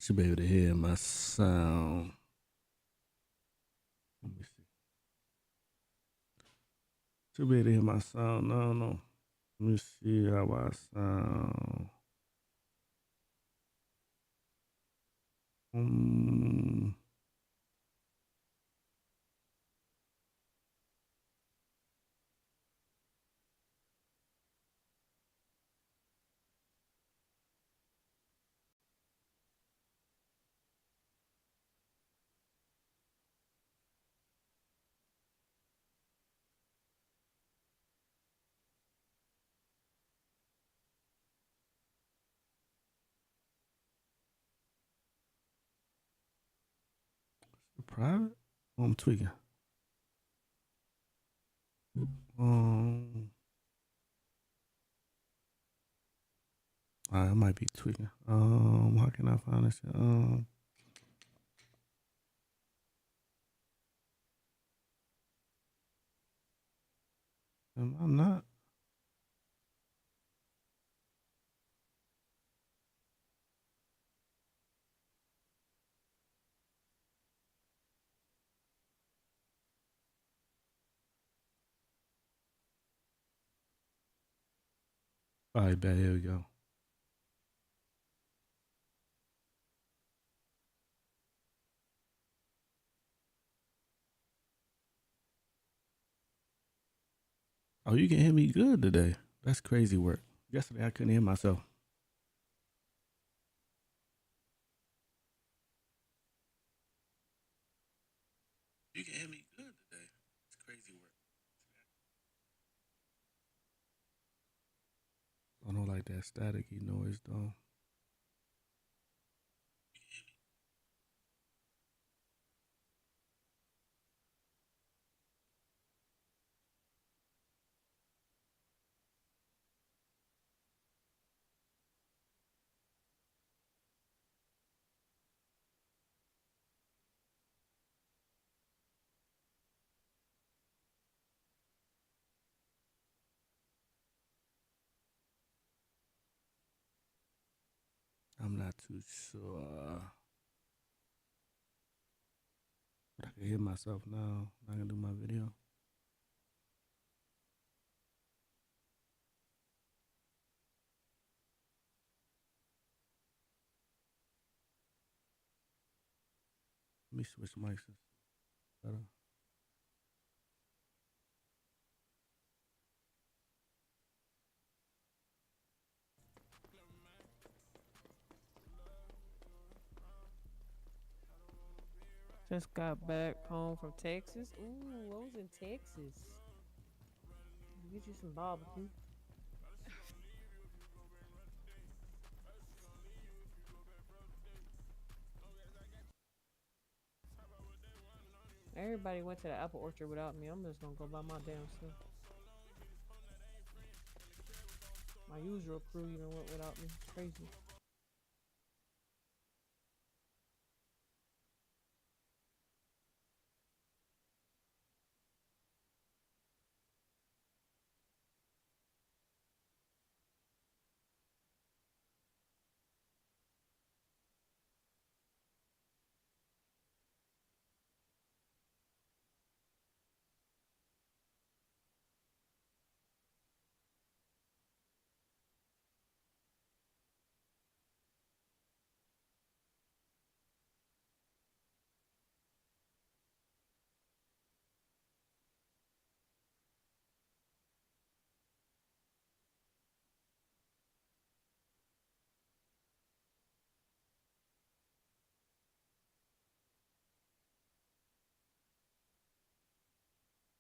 Should be able to hear my sound. Let me see. Should be able to hear my sound. No, no. Let me see how I sound. Um, private? I'm tweaking. Um, I might be tweaking. How can I find this? Am I not? All right, bet. Here we go. Oh, you can hear me good today. That's crazy work. Yesterday I couldn't hear myself. You can hear me good today. It's crazy work. I don't like that staticky noise though. I'm not too sure. I can hear myself now. I'm gonna do my video. Let me switch mics. Better. Just got back home from Texas. Ooh, I was in Texas. Get you some barbecue. Everybody went to the apple orchard without me. I'm just gonna go by my damn self. My usual crew even went without me. It's crazy.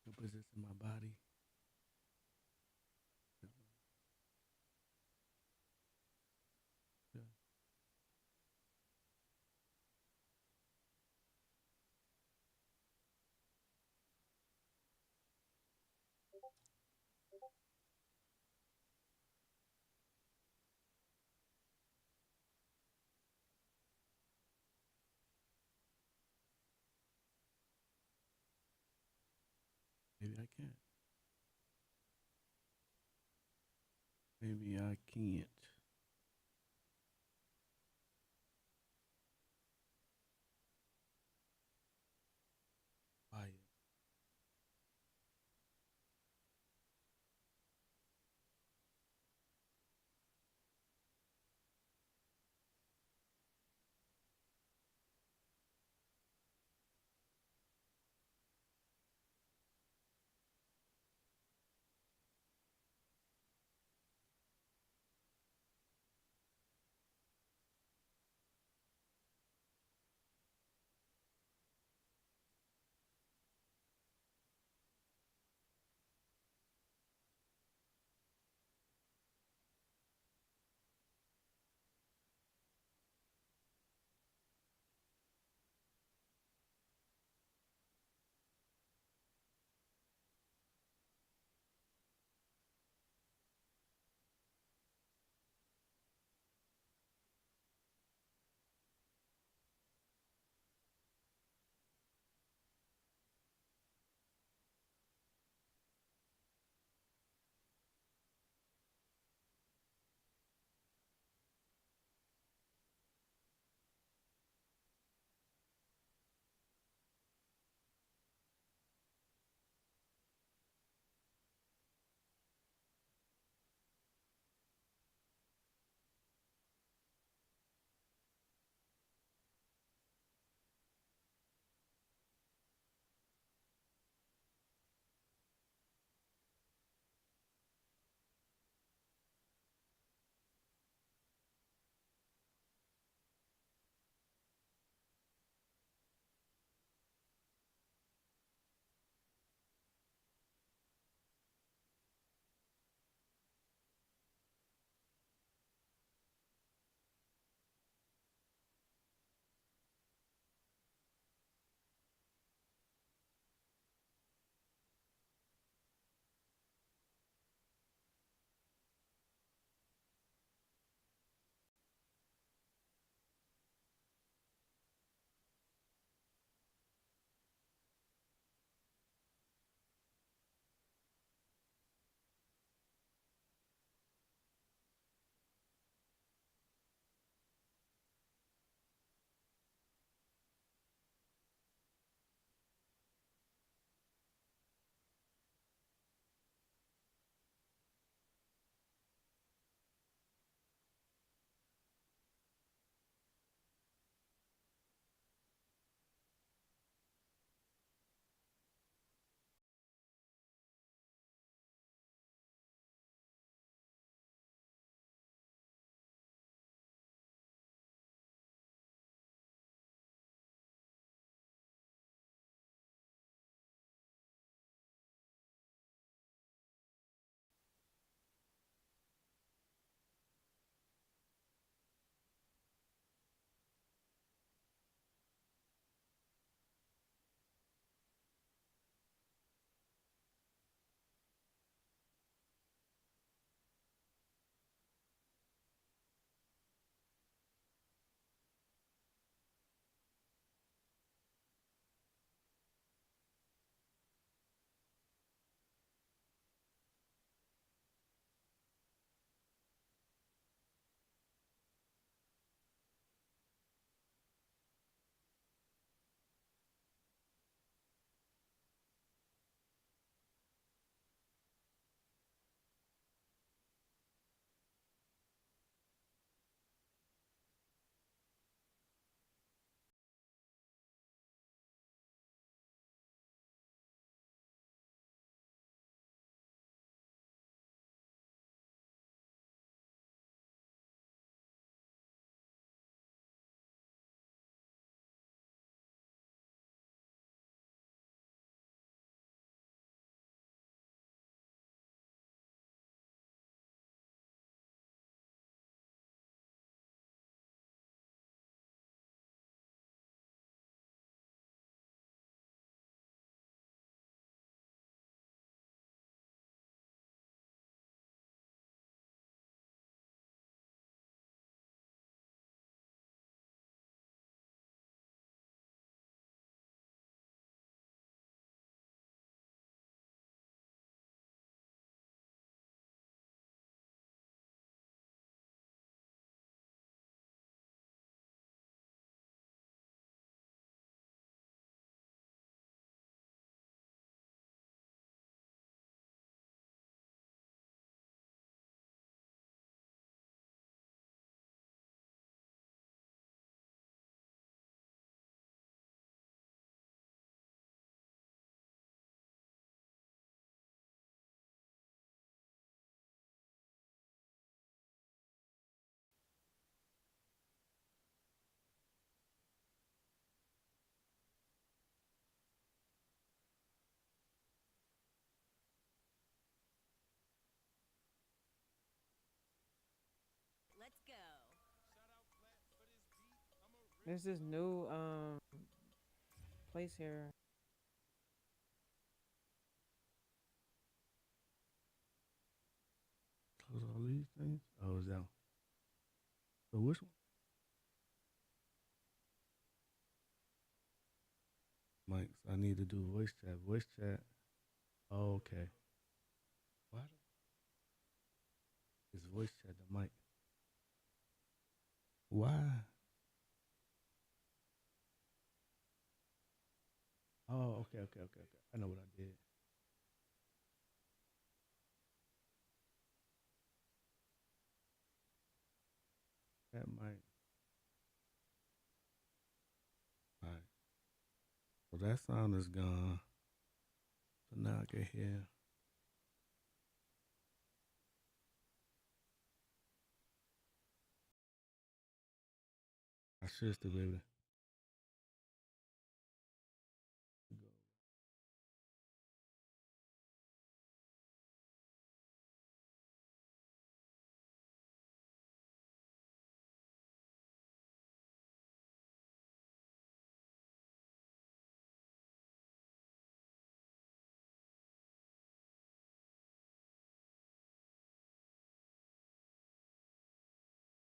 Good position my body. Yeah. Maybe I can't. Maybe I can't. There's this new place here. Close all these things. Oh, is that? So which one? Mike, so I need to do voice chat. Voice chat. Oh, okay. Why is voice chat the mic? Why? Oh, okay, okay, okay, okay. I know what I did. That mic. All right. So that sound is gone. So now I can hear. I should still be able to go.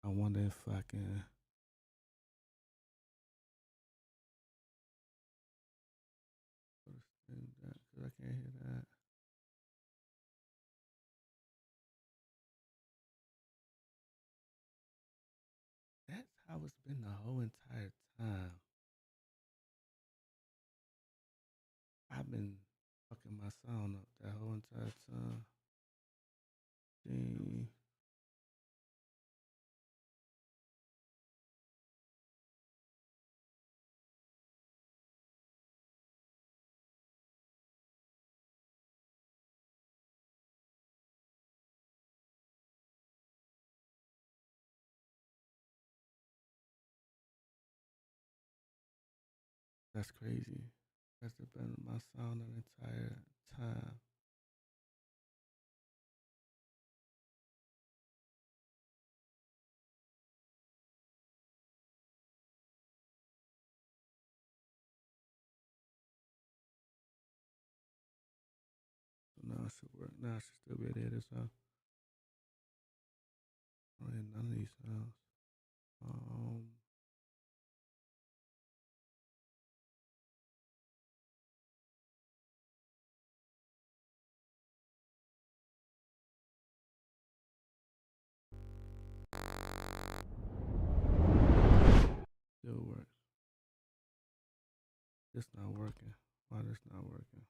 I wonder if I can go to stream that because I can't hear that. That's how it's been the whole entire time. I've been fucking my sound up that whole entire time. Dang. That's crazy. That's been my sound the entire time. So now it should work. Now I should still be able to hear this sound. I don't hear none of these sounds. Um, Still works. It's not working. Why this not working?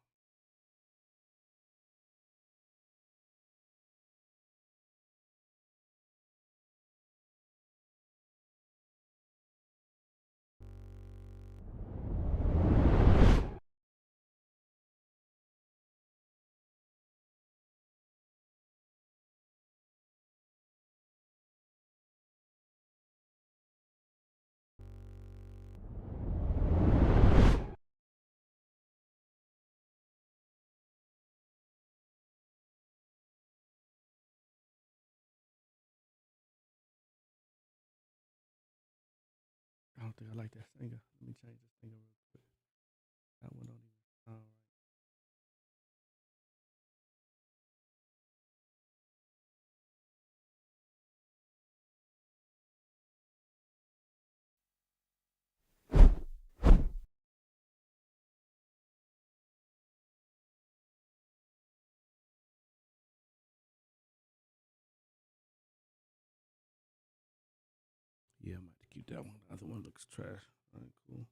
I don't think I like that singer. Let me change this singer real quick. That one don't even sound right. Yeah, I might have to keep that one. The other one looks trash. All right, cool.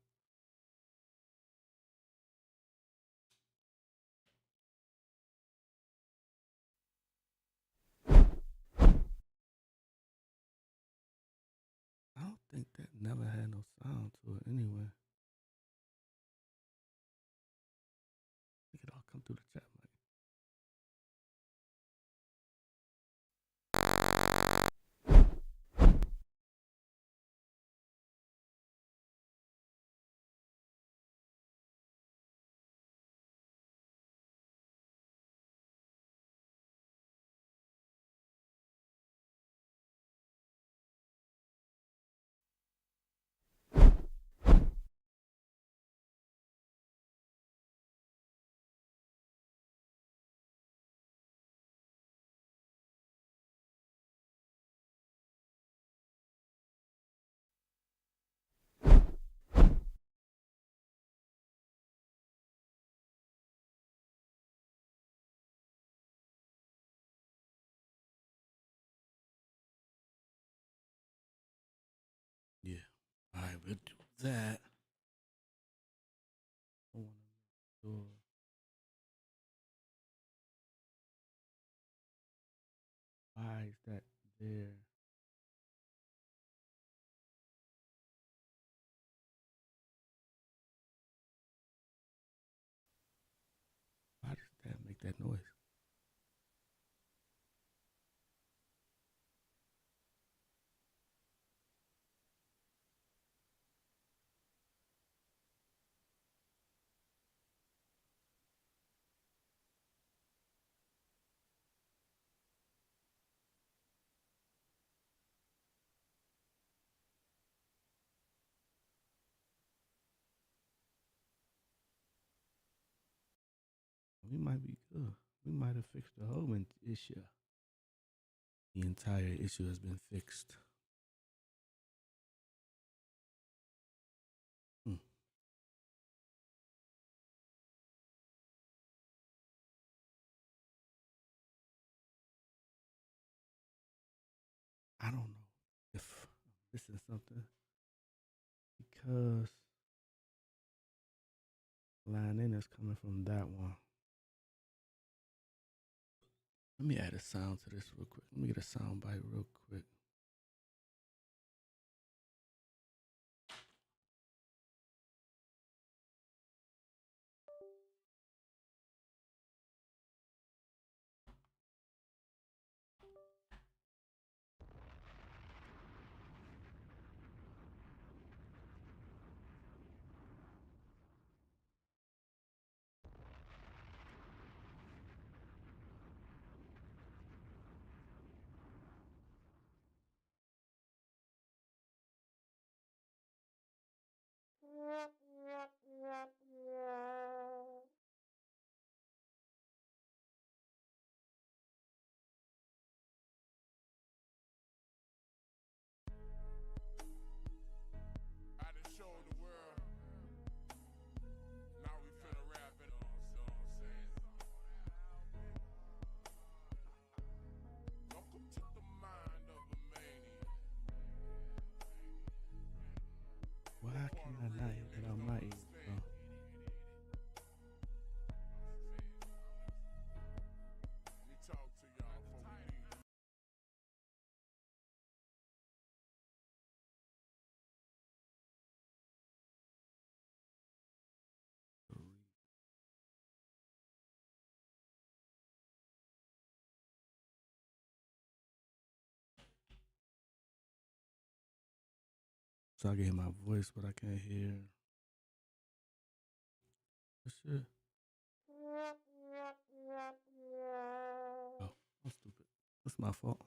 I don't think that never had no sound to it anyway. I think it all come through the chat mic. never do that. I want to make sure. Why is that there? Why does that make that noise? We might be good. We might have fixed the whole issue. The entire issue has been fixed. Hmm. I don't know if I'm missing something because line in is coming from that one. Let me add a sound to this real quick. Let me get a sound bite real quick. Why can I not hear it on my ears, bro? So I can hear my voice, but I can't hear. What shit? Oh, I'm stupid. That's my fault.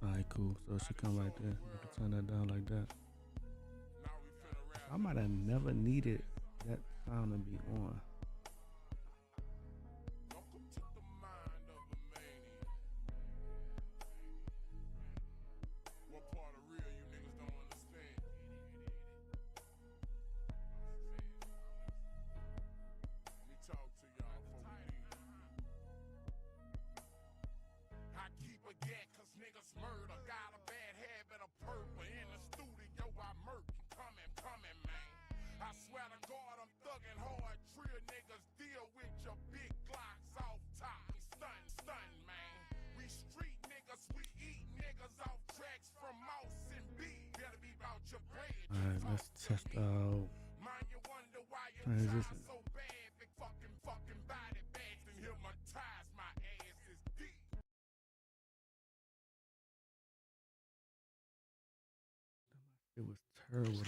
Alright, cool. So she come right there. I can turn that down like that. I might have never needed that sound to be on. Alright, let's test out transition. It was terrible.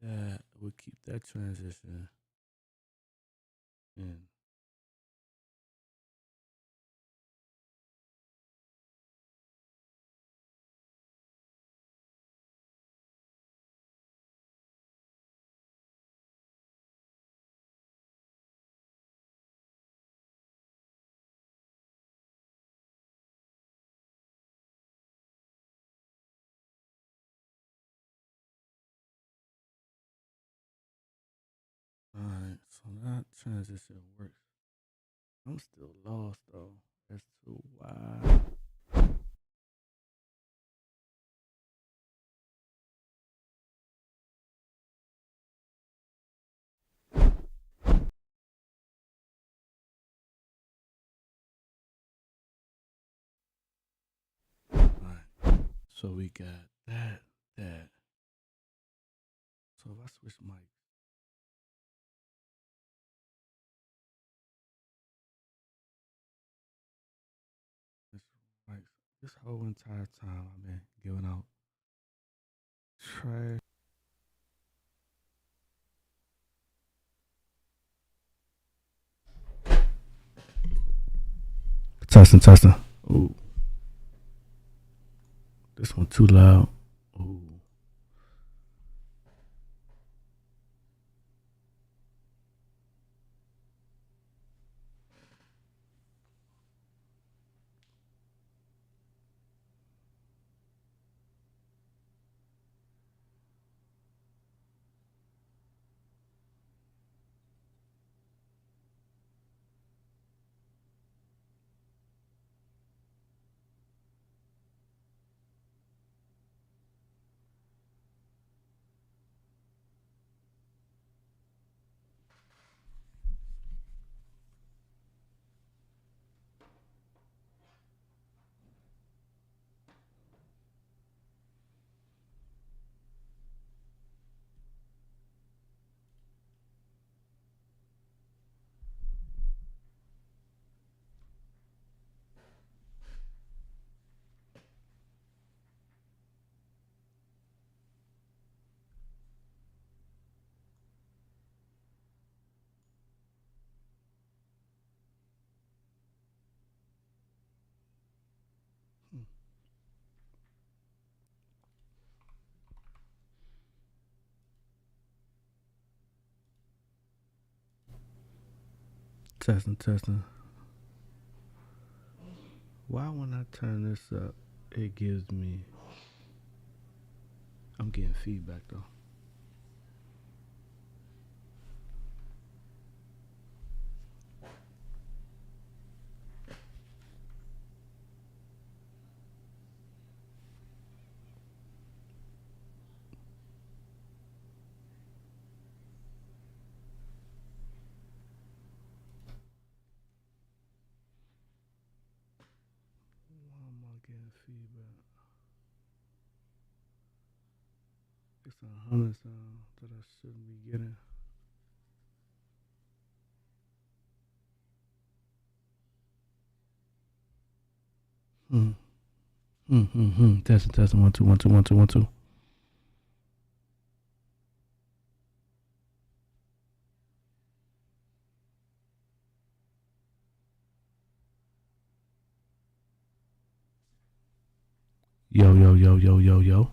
that. We'll keep that transition in. All right, so that transition works. I'm still lost though as to why. All right, so we got that. So if I switch mics, this mics, this whole entire time I've been giving out trash. Testing, testing. Ooh, this one too loud. Ooh. Hmm. Testing, testing. Why when I turn this up, it gives me. I'm getting feedback though. Why am I getting feedback? It's a hundred sound that I shouldn't be getting. Hmm. Hmm. Hmm. Hmm. Testing, testing. One, two, one, two, one, two, one, two. Yo, yo, yo, yo, yo, yo.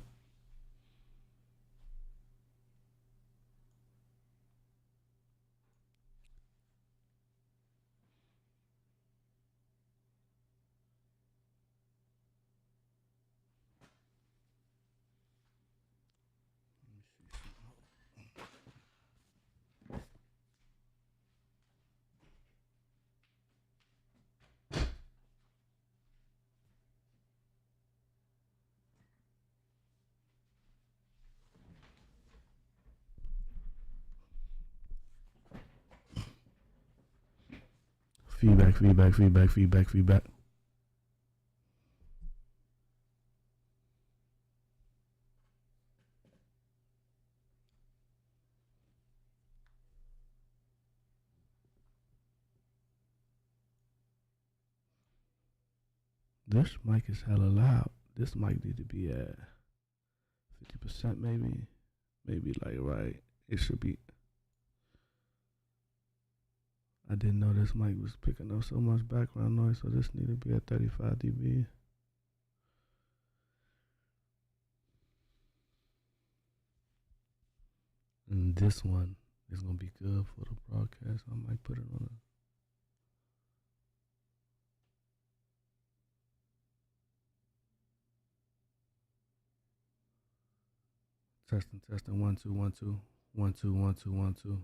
Feedback, feedback, feedback, feedback, feedback. This mic is hella loud. This mic need to be at 50% maybe. Maybe like right. It should be. I didn't know this mic was picking up so much background noise, so this need to be at 35 dB. And this one is gonna be good for the broadcast. I might put it on a testing 1 2 1 2 1 2 1 2 1 2.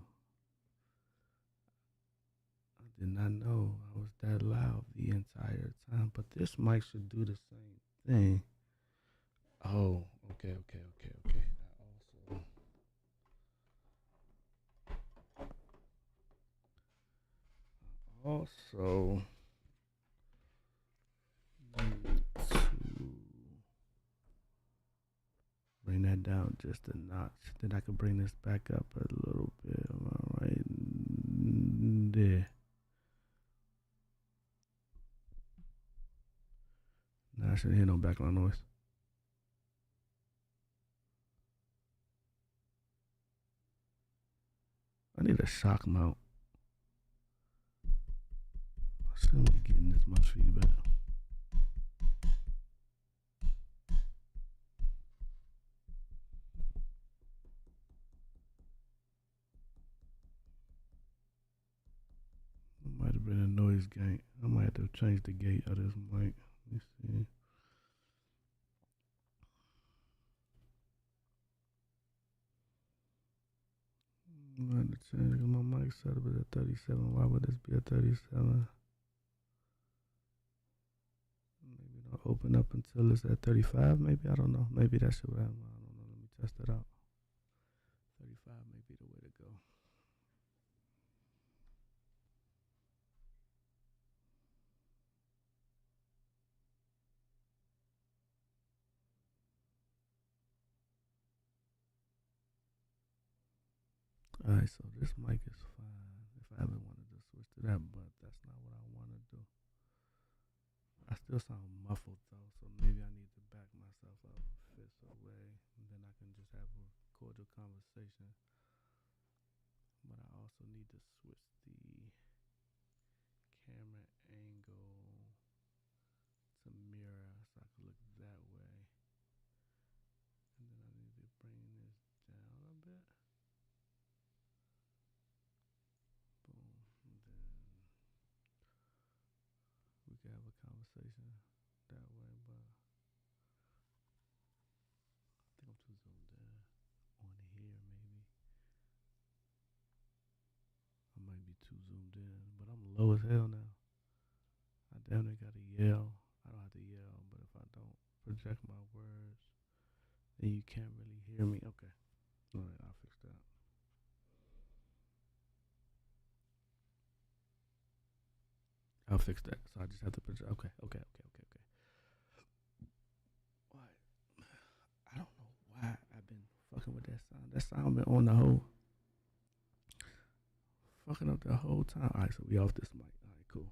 I did not know I was that loud the entire time, but this mic should do the same thing. Oh, okay. I also need to bring that down just a notch. Then I can bring this back up a little bit. All right there. Now I shouldn't hear no background noise. I need a shock mount. I shouldn't be getting this much feedback. It might have been a noise gate. I might have to change the gate of this mic. Let me see. I had to change my mic setup is at 37. Why would this be at 37? Maybe it'll open up until it's at 35. Maybe I don't know. Maybe that should happen. I don't know. Let me test it out. 35 may be the way to go. All right, so this mic is fine. If I ever wanted to switch to that, but that's not what I want to do. I still sound muffled though, so maybe I need to back myself up, fist away, and then I can just have a cordial conversation. But I also need to switch the camera angle to mirror so I can look that way. And then I need to bring this down a bit. Boom. And then we can have a conversation that way, but I think I'm too zoomed in on here maybe. I might be too zoomed in, but I'm low as hell now. I damn near gotta yell. I don't have to yell, but if I don't project my words, then you can't really hear me. Okay. All right, I'll fix that. I'll fix that. So I just have to project. Okay. Why? I don't know why I've been fucking with that sound. That sound been on the whole, fucking up the whole time. All right, so we off this mic. All right, cool.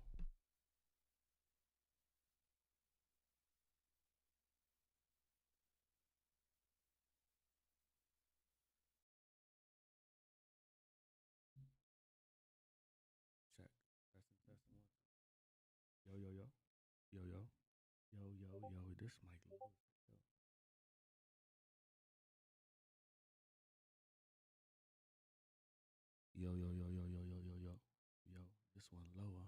Check. Testing. Yo, yo, yo. Yo, yo. Yo. This mic low. Yo. Yo, this one lower.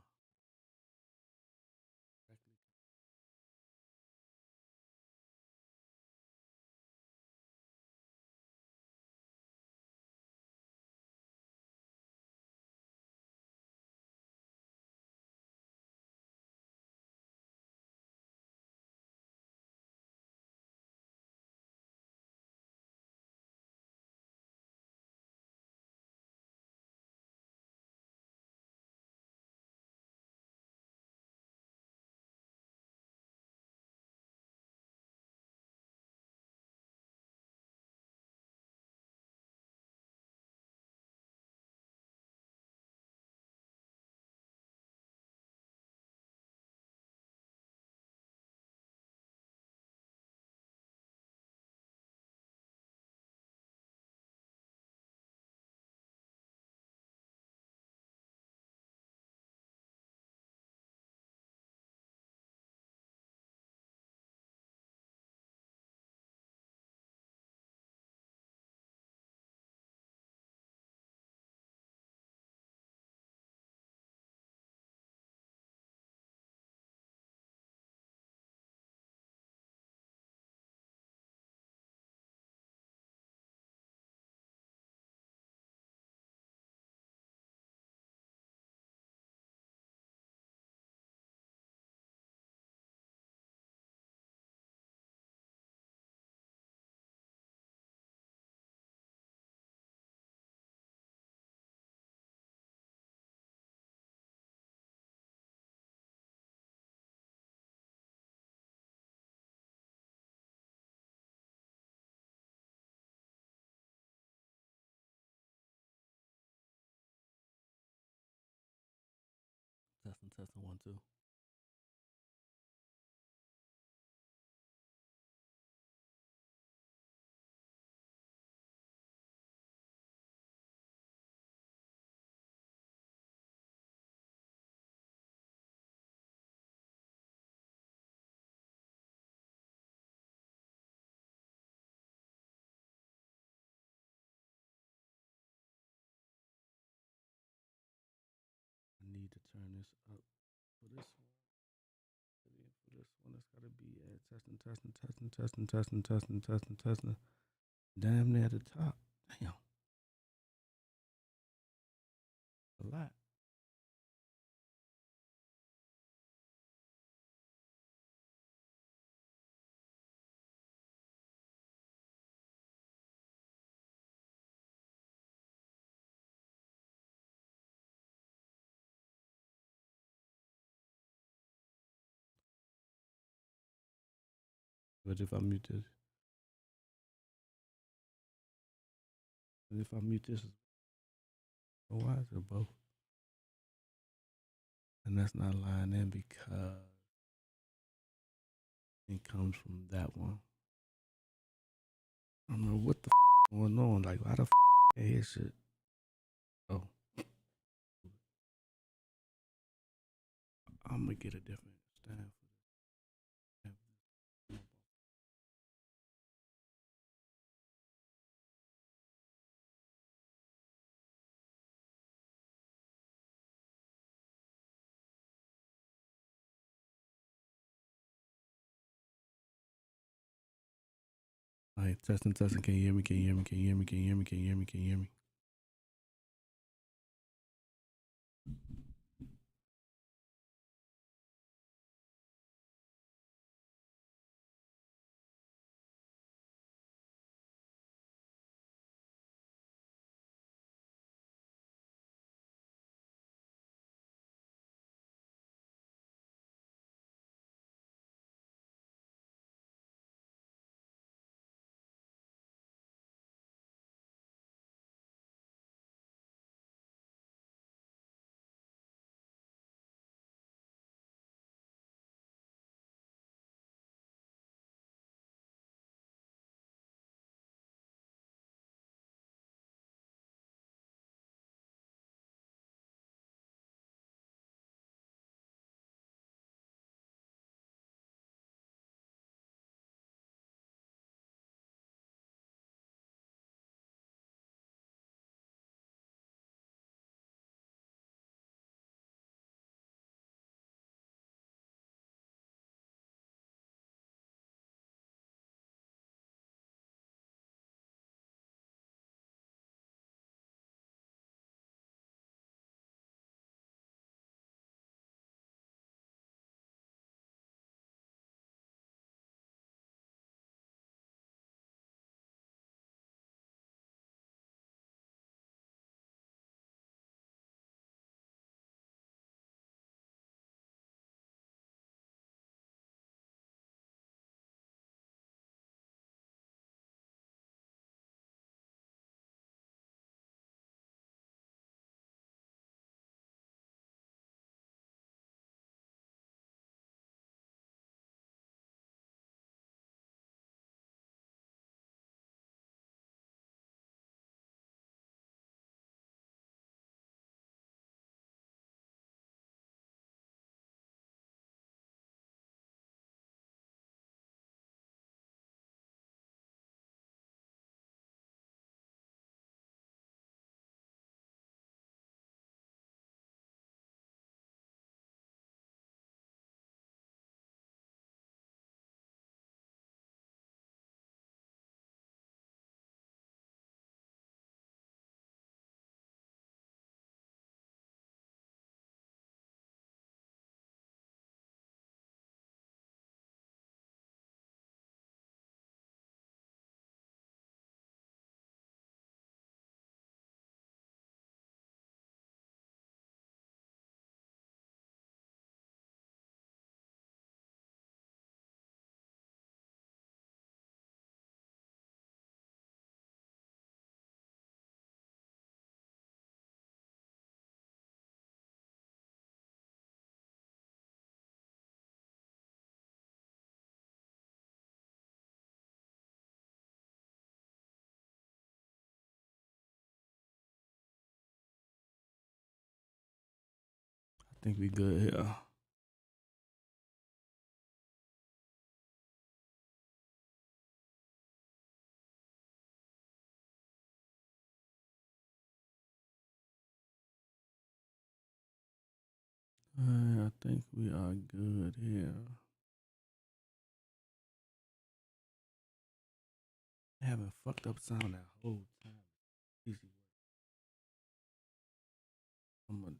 Testing 1 2. I need to turn this up for this one. For this one, it's gotta be testing. Damn near the top. Damn, a lot. But if I mute this, oh, why is it both? And that's not lying in because it comes from that one. I don't know what the going on. Like, why the I hear shit? Oh, I'm gonna get a different stand for this. All right, testing. Can you hear me? Can you hear me? Can you hear me? Can you hear me? Can you hear me? Can you hear me? think we good here. I think we are good here. Having fucked up sound that whole time. Easy. I'm gonna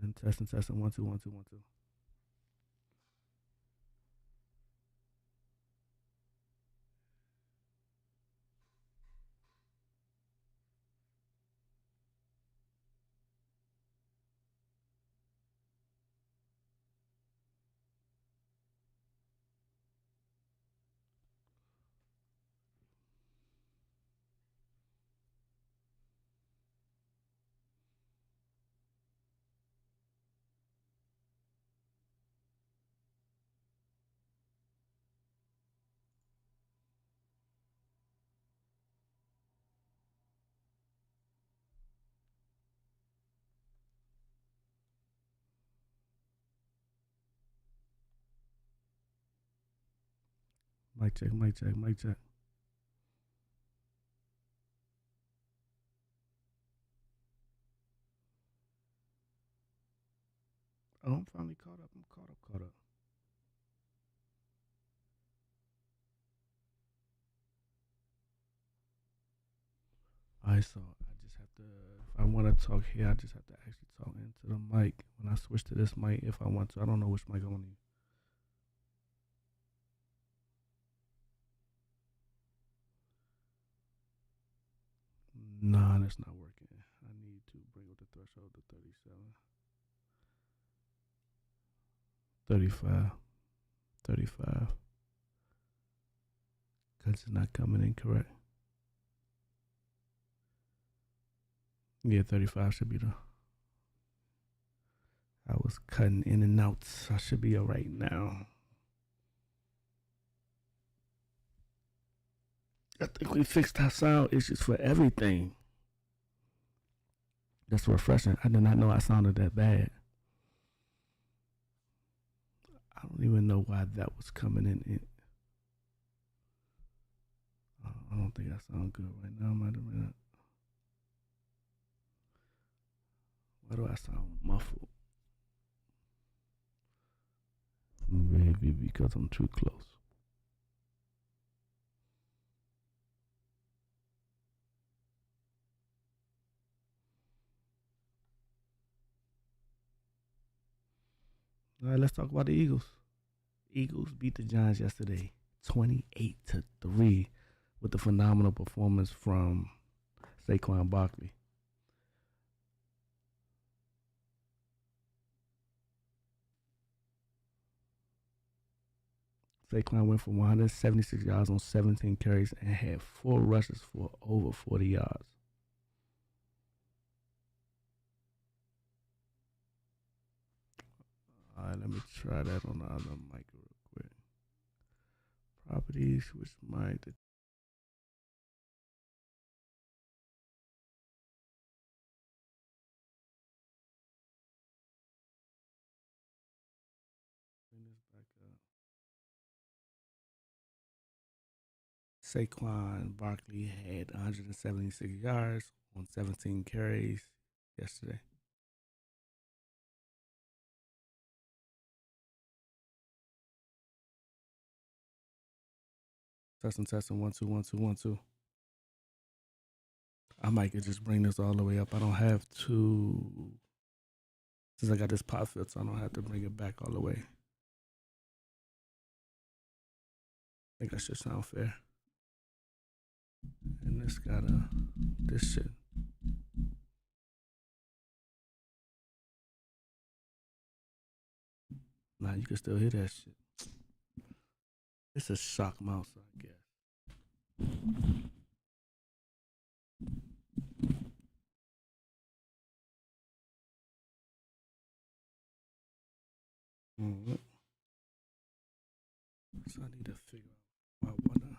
and testing 1 2 1 2 1 2. Mic check, mic check, mic check. Oh, I'm finally caught up. I'm caught up, caught up. Alright, so I just have to, if I want to talk here, I just have to actually talk into the mic. When I switch to this mic, if I want to, I don't know which mic I want to use. Nah, that's not working. I need to bring up the threshold to 37, 35, 35. Because it's not coming in correct. Yeah, 35 should be the. I was cutting in and out. I should be all right now. I think we fixed our sound issues for everything. That's refreshing. I did not know I sounded that bad. I don't even know why that was coming in. I don't think I sound good right now. Might have been. Why do I sound muffled? Maybe because I'm too close. All right, let's talk about the Eagles. Eagles beat the Giants yesterday, 28-3, with a phenomenal performance from Saquon Barkley. Saquon went for 176 yards on 17 carries and had 4 rushes for over 40 yards. All right, let me try that on the other mic real quick. Properties, which mic? Bring this back up. Saquon Barkley had 176 yards on 17 carries yesterday. Testing 1 2 1 2 1 2. I might could just bring this all the way up. I don't have to. Since I got this pop filter, I don't have to bring it back all the way. I think that should sound fair. And this got this shit. Nah, you can still hear that shit. It's a shock mouse, I guess. Mm-hmm. So I need to figure out what I wanna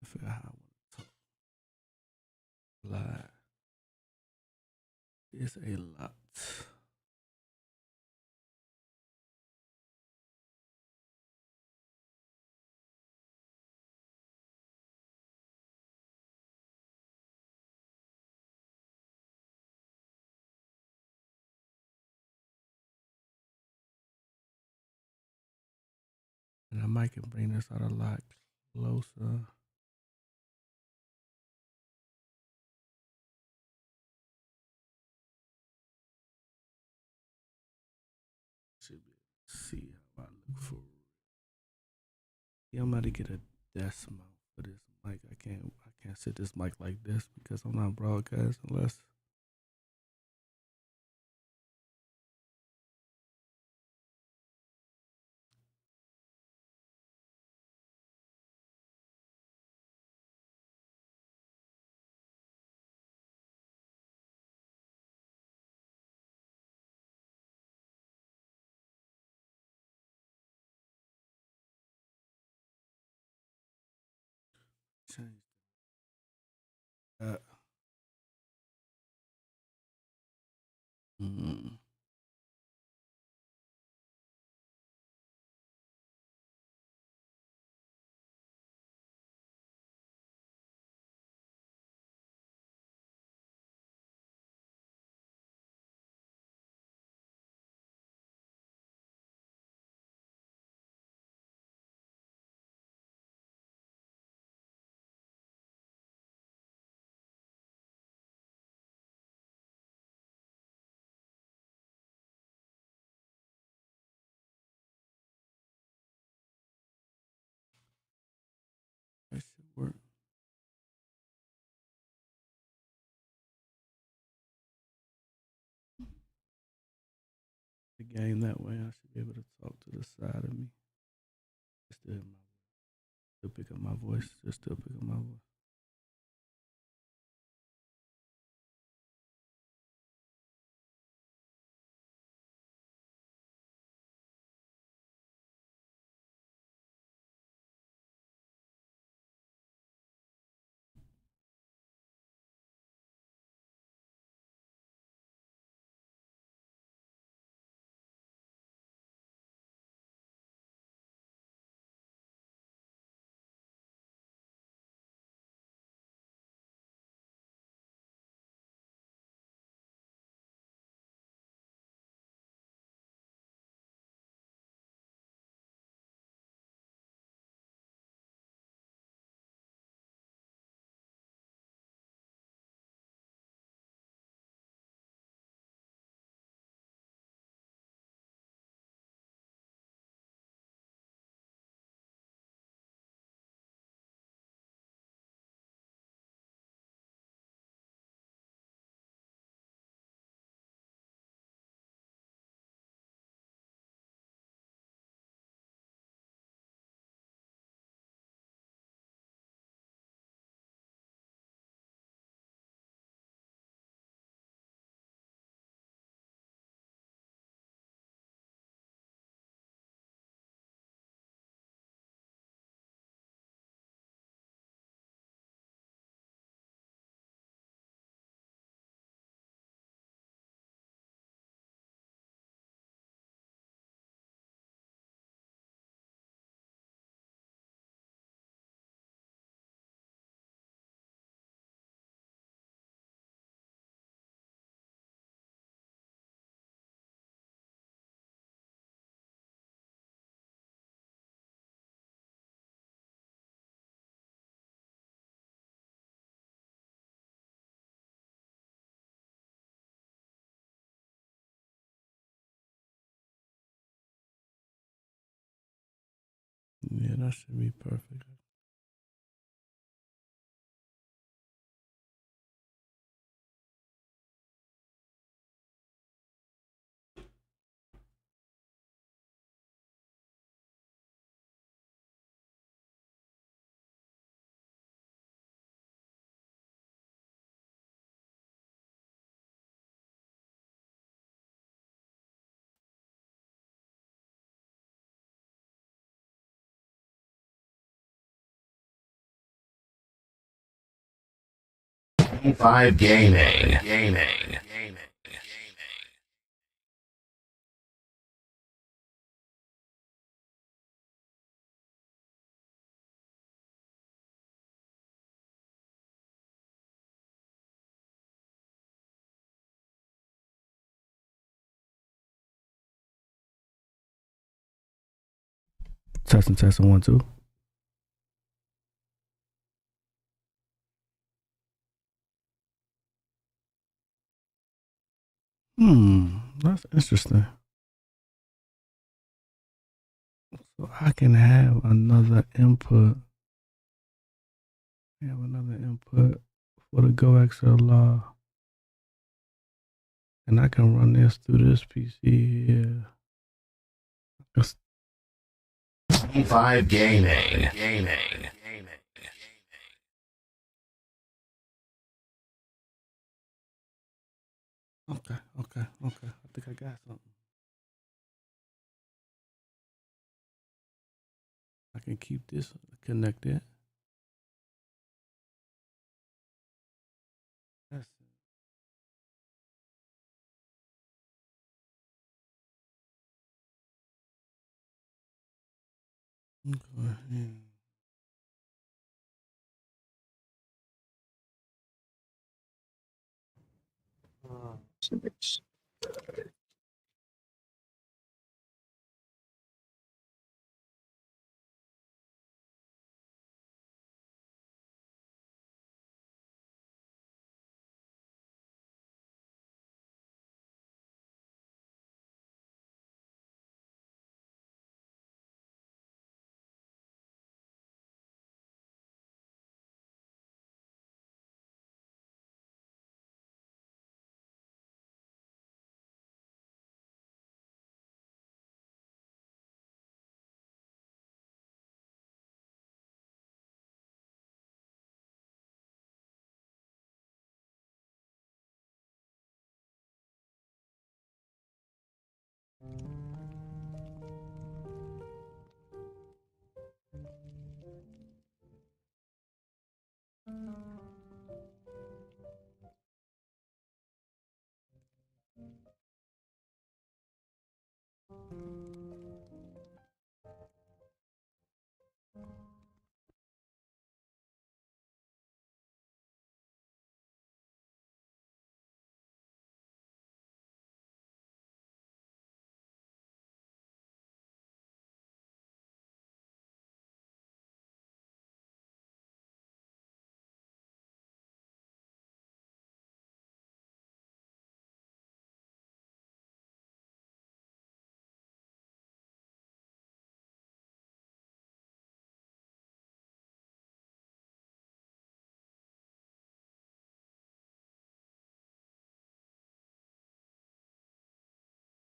figure out how I wanna talk live. It's a lot. And I might can bring this out a lot closer. Should be able to see how I look for real. Yeah, I'm about to get a desk mount for this mic. I can't sit this mic like this because I'm not broadcasting unless change that. Mm. That should work. The game that way, I should be able to talk to the side of me. Still pick up my voice. Still pick up my voice. That should be perfect. G5 Gaming. Testing 1 2. That's interesting. So I can have another input. For the Go XLR. And I can run this through this PC here. G5 Gaming. Okay. I think I got something. I can keep this connected. That's it. Go ahead.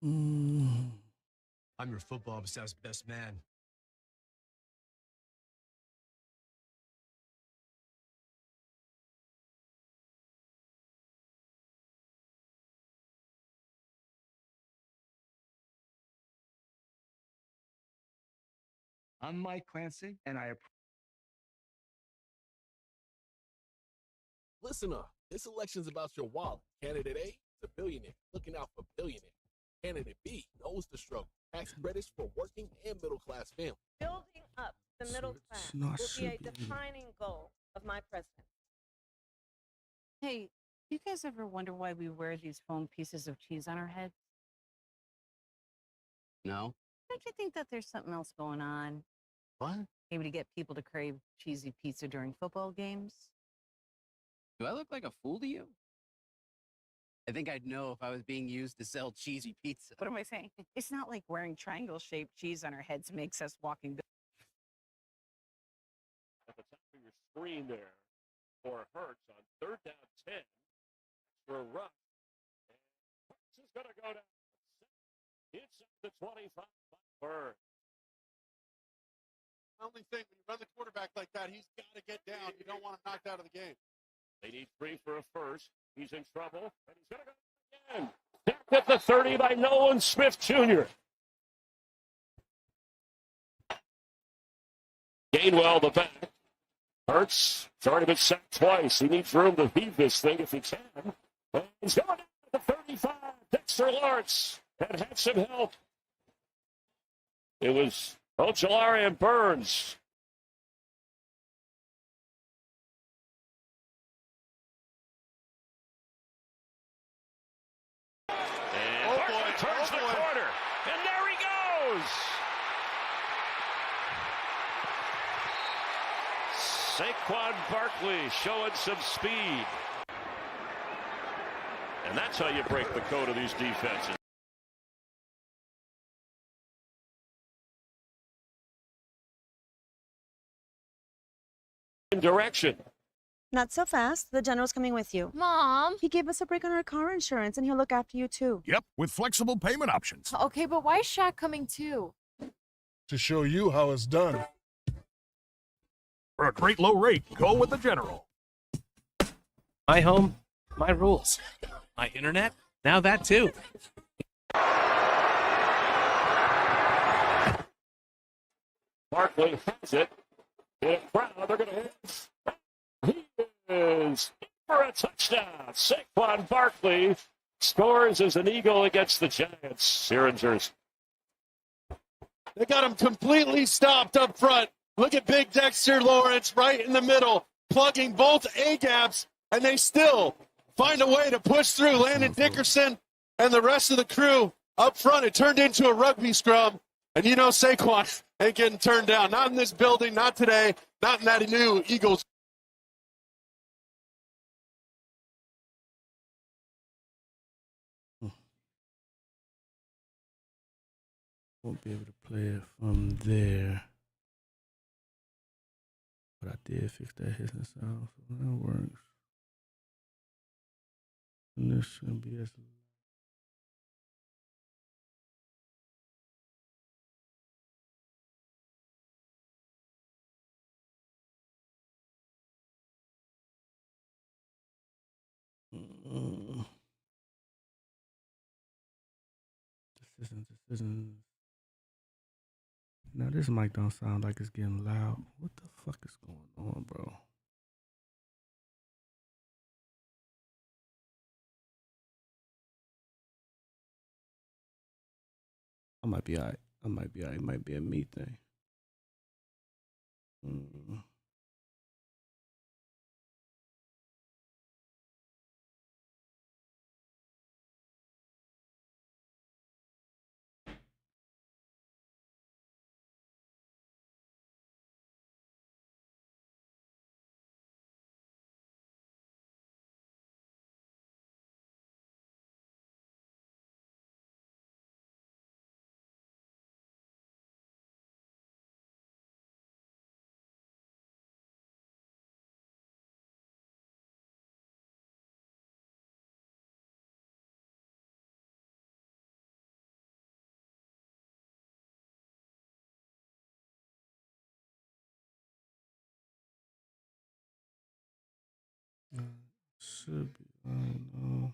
I'm your football obsessed best man. I'm Mike Clancy, and I Listen up. This election's about your wallet. Candidate A is a billionaire looking out for billionaires. Candidate B knows the struggle. Tax credits for working and middle class families. Building up the middle class No, will be a defining goal of my presidency. Hey, do you guys ever wonder why we wear these foam pieces of cheese on our heads? No. Don't you think that there's something else going on? What? Maybe to get people to crave cheesy pizza during football games? Do I look like a fool to you? I think I'd know if I was being used to sell cheesy pizza. What am I saying? It's not like wearing triangle-shaped cheese on our heads makes us walking screen there for Hurts on 3rd down 10. Extra rush. And Hurts is going to go down. It's at the 25 by Burns. The only thing, when you run the quarterback like that, he's got to get down. You don't want him knocked out of the game. They need 3 for a first. He's in trouble, and he's going to go again. Back at the 30 by Nolan Smith Jr. Gainwell, the back. Hurts, it's already been sacked twice. He needs room to heave this thing if he can. And he's going down to the 35. Dexter Lawrence had some help. It was Ojolari and Burns. And Barkley turns the corner. And there he goes. Saquon Barkley showing some speed. And that's how you break the code of these defenses. Direction. Not so fast. The general's coming with you. Mom! He gave us a break on our car insurance, and he'll look after you, too. Yep, with flexible payment options. Okay, but why is Shaq coming too? To show you how it's done. For a great low rate, go with the general. My home, my rules. My internet, now that too. Barkley has it. In a crowd, they're going to hit. He is for a touchdown. Saquon Barkley scores as an Eagle against the Giants. Here in Jersey. They got him completely stopped up front. Look at big Dexter Lawrence right in the middle, plugging both A-gaps, and they still find a way to push through. Landon Dickerson and the rest of the crew up front. It turned into a rugby scrum, and you know Saquon ain't getting turned down. Not in this building, not today, not in that new Eagles. Won't be able to play it from there. But I did fix that hissing sound, so that works. And this shouldn't be as decisions. Now this mic don't sound like it's getting loud. What the fuck is going on, bro? I might be alright. It might be a me thing. Should be. I don't know.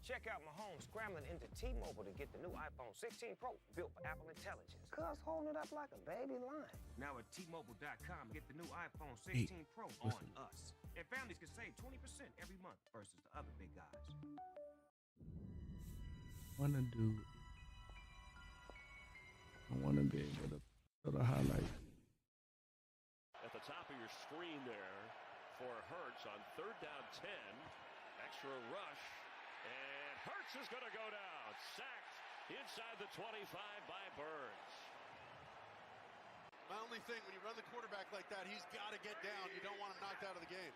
Check out Mahomes scrambling into T-Mobile to get the new iPhone 16 Pro built for Apple Intelligence. Cuz holding it up like a baby lion. Now at T-Mobile.com, get the new iPhone 16 Pro on us. And families can save 20% every month versus the other big guys. I want to be able to show the highlight. At the top of your screen there for Hurts on 3rd down 10. Extra rush. And Hurts is going to go down. Sacked inside the 25 by Burns. My only thing, when you run the quarterback like that, he's got to get down. You don't want him knocked out of the game.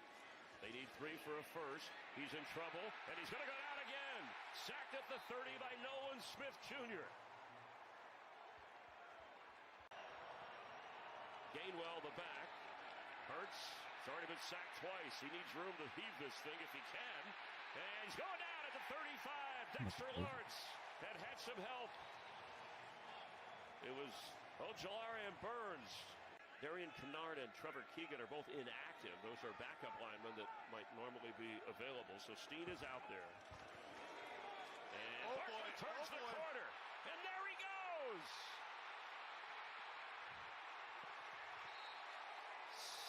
They need 3 for a first. He's in trouble, and he's going to go down again. Sacked at the 30 by Nolan Smith Jr. Gainwell the back. Hurts has already been sacked twice. He needs room to heave this thing if he can. And he's going down at the 35. Dexter Lawrence had some help. It was Ojolari and Burns. Darian Kennard and Trevor Keegan are both inactive. Those are backup linemen that might normally be available. So Steen is out there. And Barkley turns the corner. And there he goes.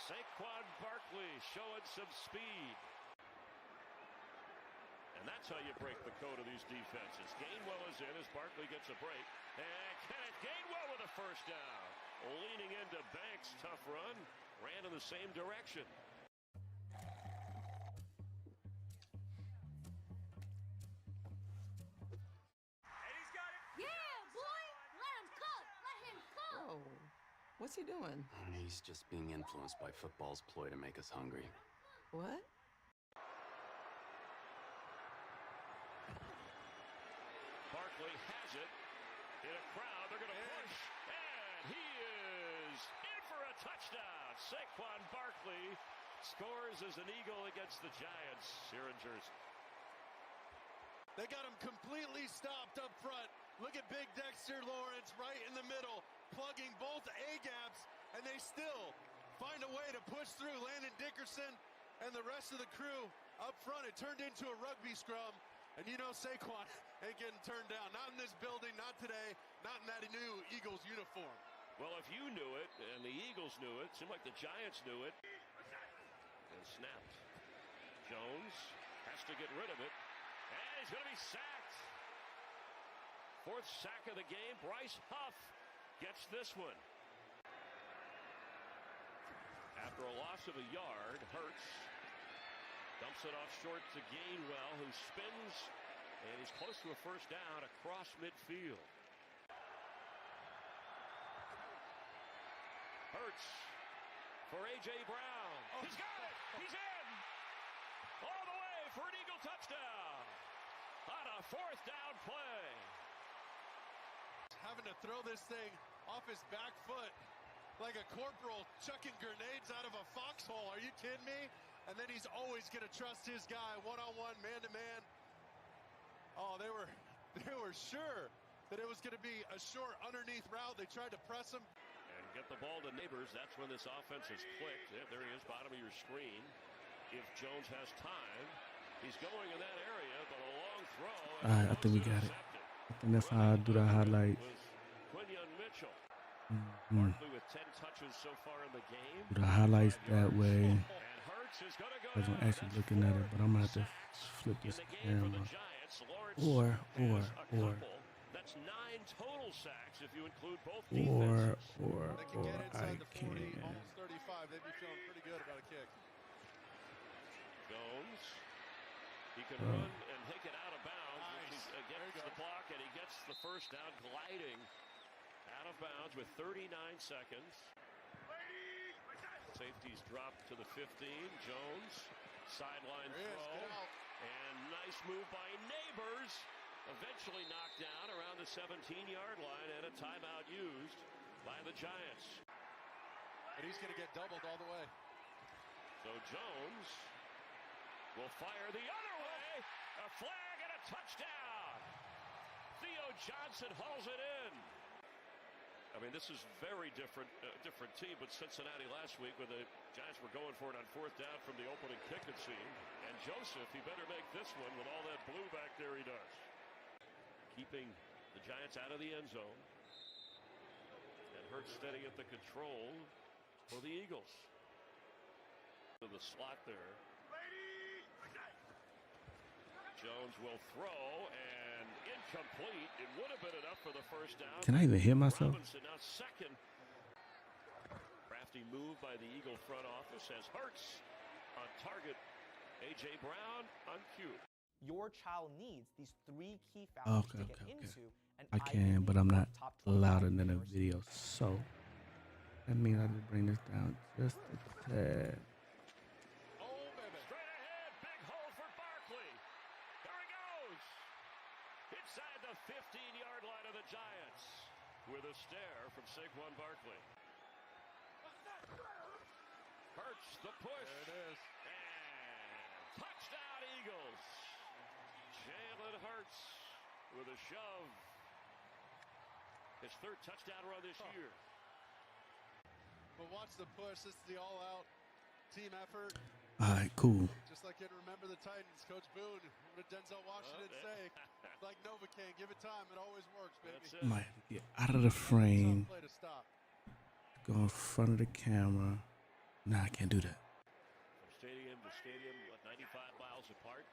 Saquon Barkley showing some speed. And that's how you break the code of these defenses. Gainwell is in as Barkley gets a break. And Kenneth Gainwell with a first down. Leaning into Banks, tough run. Ran in the same direction. Yeah, boy! Let him cook! Let him cook! Oh, what's he doing? He's just being influenced by football's ploy to make us hungry. What? Barkley has it. In a crowd, they're going to push. And he is in for a touchdown. Saquon Barkley scores as an Eagle against the Giants here in Jersey. They got him completely stopped up front. Look at big Dexter Lawrence right in the middle, plugging both A-gaps, and they still find a way to push through. Landon Dickerson and the rest of the crew up front. It turned into a rugby scrum. And you know Saquon ain't getting turned down. Not in this building, not today, not in that new Eagles uniform. Well, if you knew it and the Eagles knew it, seemed like the Giants knew it. And snapped. Jones has to get rid of it. And he's going to be sacked. 4th sack of the game. Bryce Huff gets this one. After a loss of a yard, Hurts dumps it off short to Gainwell, who spins, and he's close to a first down across midfield. Hurts for A.J. Brown. He's got it! He's in! All the way for an Eagle touchdown on a 4th down play. Having to throw this thing off his back foot like a corporal chucking grenades out of a foxhole. Are you kidding me? And then he's always going to trust his guy one-on-one, man-to-man. Oh, they were sure that it was going to be a short underneath route. They tried to press him. And get the ball to Neighbors. That's when this offense is clicked. Yeah, there he is, bottom of your screen. If Jones has time, he's going in that area, but a long throw. All right, I think we got it. I think that's how I do the highlight. Quinyon Mitchell. Barkley with 10 touches so far in the game. Do the highlights that way. I wasn't actually looking at it, but I'm going to have to flip this camera. Or That's 9 total sacks if you include both I can. Almost 35. They'd be feeling pretty good about a kick. Jones. He can run and take it out of bounds. Nice. He gets the block, and he gets the first down, gliding out of bounds with 39 seconds. Safeties dropped to the 15. Jones, sideline throw. And nice move by Neighbors. Eventually knocked down around the 17-yard line, and a timeout used by the Giants. But he's going to get doubled all the way. So Jones will fire the other way. A flag and a touchdown. Theo Johnson hauls it in. mean, this is very different team, but Cincinnati last week when the Giants were going for it on 4th down from the opening kick, it seemed. And Joseph, he better make this one with all that blue back there, he does. Keeping the Giants out of the end zone. And Hurts steady at the control for the Eagles. To the slot there. Jones will throw and incomplete. It would have been enough for the first down. Can I even hear myself? Robinson now second. Crafty move by the Eagle front office as Hurts on target. A.J. Brown on cue. Your child needs these 3 key factors to get into an I can, but I'm not louder than a video, so that means I just bring this down just a tad. Straight ahead, big hole for Barkley. There he goes. Inside the 15-yard line of the Giants with a stare from Saquon Barkley. Hurts the push. There it is. And touchdown Eagles. Jalen Hurts with a shove. His 3rd touchdown run this year. But watch the push. This is the all-out team effort. All right, cool. Just like in Remember the Titans, Coach Boone, what did Denzel Washington say? Like Novocaine, give it time. It always works, baby. Might have to get out of the frame. Play to stop. Go in front of the camera. Nah, I can't do that. From stadium to stadium, 95 miles apart.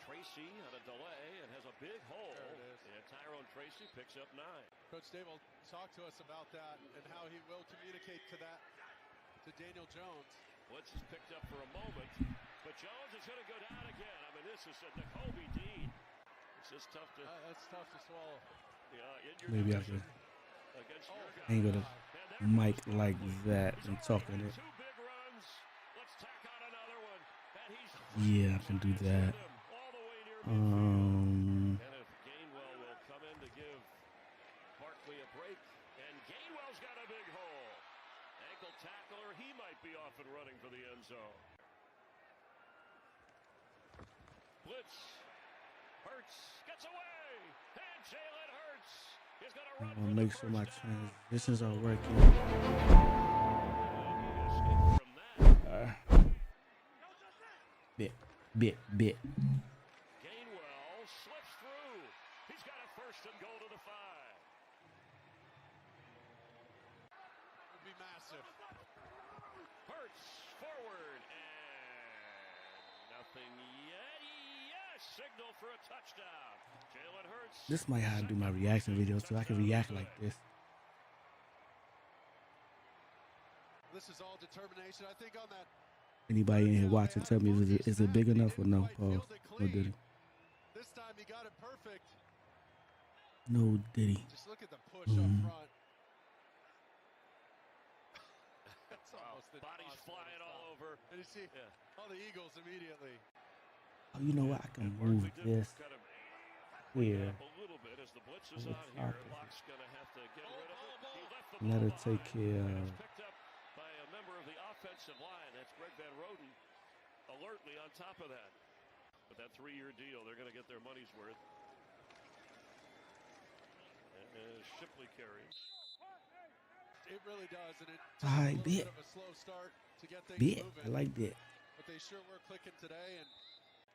Tracy on a delay and has a big hole. And Tyrone Tracy picks up 9. Coach Dave will talk to us about that and how he will communicate to that to Daniel Jones. Blitz is picked up for a moment, but Jones is going to go down again. I mean, this is a Nakobe Dean. This is tough to. That's tough to swallow. Yeah, in your Maybe I division could against your guy. angle the mic like that and talking it. 2 big runs. Let's tack on another one. And he's Yeah, I can do that. And if Gainwell will come in to give Barkley a break, and Gainwell's got a big hole. Ankle tackler, he might be off and running for the end zone. Blitz. Hurts gets away. And Jalen Hurts is going to run. I'm gonna make sure my transitions are working. Bit. Gainwell slips through. He's got a 1st and goal to the 5. Would be massive. Hurts forward and nothing yet. Yes, signal for a touchdown. Jalen Hurts. This might how I do my reaction videos so I can react like this. This is all determination. I think on that. Anybody in here watching, tell me is it big enough or no? Pause. No Diddy. This time he got it perfect. No Diddy. Just look at the push up front. That's almost bodies flying all over. And you see all the Eagles immediately. Oh, you know what? I can move this here. A little bit as the blitz is on here. Locke's gonna have to get rid of it. He left the Let ball her take care of. picked up by a member of the offensive line. That's Greg Van Roten alertly on top of that. But that 3-year deal, they're going to get their money's worth. And Shipley carries. It really does, and it All right, took a bit. bit of a slow start to get things Bit. moving. I like that. But they sure were clicking today, and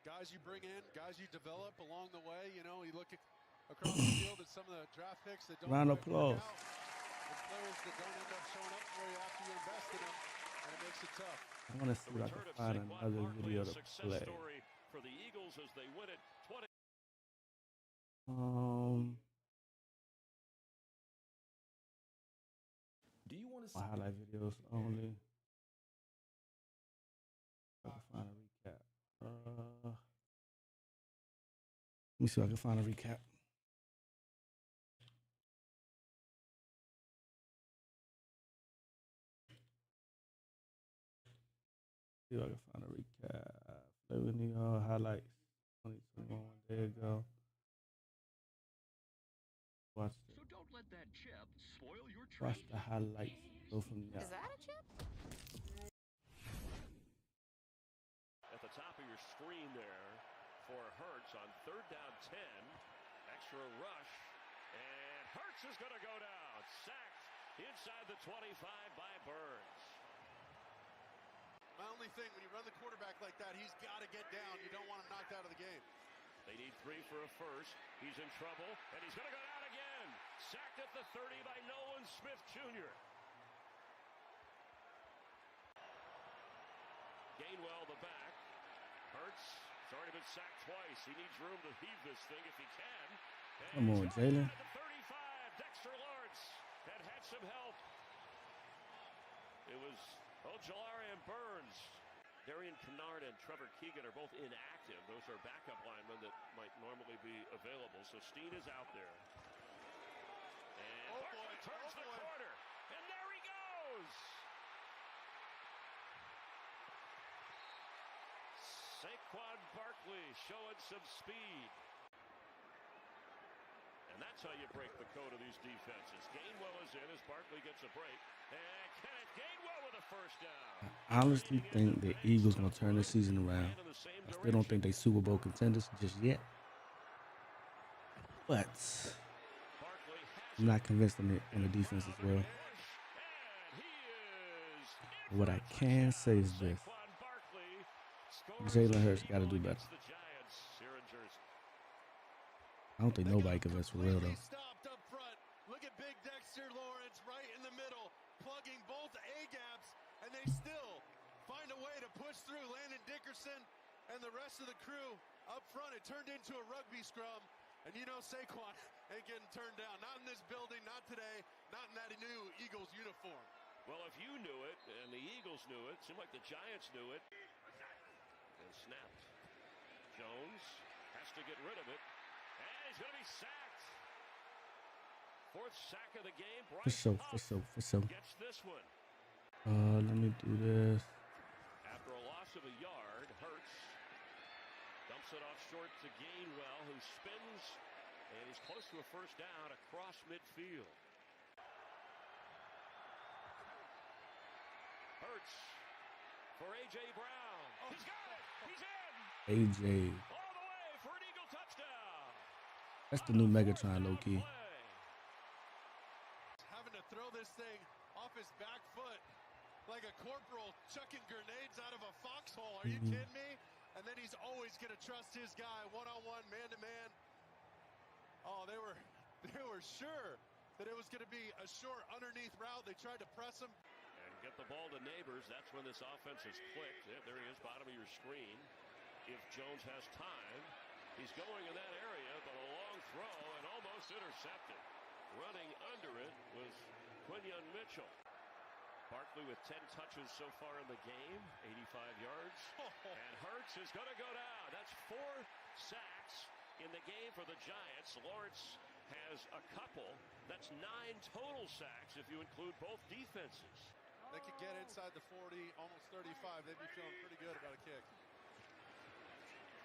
guys you bring in, guys you develop along the way. You know, you look across the field at some of the draft picks that don't Round of quite work applause. out, and players that don't end up showing up for you after you invest in them, and it makes it tough. I want to see if I can find another video to play. Story for the Eagles as they win it 20. Do you want to see highlight videos only? I can find a recap. Let me see if I can find a recap. See if I can find a recap. Flavor New York highlights 2021. There you go. Watch the, So don't let that chip spoil your watch treat. the highlights. Go from there. Is that a chip? At the top of your screen there for Hurts on 3rd down 10. Extra rush. And Hurts is going to go down. Sacked inside the 25 by Burns. My only thing, when you run the quarterback like that, he's got to get down. You don't want him knocked out of the game. They need 3 for a first. He's in trouble, and he's going to go down again. Sacked at the 30 by Nolan Smith Jr. Gainwell, the back. Hurts, has already been sacked twice. He needs room to heave this thing if he can. And Come on, Jalen. at the 35, Dexter Lawrence had some help. It was Ojolari and Burns. Darian Kennard and Trevor Keegan are both inactive. Those are backup linemen that might normally be available. So Steen is out there. And Barkley turns the corner. And there he goes. Saquon Barkley showing some speed. And that's how you break the code of these defenses. Gainwell is in as Barkley gets a break. And Kenneth Gainwell with a first down. I honestly think the Eagles gonna turn the season around. I still don't think they Super Bowl contenders just yet. But I'm not convinced on the defense as well. What I can say is this. Jalen Hurts got to do better. I don't think nobody can miss for real, though. Stopped up front. Look at big Dexter Lawrence right in the middle, plugging both A-gaps, and they still find a way to push through. Landon Dickerson and the rest of the crew up front. It turned into a rugby scrum, and you know Saquon ain't getting turned down. Not in this building, not today, not in that new Eagles uniform. Well, if you knew it and the Eagles knew it, seemed like the Giants knew it. And snapped. Jones has to get rid of it. And he's going to be sacked. 4th sack of the game. For sure. Gets this one. Let me do this. After a loss of a yard, Hurts dumps it off short to Gainwell, who spins, and he's close to a first down across midfield. Hurts for A.J. Brown. He's got it. He's in. AJ. All the way for an Eagle touchdown. That's the new Megatron, low-key. Having to throw this thing off his back foot like a corporal chucking grenades out of a foxhole. Are you kidding me? And then he's always going to trust his guy one-on-one, man-to-man. Oh, they were sure that it was going to be a short underneath route. They tried to press him. And get the ball to Neighbors. That's when this offense is clicked. Yeah, there he is, bottom of your screen. If Jones has time, he's going in that area, but a long throw and almost intercepted. Running under it was Quinyon Mitchell. Barkley with 10 touches so far in the game, 85 yards. And Hurts is going to go down. That's 4 sacks in the game for the Giants. Lawrence has a couple. That's 9 total sacks if you include both defenses. They could get inside the 40, almost 35. They'd be feeling pretty good about a kick.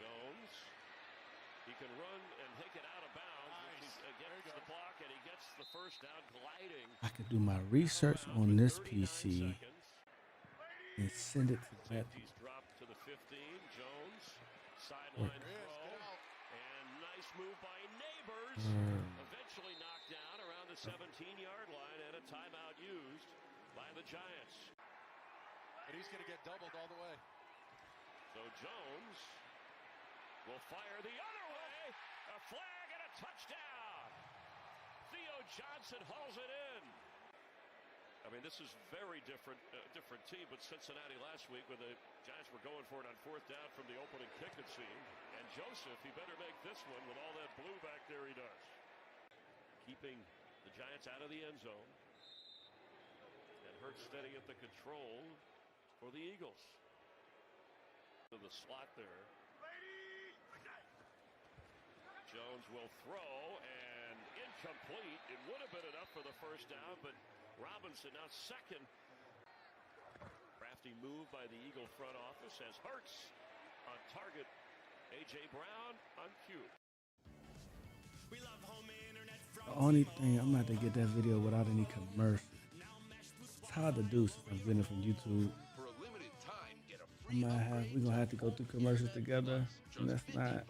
Jones, he can run and take it out of bounds. Nice. He gets the block, and he gets the first down gliding. I could do my research on this PC and send it to that. He's dropped to the 15. Jones, sideline throw, and nice move by Neighbors. Eventually knocked down around the 17-yard line, and a timeout used by the Giants. But he's going to get doubled all the way. So Jones will fire the other way. A flag and a touchdown. Theo Johnson hauls it in. I mean, this is very different team, but Cincinnati last week when the Giants were going for it on 4th down from the opening kick, it seemed. And Joseph, he better make this one with all that blue back there he does. Keeping the Giants out of the end zone. And Hurts steady at the control for the Eagles. To the slot there. Jones will throw, and incomplete. It would have been enough for the first down, but Robinson now second. Crafty move by the Eagle front office as Hurts on target. A.J. Brown on cue. The only thing, I'm not to get that video without any commercials. It's hard to do since I'm getting it from YouTube. We're gonna have to go through commercials together, and that's not,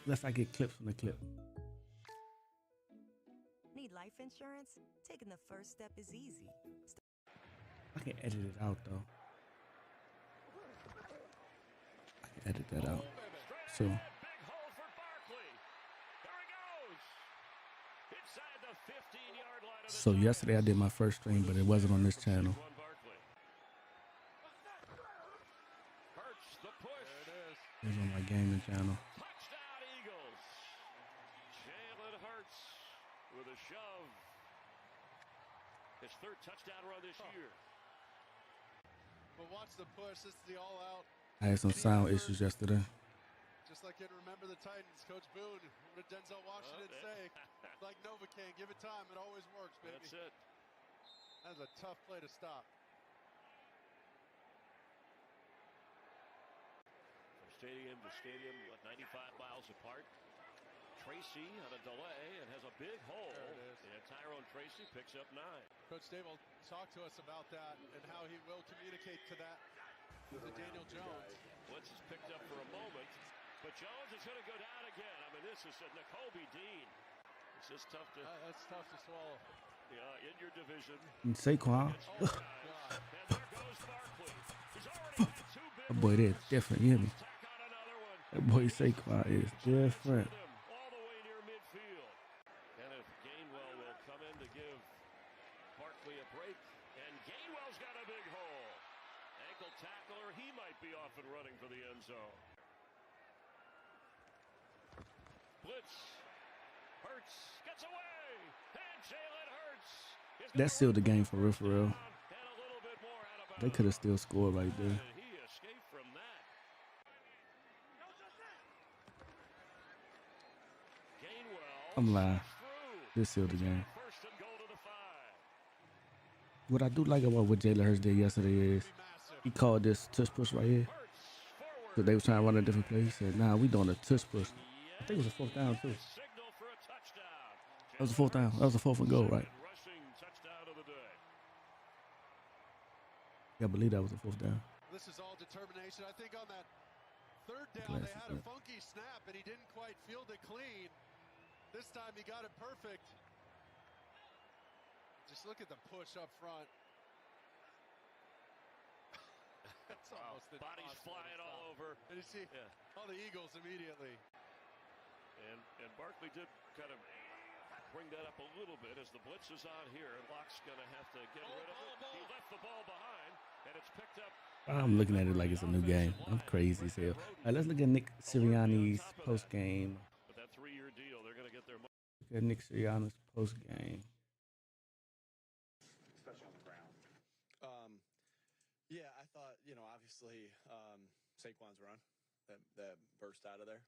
unless I get clips from the clip. Need life insurance? Taking the first step is easy. I can edit it out though. I can edit that out. So. Big hole for Barkley. There he goes. Inside the 15-yard line of the So yesterday I did my first stream, but it wasn't on this channel. Hurts the push. It was on my gaming channel. Touchdown Eagles. Jalen Hurts with a shove. His third touchdown run this year. But watch the push. This is the all-out. I had some sound issues yesterday. Just like in Remember the Titans, Coach Boone. What did Denzel Washington say? Like Novocaine, give it time. It always works, baby. That's it. That was a tough play to stop. From stadium to stadium, 95 miles apart. Tracy on a delay and has a big hole. There it is. And Tyrone Tracy picks up 9. Coach Dave will talk to us about that and how he will communicate to that to Daniel Jones. Blitz is picked up for a moment, but Jones is going to go down again. I mean, this is N'Kobe Dean. It's just tough to. That's tough to swallow. Yeah, in your division. And Saquon. And there goes Barkley. He's already got 2 big That boy there is different, you hear me? tack on another one. That boy Saquon is different. All the way near midfield. And if Gainwell will come in to give Barkley a break, and Gainwell's got a big hole. Ankle tackler, he might be off and running for the end zone. Blitz. Hurts gets away. And Jalen Hurts. That sealed the game for real, for real. They could have still scored right there. And he escaped from that. Gainwell. I'm lying. This sealed the game. What I do like about what Jalen Hurts did yesterday is he called this tush push right here. So they was trying to run a different play. He said, nah, we doing a tush push. I think it was a 4th down too. That was a 4th down. That was a 4th and goal, right? Yeah, I believe that was a 4th down. This is all determination. I think on that 3rd down, they had a funky snap, and he didn't quite field it clean. This time, he got it perfect. Just look at the push up front. That's almost bodies flying all over. And you see all the Eagles immediately. And Barkley did kind of bring that up a little bit as the blitz is on here. And Locke's going to have to get rid of it. He left the ball behind, and it's picked up. I'm looking at it like it's a new game. I'm crazy as hell. All right, let's look at Nick Sirianni's post game. With that 3-year deal, they're going to get their money. Look at Nick Sirianni's post game. Especially on the ground. Yeah, I thought, obviously Saquon's run that burst out of there.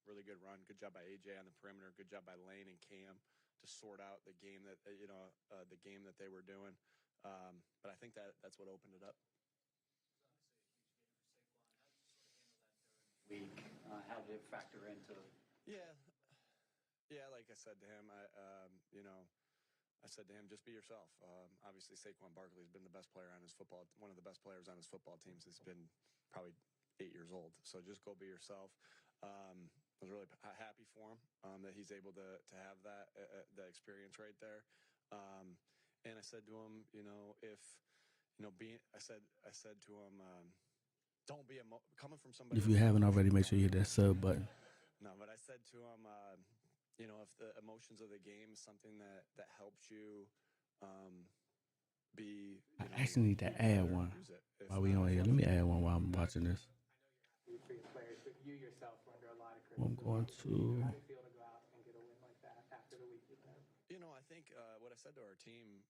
Really good run. Good job by AJ on the perimeter. Good job by Lane and Cam to sort out the game that the game that they were doing. But I think that's what opened it up. Week. How did it factor into? Yeah. Like I said to him, I said to him, just be yourself. Obviously, Saquon Barkley has been the best player on his one of the best players on his football team since he's been probably 8 years old. So just go be yourself. I was really happy for him that he's able to have that experience right there. And I said to him, I said to him, don't be coming from somebody. If you haven't already, make sure you hit that sub button. No, but I said to him, if the emotions of the game is something that helps you be. I actually need to add one while we on here. Let me add one while I'm watching this. For your players, but you yourself were under a lot of I'm criticism. going to. How do you feel to go out and get a win like that after the week you had? I think what I said to our team,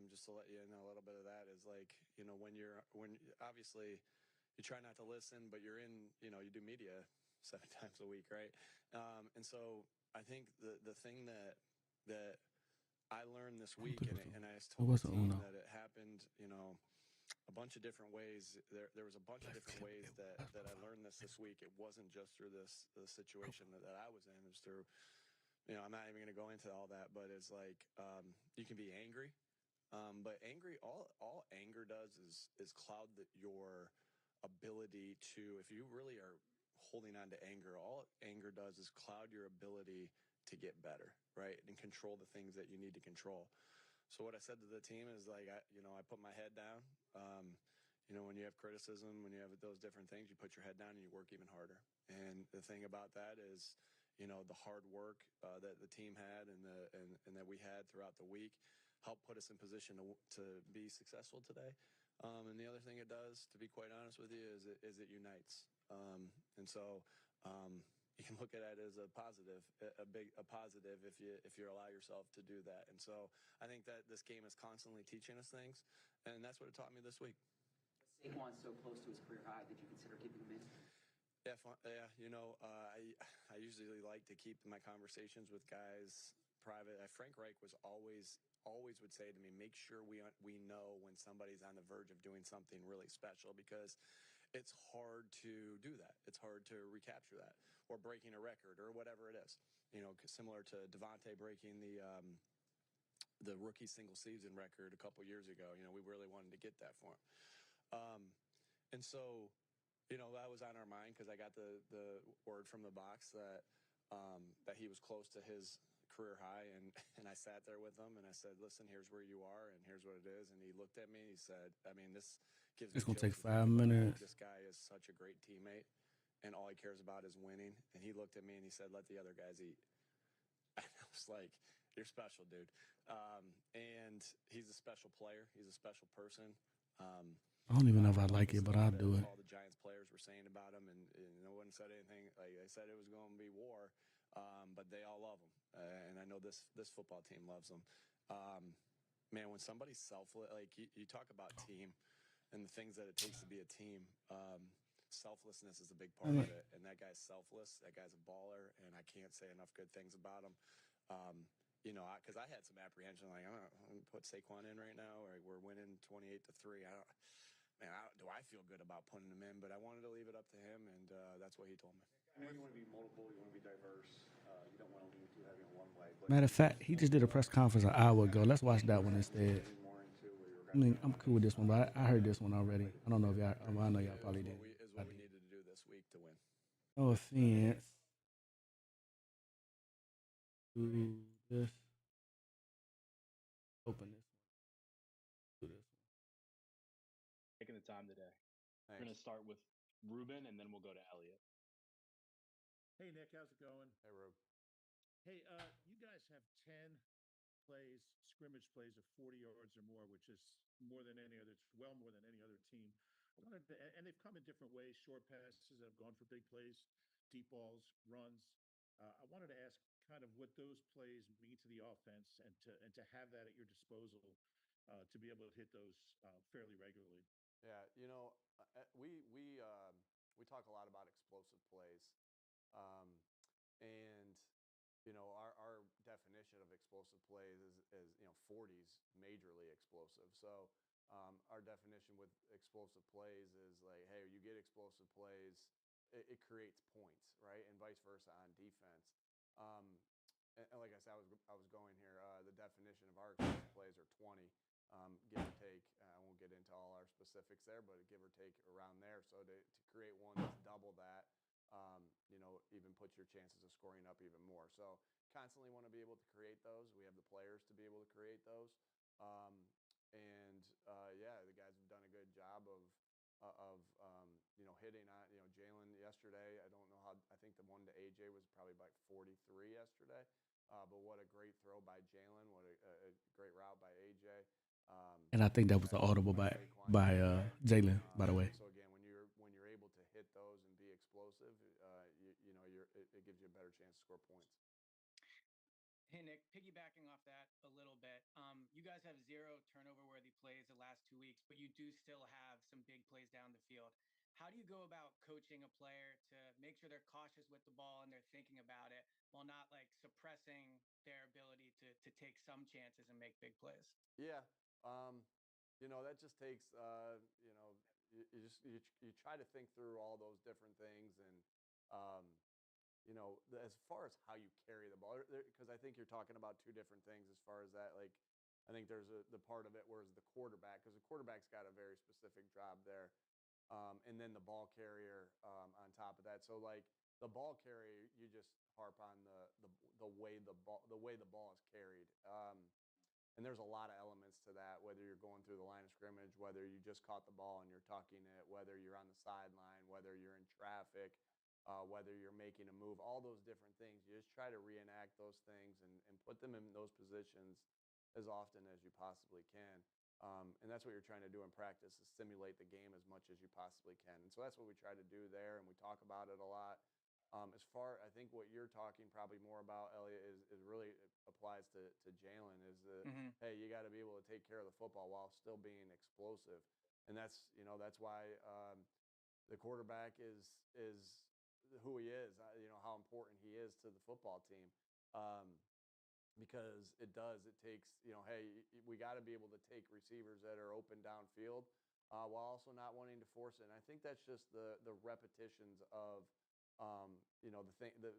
just to let you know a little bit of that, is like, when obviously you try not to listen, but you're in, you do media 7 times a week, right? And so I think the thing that I learned this week, and I told the team that it happened, a bunch of different ways. There was a bunch of different ways that I learned this week. It wasn't just through the situation that I was in. It was through, I'm not even going to go into all that, but it's like you can be angry, but angry. All anger does is cloud your ability to. If you really are holding on to anger, all anger does is cloud your ability to get better, right? And control the things that you need to control. So what I said to the team is like, I put my head down. When you have criticism, when you have those different things, you put your head down and you work even harder. And the thing about that is, the hard work that the team had and that we had throughout the week helped put us in position to be successful today. And the other thing it does, to be quite honest with you, is it unites. And so you can look at it as a positive, a positive if you allow yourself to do that. And so I think that this game is constantly teaching us things, and that's what it taught me this week. Saquon's so close to his career high. Did you consider keeping him in? Yeah, I usually like to keep my conversations with guys private. Frank Reich was always would say to me, make sure we know when somebody's on the verge of doing something really special, because it's hard to do that. It's hard to recapture that, or breaking a record, or whatever it is. Similar to Devontae breaking the rookie single season record a couple years ago. We really wanted to get that for him. And so, that was on our mind, because I got the word from the box that he was close to his career high, and I sat there with him and I said, listen, here's where you are and here's what it is. And he looked at me and he said, this gives me It's gonna chills take to think 5 about minutes. This guy is such a great teammate, and all he cares about is winning. And he looked at me and he said, let the other guys eat. And I was like, you're special, dude. And he's a special player. He's a special person. I don't even know if I like it, but I'll do it. All the Giants players were saying about him, and no one said anything. Like, they said it was going to be war, but they all love him, and I know this football team loves him. Man, when somebody's selfless, like you talk about team and the things that it takes to be a team. Selflessness is a big part of it, and that guy's selfless. That guy's a baller, and I can't say enough good things about him. Because I had some apprehension, like, I'm gonna put Saquon in right now, or we're winning 28-3. Do I feel good about putting him in? But I wanted to leave it up to him, and that's what he told me. I know you want to be multiple, you want to be diverse. You don't want to lean too heavy on one way. Matter of fact, he just did a press conference an hour ago. Let's watch that one instead. I'm cool with this one, but I heard this one already. I don't know if y'all. I know y'all probably did. Is what we needed to do this week to win. No offense. Do this. Open this one. Do this one. Taking the time today. We're going to start with Ruben, and then we'll go to Elliot. Hey, Nick, how's it going? Hey, Rube. Hey, you guys have 10 plays, scrimmage plays of 40 yards or more, which is more than any other. It's well more than any other team. And they've come in different ways. Short passes that have gone for big plays, deep balls, runs. I wanted to ask kind of what those plays mean to the offense, and to have that at your disposal, to be able to hit those fairly regularly. Yeah, we talk a lot about explosive plays, and our definition of explosive plays is 40s majorly explosive. So our definition with explosive plays is like, hey, you get explosive plays, it creates points, right, and vice versa on defense. And like I said, I was going here. The definition of our explosive plays are 20, give or take. I won't get into all our specifics there, but give or take around there. So to create one that's double that, even puts your chances of scoring up even more. So constantly want to be able to create those. We have the players to be able to create those. The guys have done a good job of hitting on, Jalen yesterday. I don't know how, I think the one to AJ was probably like 43 yesterday. But what a great throw by Jalen. What a great route by AJ. And I think that was the audible by Jalen, by the way. So again, when you're able to hit those and be explosive, it gives you a better chance to score points. Hey, Nick, piggybacking off that a little bit, you guys have 0 turnover-worthy plays the last 2 weeks, but you do still have some big plays down the field. How do you go about coaching a player to make sure they're cautious with the ball and they're thinking about it, while not like suppressing their ability to take some chances and make big plays? Yeah, that just takes you try to think through all those different things, and as far as how you carry the ball, because I think you're talking about two different things as far as that. Like, I think there's the part of it where it's the quarterback, because the quarterback's got a very specific job there, and then the ball carrier on top of that. So like, the ball carry, you just harp on the way the ball is carried. And there's a lot of elements to that, whether you're going through the line of scrimmage, whether you just caught the ball and you're tucking it, whether you're on the sideline, whether you're in traffic, whether you're making a move, all those different things. You just try to reenact those things and put them in those positions as often as you possibly can. And that's what you're trying to do in practice, is simulate the game as much as you possibly can. And so that's what we try to do there, and we talk about it a lot. I think what you're talking probably more about, Elliot, is really applies to Jalen, is that, hey, you got to be able to take care of the football while still being explosive. And that's why the quarterback is who he is, how important he is to the football team. Because it takes, hey, we got to be able to take receivers that are open downfield while also not wanting to force it. And I think that's just the repetitions of,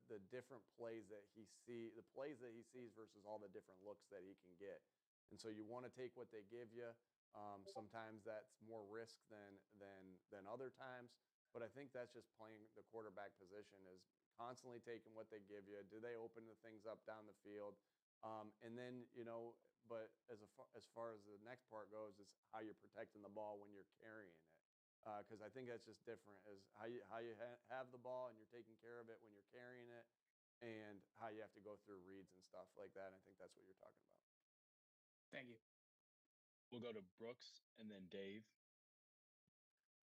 the different plays that he sees versus all the different looks that he can get. And so you want to take what they give you. Sometimes that's more risk than other times. But I think that's just playing the quarterback position, is constantly taking what they give you. Do they open the things up down the field? And then, but as far as the next part goes, is how you're protecting the ball when you're carrying it. Because I think that's just different, is how you have the ball and you're taking care of it when you're carrying it, and how you have to go through reads and stuff like that. And I think that's what you're talking about. Thank you. We'll go to Brooks and then Dave.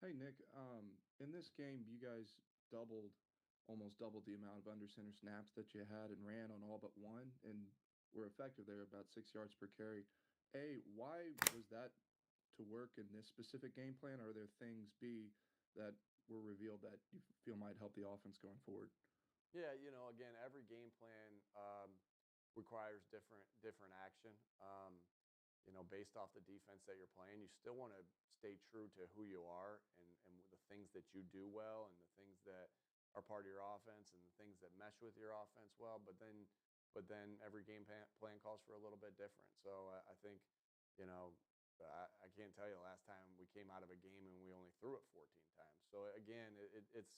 Hey, Nick. In this game, you guys almost doubled the amount of under center snaps that you had and ran on all but one, and were effective there, about 6 yards per carry. Why was that to work in this specific game plan? Or are there things, B, that were revealed that you feel might help the offense going forward? Yeah, again, every game plan requires different action. Based off the defense that you're playing, you still want to stay true to who you are and the things that you do well, and the things that are part of your offense, and the things that mesh with your offense well. But then every game plan calls for a little bit different. So I think, I can't tell you the last time we came out of a game and we only threw it 14 times. So again, it's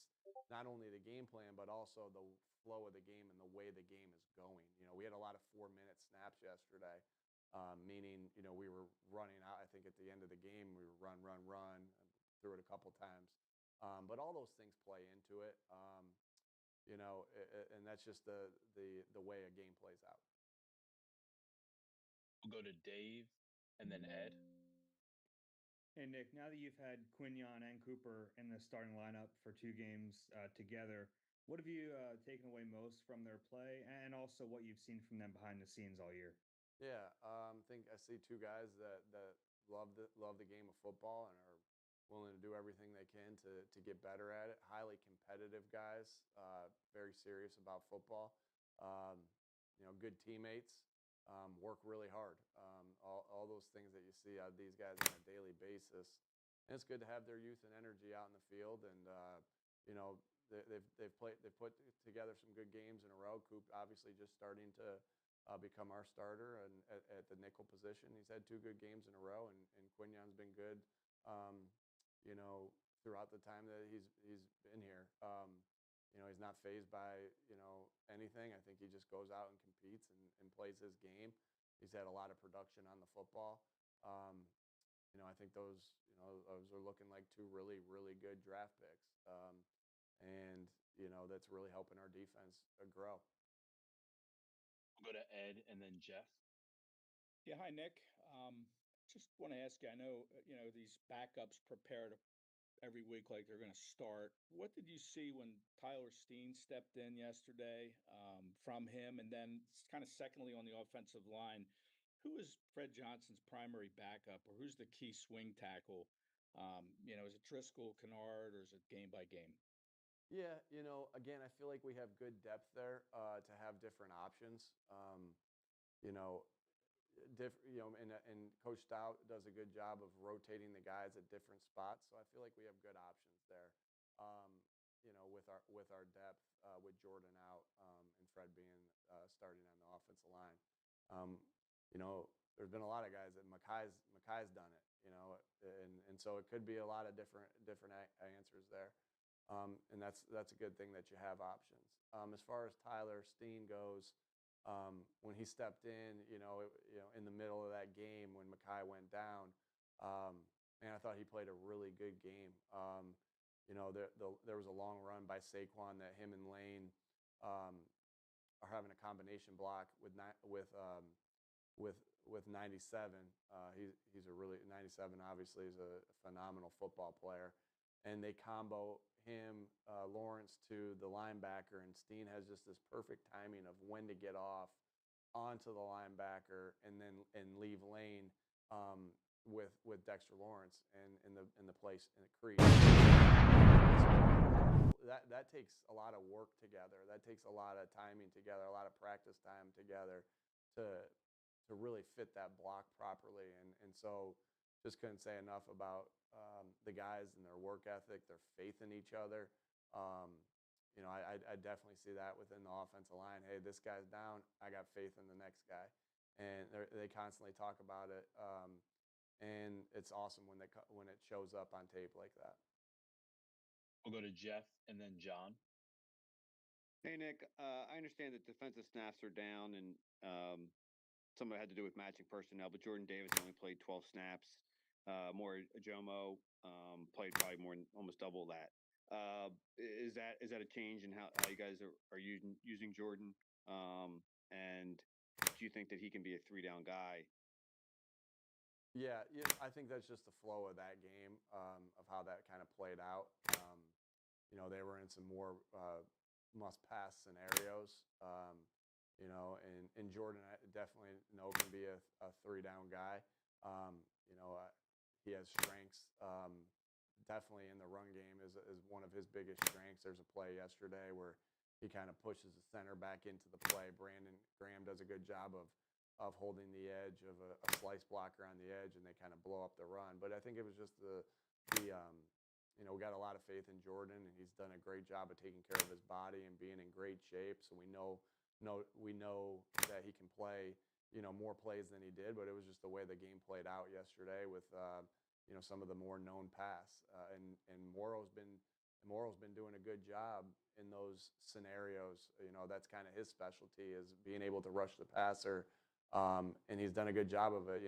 not only the game plan, but also the flow of the game and the way the game is going. We had a lot of 4-minute snaps yesterday, meaning, we were running out. I think at the end of the game, we were run, threw it a couple times. But all those things play into it, and that's just the way a game plays out. We'll go to Dave and then Ed. Hey, Nick, now that you've had Quinyon and Cooper in the starting lineup for 2 games together, what have you taken away most from their play, and also what you've seen from them behind the scenes all year? Yeah, I think I see 2 guys that love the game of football and are willing to do everything they can to get better at it. Highly competitive guys, very serious about football. Good teammates, work really hard. All those things that you see out of these guys on a daily basis. And it's good to have their youth and energy out in the field. And they've put together some good games in a row. Coop obviously just starting to become our starter and at the nickel position. He's had 2 good games in a row, and Quinyon's been good. Throughout the time that he's been here. He's not fazed by, anything. I think he just goes out and competes and plays his game. He's had a lot of production on the football. I think those are looking like 2 really, really good draft picks. And that's really helping our defense grow. We'll go to Ed and then Jeff. Yeah, hi, Nick. Just want to ask you, I know, these backups prepare every week like they're going to start. What did you see when Tyler Steen stepped in yesterday from him? And then kind of secondly on the offensive line, who is Fred Johnson's primary backup, or who's the key swing tackle? Is it Driscoll, Kennard, or is it game by game? Yeah, again, I feel like we have good depth there to have different options. And Coach Stout does a good job of rotating the guys at different spots. So I feel like we have good options there. With our depth, with Jordan out, and Fred being starting on the offensive line. There's been a lot of guys that Mackay's done it. And so it could be a lot of different answers there. and that's a good thing that you have options. As far as Tyler Steen goes, when he stepped in, in the middle of that game when Mackay went down, and I thought he played a really good game. There was a long run by Saquon that him and Lane are having a combination block with 97. He's a really 97. Obviously, is a phenomenal football player, and they combo him, Lawrence, to the linebacker, and Steen has just this perfect timing of when to get off onto the linebacker and leave Lane with Dexter Lawrence and in the place in the crease. That takes a lot of work together. That takes a lot of timing together, a lot of practice time together to really fit that block properly. And so just couldn't say enough about the guys and their work ethic, their faith in each other. I definitely see that within the offensive line. Hey, this guy's down. I got faith in the next guy. And they constantly talk about it. And it's awesome when it shows up on tape like that. We'll go to Jeff and then John. Hey, Nick. I understand that defensive snaps are down, and some of it had to do with matching personnel, but Jordan Davis only played 12 snaps. More Ajomo played probably almost double that. Is that a change in how you guys are using Jordan? And do you think that he can be a 3-down guy? Yeah, I think that's just the flow of that game, of how that kind of played out. They were in some more must-pass scenarios, and Jordan definitely can be a 3-down guy. He has strengths. Definitely in the run game is one of his biggest strengths. There's a play yesterday where he kind of pushes the center back into the play. Brandon Graham does a good job of holding the edge of a slice blocker on the edge, and they kind of blow up the run. But I think it was just we got a lot of faith in Jordan, and he's done a great job of taking care of his body and being in great shape. So we know that he can play, more plays than he did. But it was just the way the game played out yesterday with some of the more known pass. And Morrow's been doing a good job in those scenarios. That's kind of his specialty, is being able to rush the passer. And he's done a good job of it.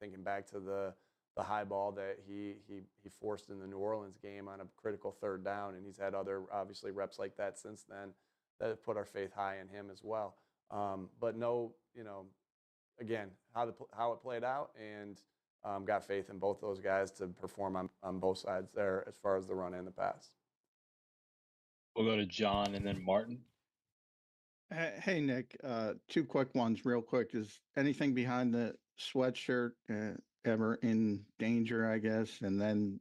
Thinking back to the high ball that he forced in the New Orleans game on a critical 3rd down, and he's had other obviously reps like that since then that have put our faith high in him as well. But no, again, how it played out, and got faith in both those guys to perform on both sides there as far as the run and the pass. We'll go to John and then Martin. Hey, Nick, 2 quick ones real quick. Is anything behind the sweatshirt ever in danger, I guess? And then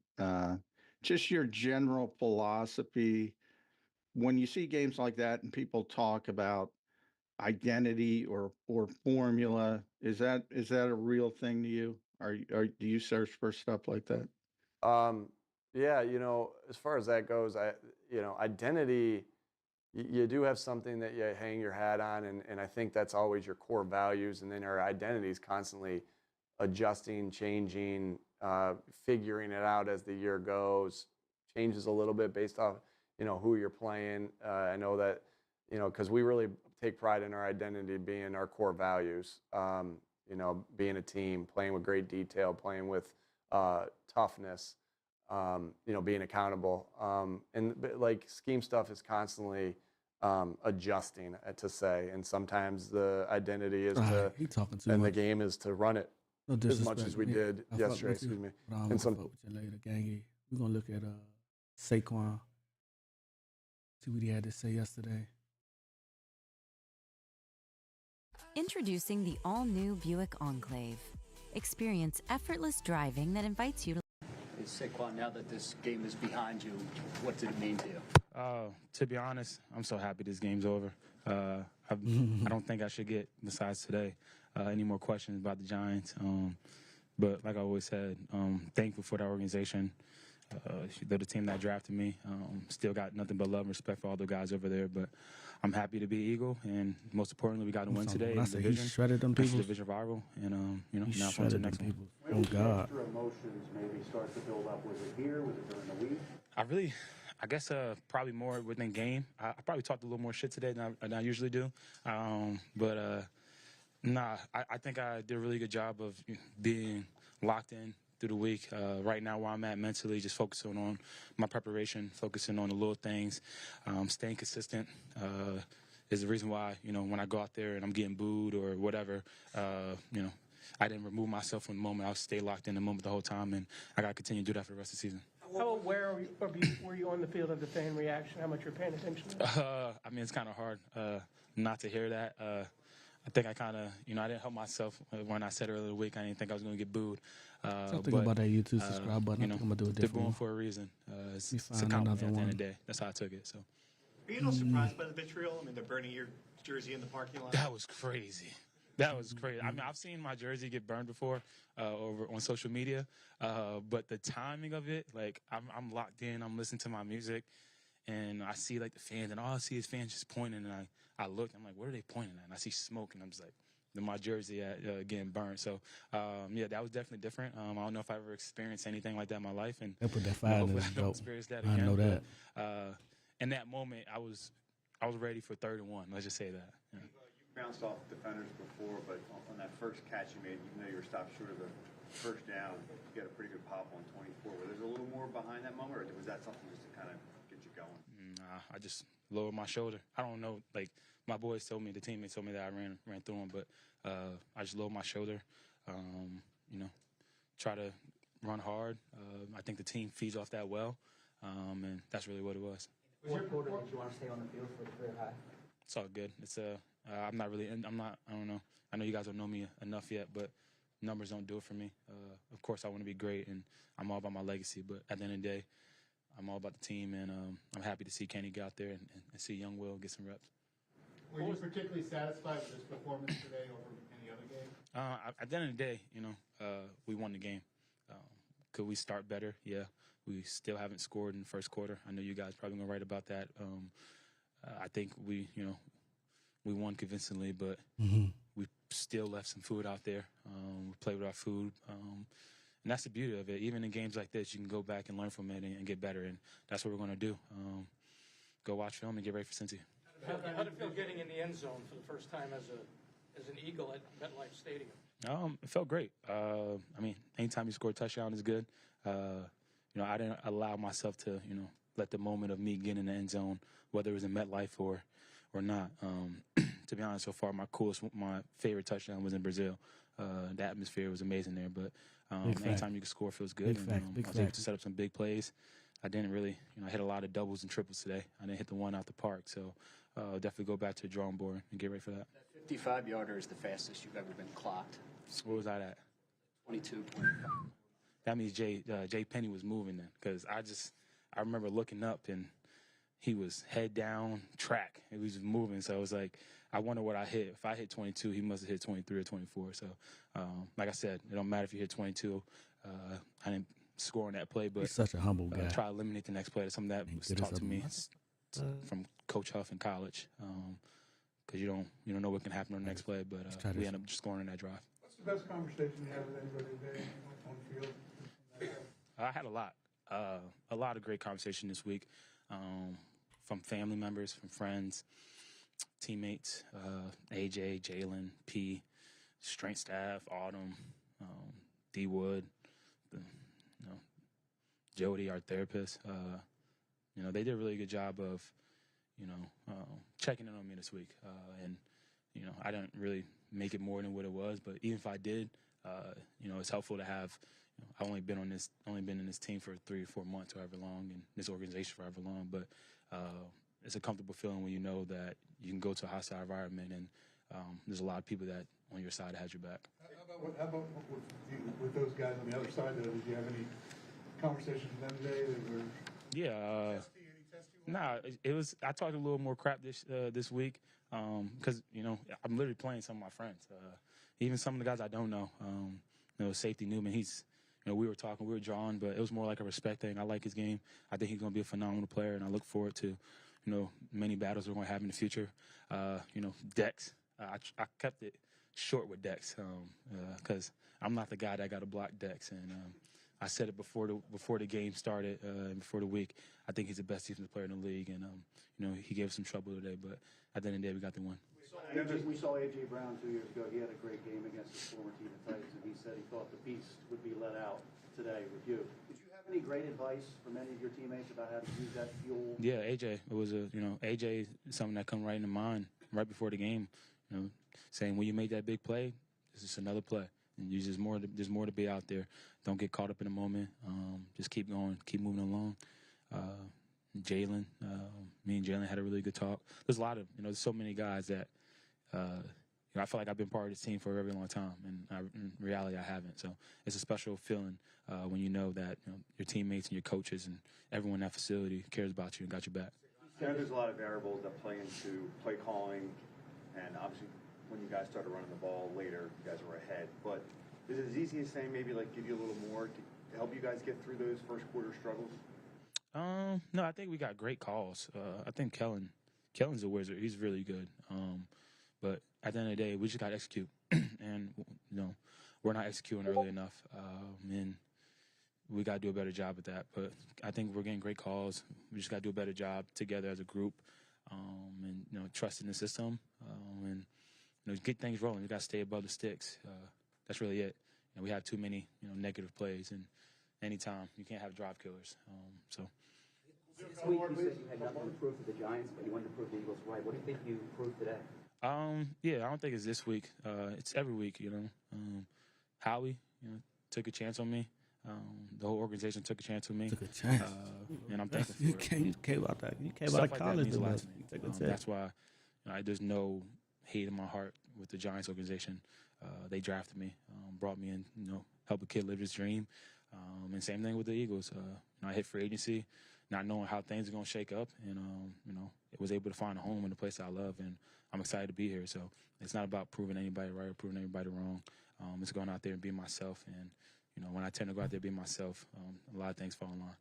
just your general philosophy when you see games like that and people talk about identity or formula, is that a real thing to you? Do you search for stuff like that? Yeah, as far as that goes, identity, you do have something that you hang your hat on, and I think that's always your core values, and then our identity is constantly adjusting, changing, figuring it out as the year goes, changes a little bit based off, who you're playing. I know that, because we really take pride in our identity being our core values, being a team, playing with great detail, playing with toughness, being accountable. But like scheme stuff is constantly adjusting, to say, and sometimes the identity is the game is to run it as much as we did yesterday. Excuse me. And some with you later, gangy. We're gonna look at Saquon. See what he had to say yesterday. Introducing the all-new Buick Enclave. Experience effortless driving that invites you to... Hey, Saquon, now that this game is behind you, what did it mean to you? To be honest, I'm so happy this game's over. I don't think I should get, besides today, any more questions about the Giants. But like I always said, thankful for the organization. They're the team that drafted me. Still got nothing but love and respect for all the guys over there. But I'm happy to be Eagle, and most importantly, we got to win today. I said he shredded them people. Division rival, and he now on to the shredded next them one. people. When did extra emotions maybe start to build up? Was it here? Was it during the week? I guess probably more within game. I probably talked a little more shit today than I usually do. Nah, I think I did a really good job of being locked in through the week. Right now where I'm at mentally, just focusing on my preparation, focusing on the little things, staying consistent is the reason why, when I go out there and I'm getting booed or whatever, I didn't remove myself from the moment. I'll stay locked in the moment the whole time, and I got to continue to do that for the rest of the season. How aware were you on the field of the fan reaction? How much you're paying attention to it? I mean, it's kind of hard not to hear that. I think I kind of, I didn't help myself when I said earlier in the week I didn't think I was going to get booed. Something about that YouTube subscribe button. I think I'm going to do it They're differently. going for a reason. It's a compliment at the end of the day. That's how I took it. So. Are you a little surprised by the vitriol? I mean, they're burning your jersey in the parking lot. That was crazy. That was crazy. I mean, I've seen my jersey get burned before over on social media, but the timing of it, like I'm locked in. I'm listening to my music, and I see like the fans, and all I see is fans just pointing. And I look, I'm like, what are they pointing at? And I see smoke, and I'm just like, my jersey getting burned. So yeah, that was definitely different. I don't know if I ever experienced anything like that in my life, and they put that fire in hopefully his I don't belt. experience that I again. know that. But, in that moment, I was ready for 3rd and 1. Let's just say that. Yeah. You bounced off defenders before, but on that first catch you made, even though you were stopped short of the first down, you got a pretty good pop on 24. Was there a little more behind that moment, or was that something just to kind of get you going? Nah, I just lowered my shoulder. I don't know. Like, my boys told me, the teammates told me that I ran through them, but I just lowered my shoulder. Try to run hard. I think the team feeds off that well, and that's really what it was. What quarter did you want to stay on the field for the career high? It's all good. It's I'm not really. I don't know. I know you guys don't know me enough yet, but numbers don't do it for me. Of course, I want to be great, and I'm all about my legacy. But at the end of the day, I'm all about the team, and I'm happy to see Kenny get out there and see young Will get some reps. Were you particularly satisfied with this performance today over any other game? At the end of the day, we won the game. Could we start better? Yeah. We still haven't scored in the first quarter. I know you guys probably going to write about that. I think we won convincingly, but we still left some food out there. We played with our food. And that's the beauty of it. Even in games like this, you can go back and learn from it and get better, and that's what we're going to do. Go watch film and get ready for Cincy. How did it feel getting in the end zone for the first time as an Eagle at MetLife Stadium? It felt great. I mean, anytime you score a touchdown is good. I didn't allow myself to, let the moment of me getting in the end zone, whether it was in MetLife or not. To be honest, so far, my favorite touchdown was in Brazil. The atmosphere was amazing there. But anytime you can score feels good. Big I was able to set up some big plays. I didn't really, I hit a lot of doubles and triples today. I didn't hit the one out the park. So definitely go back to the drawing board and get ready for that. That 55-yarder is the fastest you've ever been clocked. What was that at? 22.5. That means Jay Penny was moving then, because I remember looking up and he was head down track. He was moving, so I was like, I wonder what I hit. If I hit 22, he must have hit 23 or 24. So, like I said, it don't matter if you hit 22. I didn't score on that play, but he's such a humble guy. Try to eliminate the next play. That's something that was taught to me from Coach Huff in college, because you don't know what can happen on the next play. But we ended up just scoring on that drive. What's the best conversation you had with anybody today on the field? I had a lot of great conversation this week, from family members, from friends, teammates, AJ, Jalen, P, strength staff, Autumn, D Wood, Jody, our therapist. They did a really good job of, checking in on me this week, and I didn't really make it more than what it was, but even if I did, it's helpful to have. I've only been in this team for 3 or 4 months, however long, and this organization for however long. But it's a comfortable feeling when you know that you can go to a hostile environment and there's a lot of people that on your side has your back. How about with those guys on the other side, though? Did you have any conversations with them today that were? Yeah. Nah, it was. I talked a little more crap this week because I'm literally playing some of my friends, even some of the guys I don't know. Safety Newman, he's. We were talking, we were drawing, but it was more like a respect thing. I like his game. I think he's going to be a phenomenal player, and I look forward to, many battles we're going to have in the future. Dex, I kept it short with Dex because I'm not the guy that got to block Dex, and I said it before the game started and before the week. I think he's the best defensive player in the league, and he gave us some trouble today. But at the end of the day, we got the win. We saw A.J. Brown 2 years ago. He had a great game against his former team, the Titans, and he said he thought the beast would be let out today with you. Did you have any great advice from any of your teammates about how to use that fuel? Yeah, AJ. It was AJ is something that come right into mind right before the game. Saying when you made that big play, it's just another play, and there's more to be out there. Don't get caught up in the moment. Just keep going, keep moving along. Jalen, me and Jalen had a really good talk. There's a lot of there's so many guys that I feel like I've been part of this team for a very long time, and in reality I haven't. So it's a special feeling when you know that your teammates and your coaches and everyone in that facility cares about you and got your back. There's a lot of variables that play into play calling, and obviously when you guys started running the ball later, you guys were ahead. But is it as easy as saying maybe like give you a little more to help you guys get through those first quarter struggles? No, I think we got great calls. I think Kellen's a wizard. He's really good. But at the end of the day, we just got to execute. And, we're not executing early enough. And we got to do a better job at that. But I think we're getting great calls. We just got to do a better job together as a group and, trust in the system and, get things rolling. We got to stay above the sticks. That's really it. And we have too many, negative plays. And anytime, you can't have drive killers. This week you said you had nothing to prove to the Giants, but you wanted to prove the Eagles right. What do you think you proved today? Yeah, I don't think it's this week. It's every week, Howie, took a chance on me. The whole organization took a chance on me. Took a chance. And I'm thankful for it. You came out that. You came Stuff out of like that college means a to lot us. to me. That's why there's no hate in my heart with the Giants organization. They drafted me, brought me in, help a kid live his dream. And same thing with the Eagles. I hit free agency, not knowing how things are going to shake up, and it was able to find a home in a place I love, and I'm excited to be here. So it's not about proving anybody right or proving anybody wrong. It's going out there and being myself, and when I tend to go out there and be myself, a lot of things fall in line.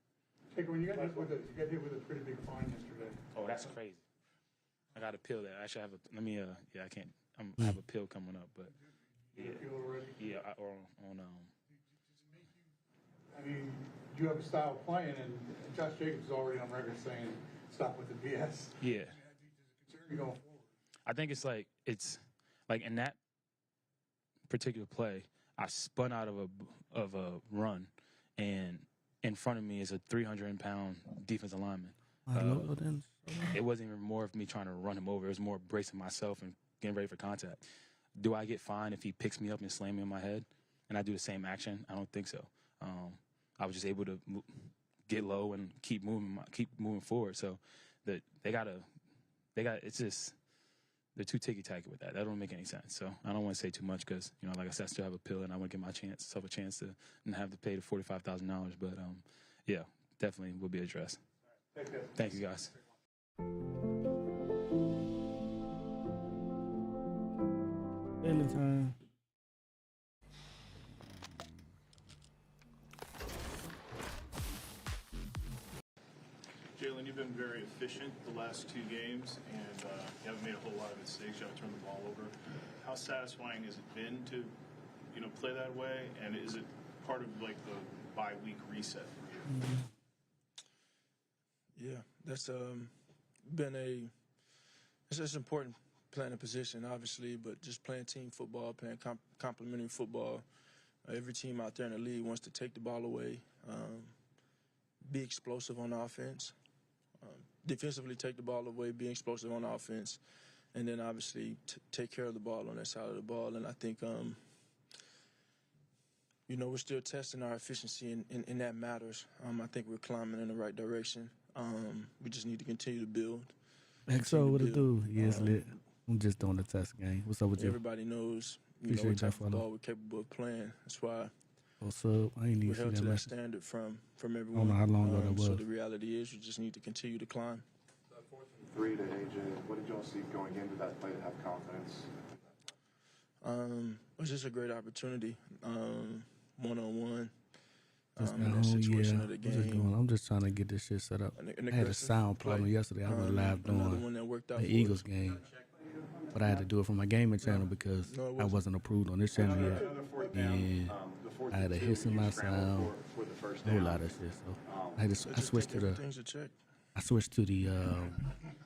Taker, when you got hit with a pretty big fine yesterday. Oh, that's crazy. I got to appeal that. I should have I can't. I have a pill coming up, but You appeal already? yeah, on I mean, you have a style of playing, and Josh Jacobs is already on record saying, "Stop with the BS." Yeah. You going forward? I think it's like in that particular play, I spun out of a run, and in front of me is a 300-pound defensive lineman. It wasn't even more of me trying to run him over. It was more bracing myself and getting ready for contact. Do I get fined if he picks me up and slams me in my head, and I do the same action? I don't think so. I was just able to get low and keep moving forward. So that it's just they're too ticky-tacky with that. That don't make any sense. So I don't want to say too much because like I said, I still have a pill and I want to give myself a chance to not have to pay the $45,000. But yeah, definitely will be addressed. Thank you guys. Anytime. Jalen, you've been very efficient the last two games, and you haven't made a whole lot of mistakes. You haven't turned the ball over. How satisfying has it been to, play that way? And is it part of like the bye-week reset for you? Mm-hmm. Yeah, that's been it's just important playing a position, obviously, but just playing team football, playing complementary football. Every team out there in the league wants to take the ball away, be explosive on offense, defensively take the ball away, be explosive on offense, and then obviously take care of the ball on that side of the ball. And I think, we're still testing our efficiency, and that matters. I think we're climbing in the right direction. We just need to continue to build. XO, what it do? Yes, lit. I'm just doing the test game. What's up with you? Everybody knows, Appreciate what type that, of ball we're capable of playing. That's why what's up? I ain't even we're see held that to that message. standard from I everyone. don't know how long ago that was. So the reality is, we just need to continue to climb. 3 to AJ. What did y'all see going into that play to have confidence? It was just a great opportunity, one-on-one. Just got That home, situation yeah. of the I'm just trying to get this shit set up. An I had a aggressive sound problem play. yesterday. I was live Another doing one that worked out the for Eagles us. game, but I had to do it from my gaming channel because No, it I wasn't approved on this channel yet. Another fourth down. And The 4th I had and a 2 hiss in when my you scrambled sound, for the first a whole down. lot of shit. So I Just switched to the things to check. I switched to the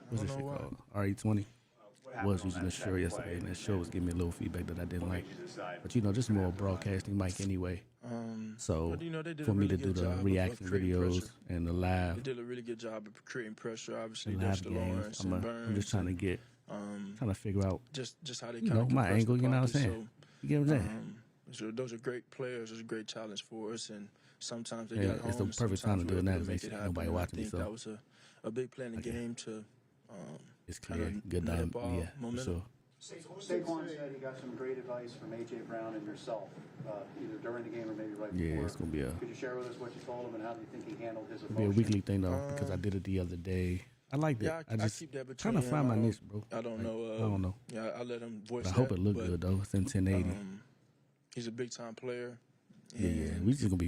what's this know shit why. called? RE20. What Was happened on using the that show yesterday, play? and that show was giving me a little feedback that I didn't What like. made you decide? But you know, just more broadcasting mic anyway. So But, you know, they did for a me really to do good the job of reaction creating videos pressure. and the live They did a really good job of creating pressure. Obviously, the live Dexter games, Lawrence and Burns. I'm just trying to get trying to figure out just how they you kind know of my compress angle. the You know what I'm pocket. saying? You get what I'm saying? So those are great players. It's a great challenge for us, and sometimes they Yeah, got home. it's the perfect time Sometimes to do we're it now able to because make it ain't happen. nobody And I watching me. think So that was a big play in the game to it's kind clear, of good nut time. up all Yeah, for momentum. sure. Saquon said he got some great advice from A.J. Brown and yourself, either during the game or maybe right Yeah, before. it's gonna be a Could you share with us what you told him and how do you think he handled his it'll be a emotions? weekly thing though because I did it the other day. I liked it. Yeah, I just keep that trying between to him. find my I don't- niche, bro. I don't Like, know. I don't know. Yeah, I let him voice But I hope that, it look but, good though. It's in 1080. He's a big time player. Yeah. and, We just gonna be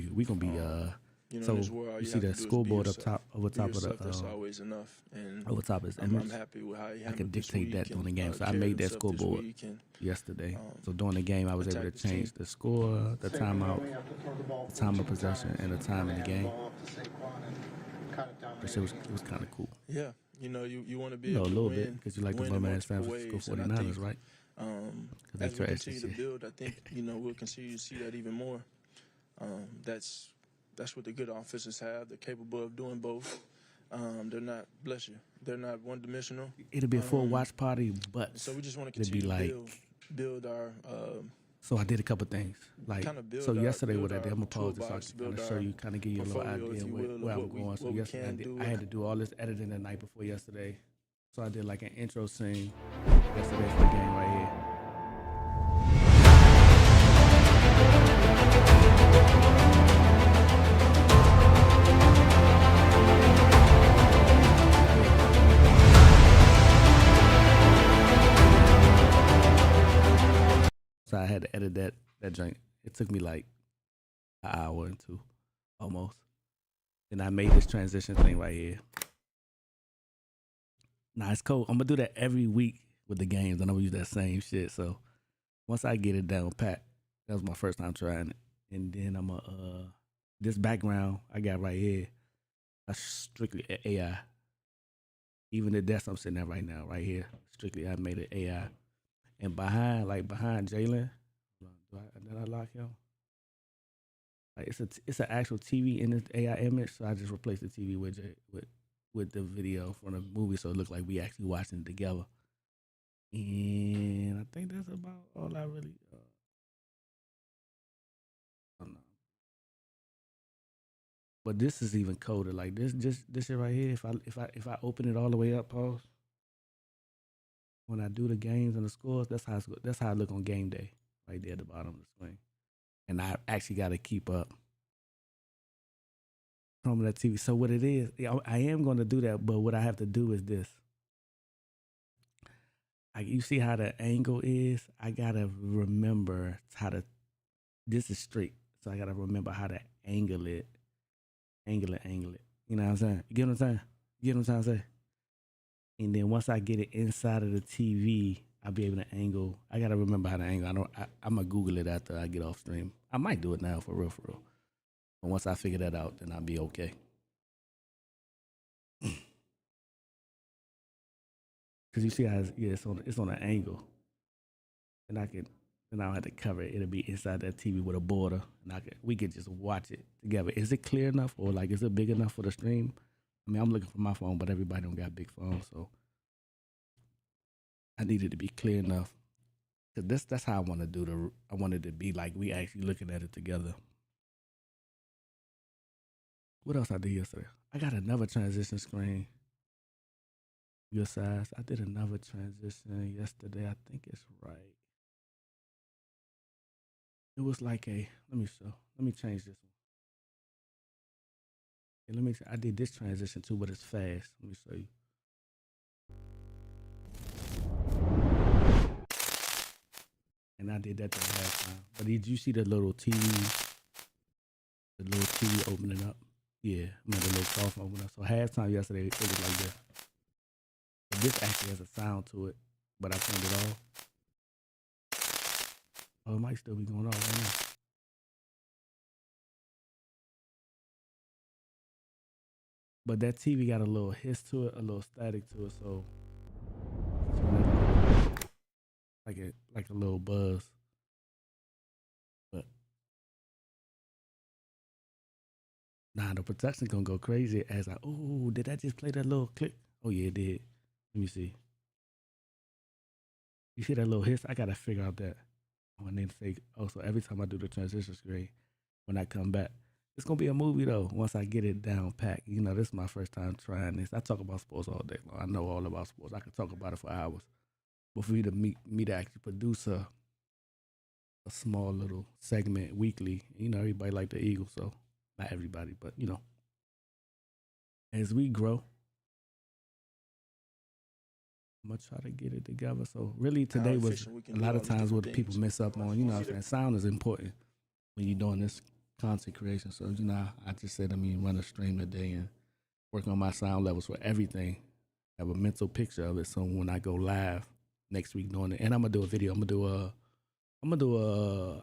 you know, so in this world, all you you see have to that do is be scoreboard up yourself. top over Be top of yourself, the that's always enough. And over top is I'm image. happy with how he I handled could this dictate week that during the and, game. So I carried made that himself this scoreboard week and, yesterday. So during the game, I was able to attack the change team. the score, the timeout, the time of possession, and the time in the game. That shit was kind of cool. Yeah, you know, you want to be You know, able a to little win, bit because you like the win low in man multiple San Francisco ways. And I 49ers, think, right? as They we trash continue this to shit. build, I think, you know, we'll continue to see that even more. That's what the good offenses have. They're capable of doing both. They're not, bless you, they're not one dimensional. It'll be a full watch party, but So we just want to it'll be continue like. to build our So I did a couple things. Like Kinda build so our- yesterday, build what I did, our I'm gonna pause this so I toolbox, can kind of build show our you, kind of give you a little portfolio, idea if you where will, of I'm what we- going. So what we yesterday, can do. I had to do all this editing the night before yesterday. So I did like an intro scene yesterday for the game right here. So I had to edit that joint. It took me like an hour and two, almost. And I made this transition thing right here. Nah, it's cool. I'm gonna do that every week with the games, and I'm gonna use that same shit. So once I get it down pat, that was my first time trying it. And then I'm this background I got right here, that's strictly AI. Even the desk I'm sitting at right now, right here, strictly I made it AI. And behind Jalen, did I lock him? Like it's an actual TV in this AI image, so I just replaced the TV with the video from the movie, so it looked like we actually watching it together. And I think that's about all I really. I don't know. But this is even colder. Like this shit right here. If I open it all the way up, pause. When I do the games and the scores, that's how I look on game day, right there at the bottom of the screen. And I actually got to keep up from that TV. So what it is, I am going to do that, but what I have to do is this. You see how the angle is? I got to remember this is straight. So I got to remember how to angle it. Angle it. You know what I'm saying? You get what I'm saying? You get what I'm trying to say? And then once I get it inside of the TV, I'll be able to angle. I got to remember how to angle. I'm going to Google it after I get off stream. I might do it now for real. But once I figure that out, then I'll be okay. Because you see how it's on an angle. And I don't have to cover it. It'll be inside that TV with a border. And we could just watch it together. Is it clear enough, or like is it big enough for the stream? I mean, I'm looking for my phone, but everybody don't got big phones, so I need it to be clear enough. Cause that's how I want to do I want it to be like we actually looking at it together. What else I did yesterday? I got another transition screen. Your size. I did another transition yesterday. I think it's right. It was like let me change this one. And I did this transition too, but it's fast. Let me show you. And I did that to halftime. But did you see the little TV? The little TV opening up? Yeah, the little soft opening up. So halftime yesterday, it was like this. But this actually has a sound to it, but I turned it off. Oh, it might still be going on right now. But that TV got a little hiss to it, a little static to it, so like a little buzz. But nah, the production gonna go crazy as oh, did I just play that little clip? Oh yeah, it did. Let me see. You see that little hiss? I gotta figure out that. Oh, and then say, oh, so every time I do the transition screen, when I come back, it's gonna be a movie though. Once I get it down packed, you know, this is my first time trying this. I talk about sports all day long. I know all about sports. I can talk about it for hours. But for you to me to actually produce a small little segment weekly, you know, everybody like the Eagles, so not everybody, but you know, as we grow, I'm gonna try to get it together. So really, today was a lot of times what people miss up on. You know, what I'm saying, sound is important when you're doing this content creation. So you know, I just said, run a stream today and work on my sound levels for everything. Have a mental picture of it. So when I go live next week doing it, and I'm gonna do a video. I'm gonna do a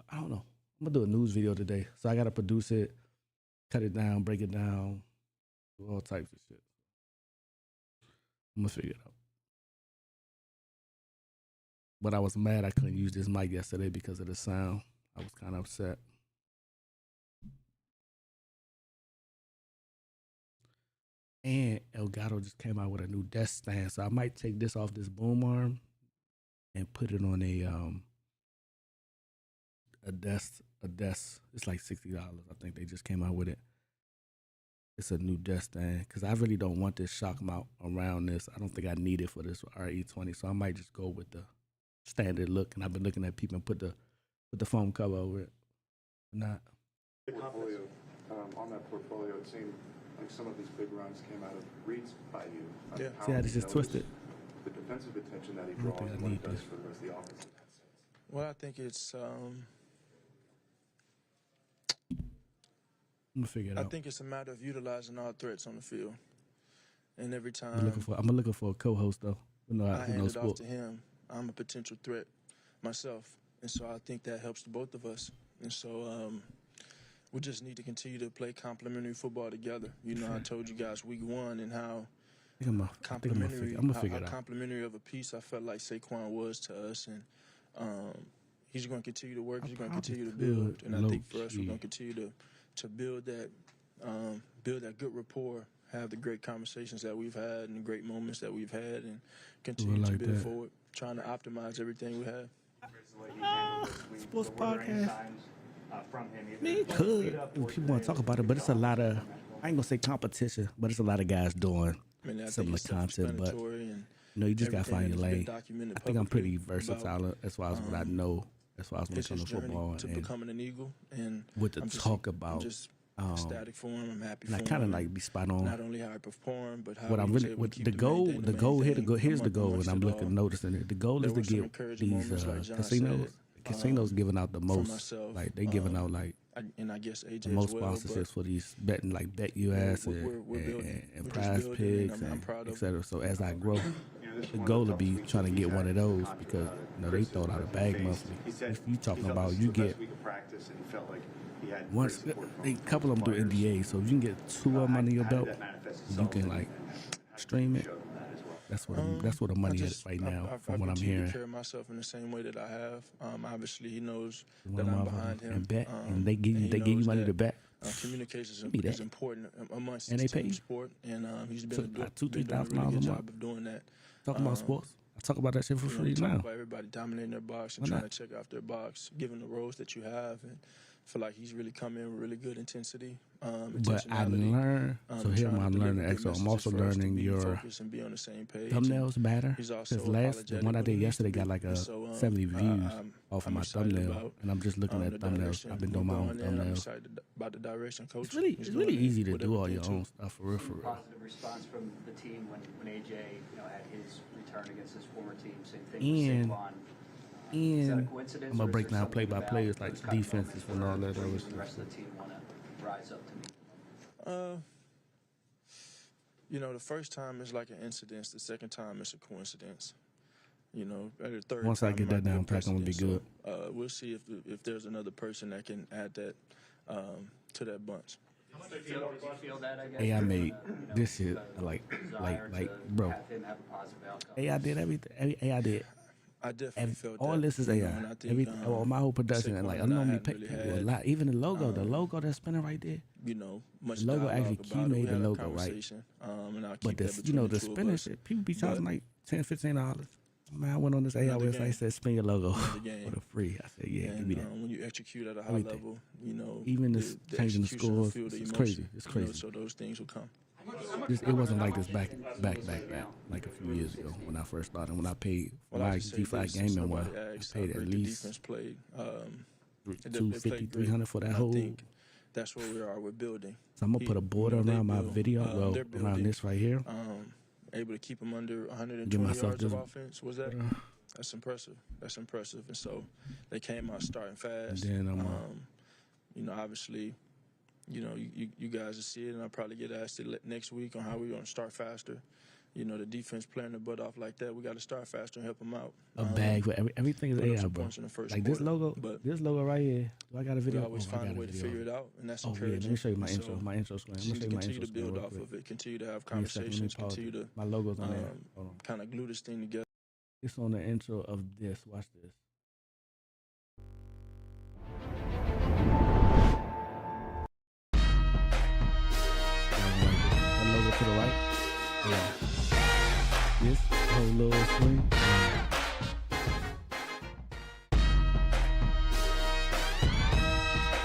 I don't know. I'm gonna do a news video today. So I gotta produce it, cut it down, break it down, do all types of shit. I'm gonna figure it out. But I was mad I couldn't use this mic yesterday because of the sound. I was kind of upset. And Elgato just came out with a new desk stand, so I might take this off this boom arm and put it on a desk. It's like $60. I think they just came out with it. It's a new desk stand because I really don't want this shock mount around this. I don't think I need it for this RE20, so I might just go with the standard look. And I've been looking at people and put the foam cover over it. Not. Portfolio, on that portfolio, it seemed like some of these big runs came out of reads by you. Yeah. See how this just twisted? The defensive attention that he draws and what it does for the rest of the offense. Well, I think it's I'm gonna figure it out. I think it's a matter of utilizing all threats on the field. And every time I'm looking for a co-host though. I hand it off to him, I'm a potential threat myself. And so I think that helps both of us. And so we just need to continue to play complementary football together. You know, I told you guys week 1 and how complimentary of a piece I felt like Saquon was to us. And he's going to continue to work. He's going to continue to build. And I think for us, we're going to continue to build that good rapport, have the great conversations that we've had and the great moments that we've had, and continue to build forward, trying to optimize everything we have. Sports podcast. Man, could people want to talk about it, but it's a lot of, I ain't gonna say competition, but it's a lot of guys doing similar content. But you know, you just gotta find your lane. I think I'm pretty versatile as far as what I know, as far as when it comes to football to becoming an Eagle, and what to talk about. Ecstatic for him. I'm happy for him. And I kind of like be spot on. Not only how I perform, but how what I'm really, what the goal here's the goal, and I'm noticing it. The goal is to get these casinos giving out the most, like they giving out like and I guess AJ the most sponsorships for these betting, like Bet US and Prize Picks and etc. So as I grow, the goal will be trying to get one of those because you know they throw out a bag monthly. If you talking about you get once a couple of them do NBA, so if you can get 2 of them under your belt, you can like stream it. That's what the money is right now, from what I'm hearing. I care of myself in the same way that I have. Obviously, he knows that I'm behind him. And bet, and they give you money to bet. Communication is important amongst and they pay you. Sport, and he's been like $2,000-3,000 a really good job of doing that. Talking about sports, I talk about that shit for free now. Talk about everybody dominating their box and trying to check off their box, given the roles that you have, and feel like he's really come in with really good intensity. But I learn, so here I'm learning extra. I'm also learning your thumbnails matter. Because the one I did yesterday got like a 70 views off of my thumbnail, and I'm just looking at thumbnails. I've been doing my own thumbnails. About the direction coach. It's really easy to do all your own stuff for real. Positive response from the team when AJ had his return against his former team. Same thing with Saquon. And I'm gonna break down play by players like defenses and all that other stuff. The rest of the team want to rise up to me. You know, the first time is like an incident. The second time is a coincidence. You know, the third. Once I get that down pack, I'm gonna be good. We'll see if there's another person that can add that to that bunch. Do you feel that, I guess? AI made this shit like, bro. Have him have a positive outcome. AI did everything. AI did. I definitely felt All that. this is you know, AI. and I think, Everything, my whole production, and Saquon like I and I normally hadn't pick really people a had, lot. Even the logo that's spinning right there. you know, much The logo dialogue actually Key about it. We made the had a logo, right? conversation, and I'll But keep that this, between the the two of spinning us. shit, people be But charging like $10, $15. Man, I went on this AI Another website, game. said spin your logo Another game. for the free. I said, yeah, give me that. When you execute at a high Everything. level, you know, Even the changing the execution will scores, feel the it's emotion, crazy. It's you know, crazy. so those things will come. It wasn't like this back like a few years ago when I first started. When I paid for Well, I my just say G5 this, since gaming one, nobody asked I paid how at great the least defense played. They $250, played great. $300 for that And I whole. think that's where we are with building. So I'm gonna put a border they around my build, video, they're around building, this right here. Able to keep them under 120 Give myself yards of this- offense. Was that? That's impressive. That's impressive. And so they came out starting fast. And then you know, obviously, you know, you guys will see it, and I'll probably get asked it next week on how we're going to start faster. You know, the defense playing their butt off like that, we got to start faster and help them out. A bag for everything is put up AI, some bro. points in the first Like this quarter, but logo right here. Do I got a we video? always I find got a way to video. figure it out, and that's Oh, yeah, encouraging. let me show you my And intro. so My intro screen. I'm just gonna show you my continue intro to screen build real off quick. of it, continue to have Give me a second, let me conversations, pause continue it. to My logo's on there. Hold on. kind of glue this thing together. It's on the intro of this. Watch this. That logo to the right. Yeah. This whole little screen.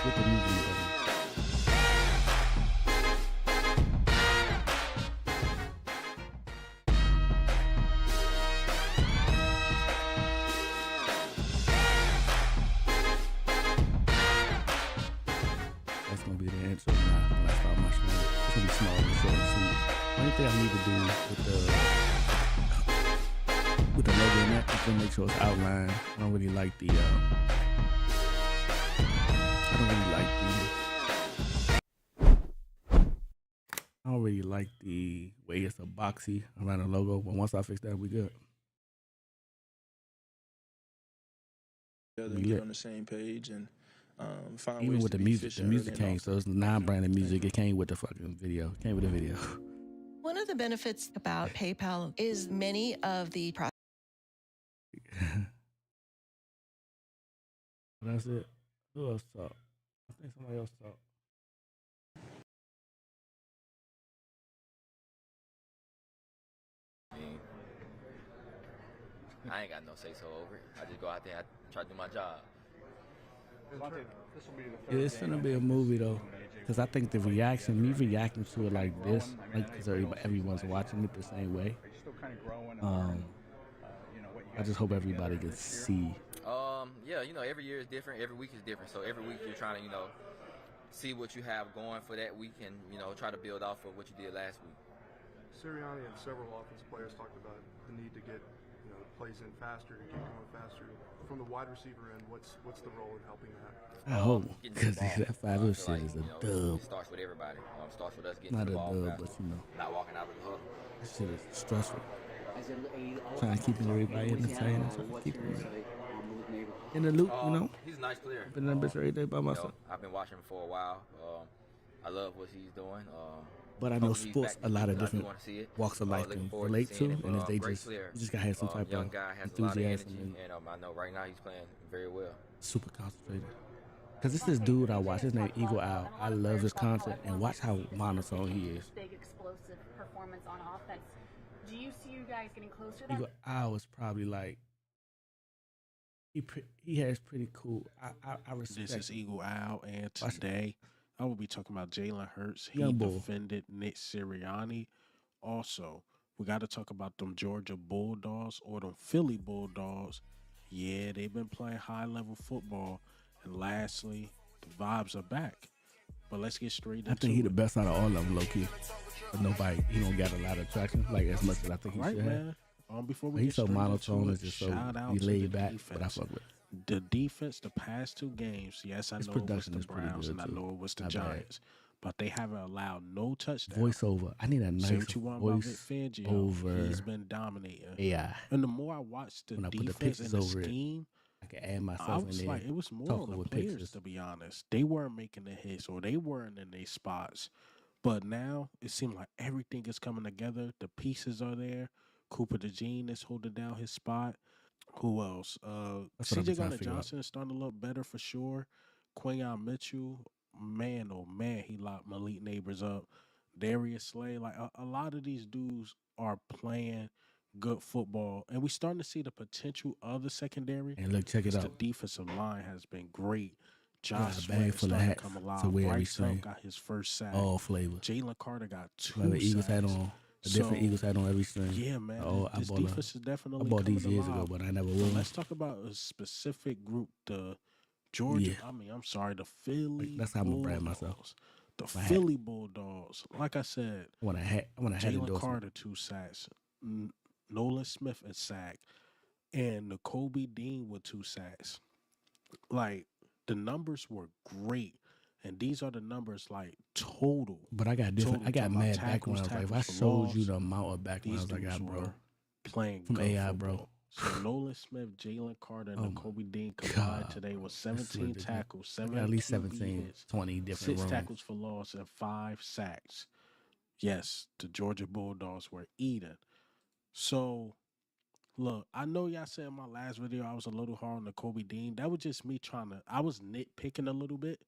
With the music button. That's gonna be the intro when I start my stream. It's gonna be small and short and sweet. Only thing I need to do with the logo in that is to make sure it's outlined. I don't really like the way it's a boxy around the logo, but once I fix that, we good. And get on the same page and find Even ways with to the be music, came, so it's non-branded music. It came with the fucking video. It came with the video. One of the benefits about PayPal is many of the That's it. Who else talk? I think somebody else talk. I ain't got no say so over it. I just go out there and try to do my job. Yeah, it's gonna be a movie though, because I think the reaction, me reacting to it like this, like because everyone's watching it the same way. I just hope everybody can see. Yeah, you know, every year is different. Every week is different. So every week you're trying to, you know, see what you have going for that week and, you know, try to build off of what you did last week. Sirianni and several offensive players talked about the need to get, you know, plays in faster, to get going faster. From the wide receiver end, what's the role in helping that? I hope, because that 5-0 shit is a dub. It starts with everybody. Starts with us getting Not to a the ball dub, faster, but you know, not walking out of the huddle. that shit is stressful. Trying to keep everybody entertained, trying to keep them in the loop, you know. He's a nice player. I've been in that bitch every day by myself. You know, I've been watching him for a while. I love what he's doing. But I know hopefully he's sports, back a lot of this season. I do different wanna see it. walks of life Looking can forward to relate to, seeing him. and if they Great just, player. you just gotta have some type young of guy has a lot of enthusiasm energy, and and I know right now he's playing very well. super concentrated. Cause it's this dude I watch. His name Eagle Owl. I love his content, and watch how monotone he is. Big explosive performance on offense. Do you see you guys getting closer to that? Eagle Owl is probably like he has pretty cool. I respect. This is him. Eagle Owl, and today I will be talking about Jalen Hurts. He Young bull. defended Nick Sirianni. Also, we got to talk about them Georgia Bulldogs or them Philly Bulldogs. Yeah, they've been playing high-level football. And lastly, the vibes are back. But let's get straight into it. I think he the best out of all of them, low key. But nobody, he don't get a lot of traction, like as much as I think he should man. Before we but get he's so straight monotone, into it's it, just so shout out he to laid the back. defense. But I fuck with. The defense, the past two games, yes, I His know it was production the is pretty Browns good, and I too. know it was the Not bad. Giants, but they haven't allowed no touchdowns. Voiceover. I need a nice Say what you want about Vic Fangio, voice over he's been dominating. AI. And the more I watch the When I put the defense and pictures the over it, scheme, I can add myself I in was there. like, it was more talk on the over players, pictures. to be honest. They weren't making the hits or they weren't in their spots. But now it seems like everything is coming together. The pieces are there. Cooper DeJean is holding down his spot. Who else? That's what I've CJ been trying to Gardner figure out. Johnson is starting to look better for sure. Quinyon Mitchell, man, oh man, he locked Malik Neighbors up. Darius Slay, like a lot of these dudes are playing good football, and we starting to see the potential of the secondary. And look, check it The out. defensive line has been great. I got Josh a Sweat bag is full of starting to hats come to alive. wear every Bryce Huff string. got his first sack. All flavors. Jalen Carter got I have 2 an Eagles hat sacks. on. A different Eagles hat on every string. Yeah, man. I This bought defense is definitely I bought coming these years ago, alive. but I never But wore them. let's talk about a specific group, the Georgia. Yeah. I'm sorry, the Philly That's how I'm gonna brand myself. Bulldogs. The My hat. Philly Bulldogs. Like I said, I want a hat. I want a hat Jalen endorsement. Carter 2 sacks, Nolan Smith a sack, and N'Kobe Dean with 2 sacks. Like the numbers were great, and these are the numbers like total. But I got different. Total, I got talking about mad tackles, backgrounds. Like if I tackles for showed you loss, the amount of these backgrounds I dudes got, bro, were playing from good AI, football. bro. So Nolan Smith, Jalen Carter, and Oh N'Kobe Dean combined God, today bro. was That's 17 ridiculous. tackles, I 7 got at least QB 17, hits, 20 different 6 rooms. tackles for loss, and 5 sacks. Yes, the Georgia Bulldogs were eating. So, look, I know y'all said in my last video I was a little hard on the Kobe Dean. That was just me I was nitpicking a little bit,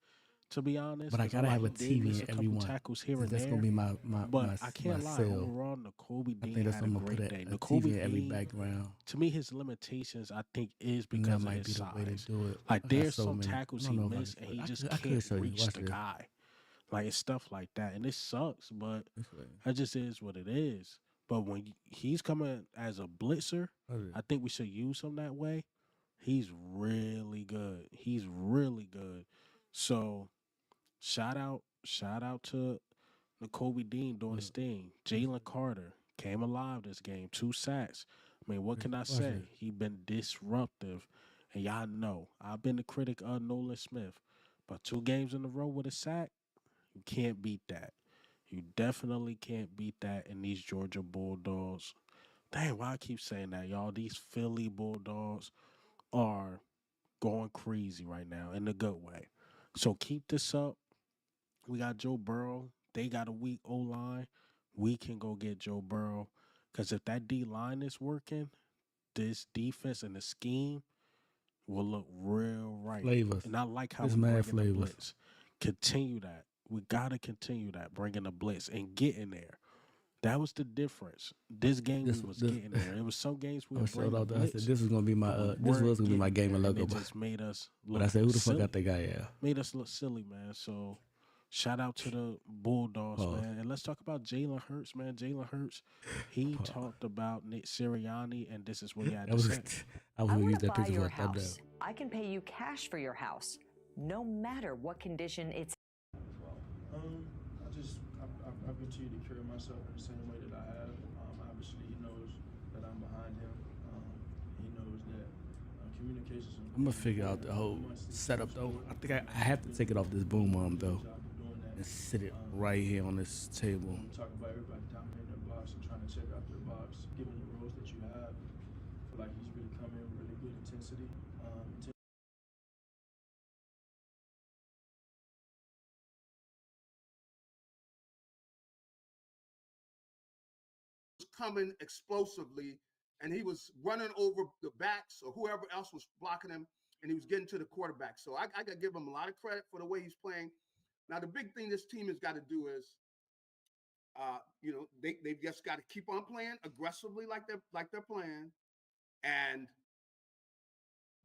to be honest. But I 'cause gotta have he a did TV miss in a every couple one. tackles here 'Cause and that's there. gonna be my But I can't lie. sale. Overall, N'Kobe I Dean think that's had a I'm gonna put great a day. TV N'Kobe in every Dean, background. to me, his limitations, I think, is And that because of might his be the way to size. do it. Like, I got there's so some many. tackles I he don't know if I missed, can and he show it. just I could can't show you. reach Watch the this. guy. Like, it's stuff like that. And it sucks, but This way. that just is what it is. But when he's coming as a blitzer, I think we should use him that way. He's really good. He's really good. So, shout out to N'Kobe Dean doing his thing. Jalen Carter came alive this game, 2 sacks. I mean, what can I Watch say? this. He been disruptive. And y'all know, I've been the critic of Nolan Smith. But 2 games in a row with a sack, you can't beat that. You definitely can't beat that in these Georgia Bulldogs. Dang, why I keep saying that, y'all? These Philly Bulldogs are going crazy right now in a good way. So keep this up. We got Joe Burrow. They got a weak O line. We can go get Joe Burrow. Because if that D line is working, this defense and the scheme will look real right. Flavors. And I like how It's we mad bring in the flavors. blitz. Continue that. We got to continue that, bringing the blitz and getting there. That was the difference. This game we was getting there. It was some games we I would showed bring the off that. I blitz. said this was gonna be my but we this was weren't gonna be my getting gaming there, and logo. it just made us look But I said, who the silly. fuck got that guy? Yeah. Made us look silly, man. So shout out to the Bulldogs, Pause. man. And let's talk about Jalen Hurts, man. Jalen Hurts, he talked about Nick Sirianni, and this is what he had That to was, say. I was I gonna want use to that buy picture for your a thumbnail. house. I can pay you cash for your house, no matter what condition it's. I continue to carry myself in the same way that I have. Obviously, he knows that I'm behind him. He knows that communication. I'm gonna figure out the whole setup though. I think I have to take it off this boom arm though and sit it right here on this table. Talk about everybody down here in their box and trying to check out their box, given the roles that you have. I feel like he's really come in with really good intensity. Coming explosively, and he was running over the backs or whoever else was blocking him, and he was getting to the quarterback. So I got to give him a lot of credit for the way he's playing. Now, the big thing this team has got to do is, they've just got to keep on playing aggressively like they're playing, and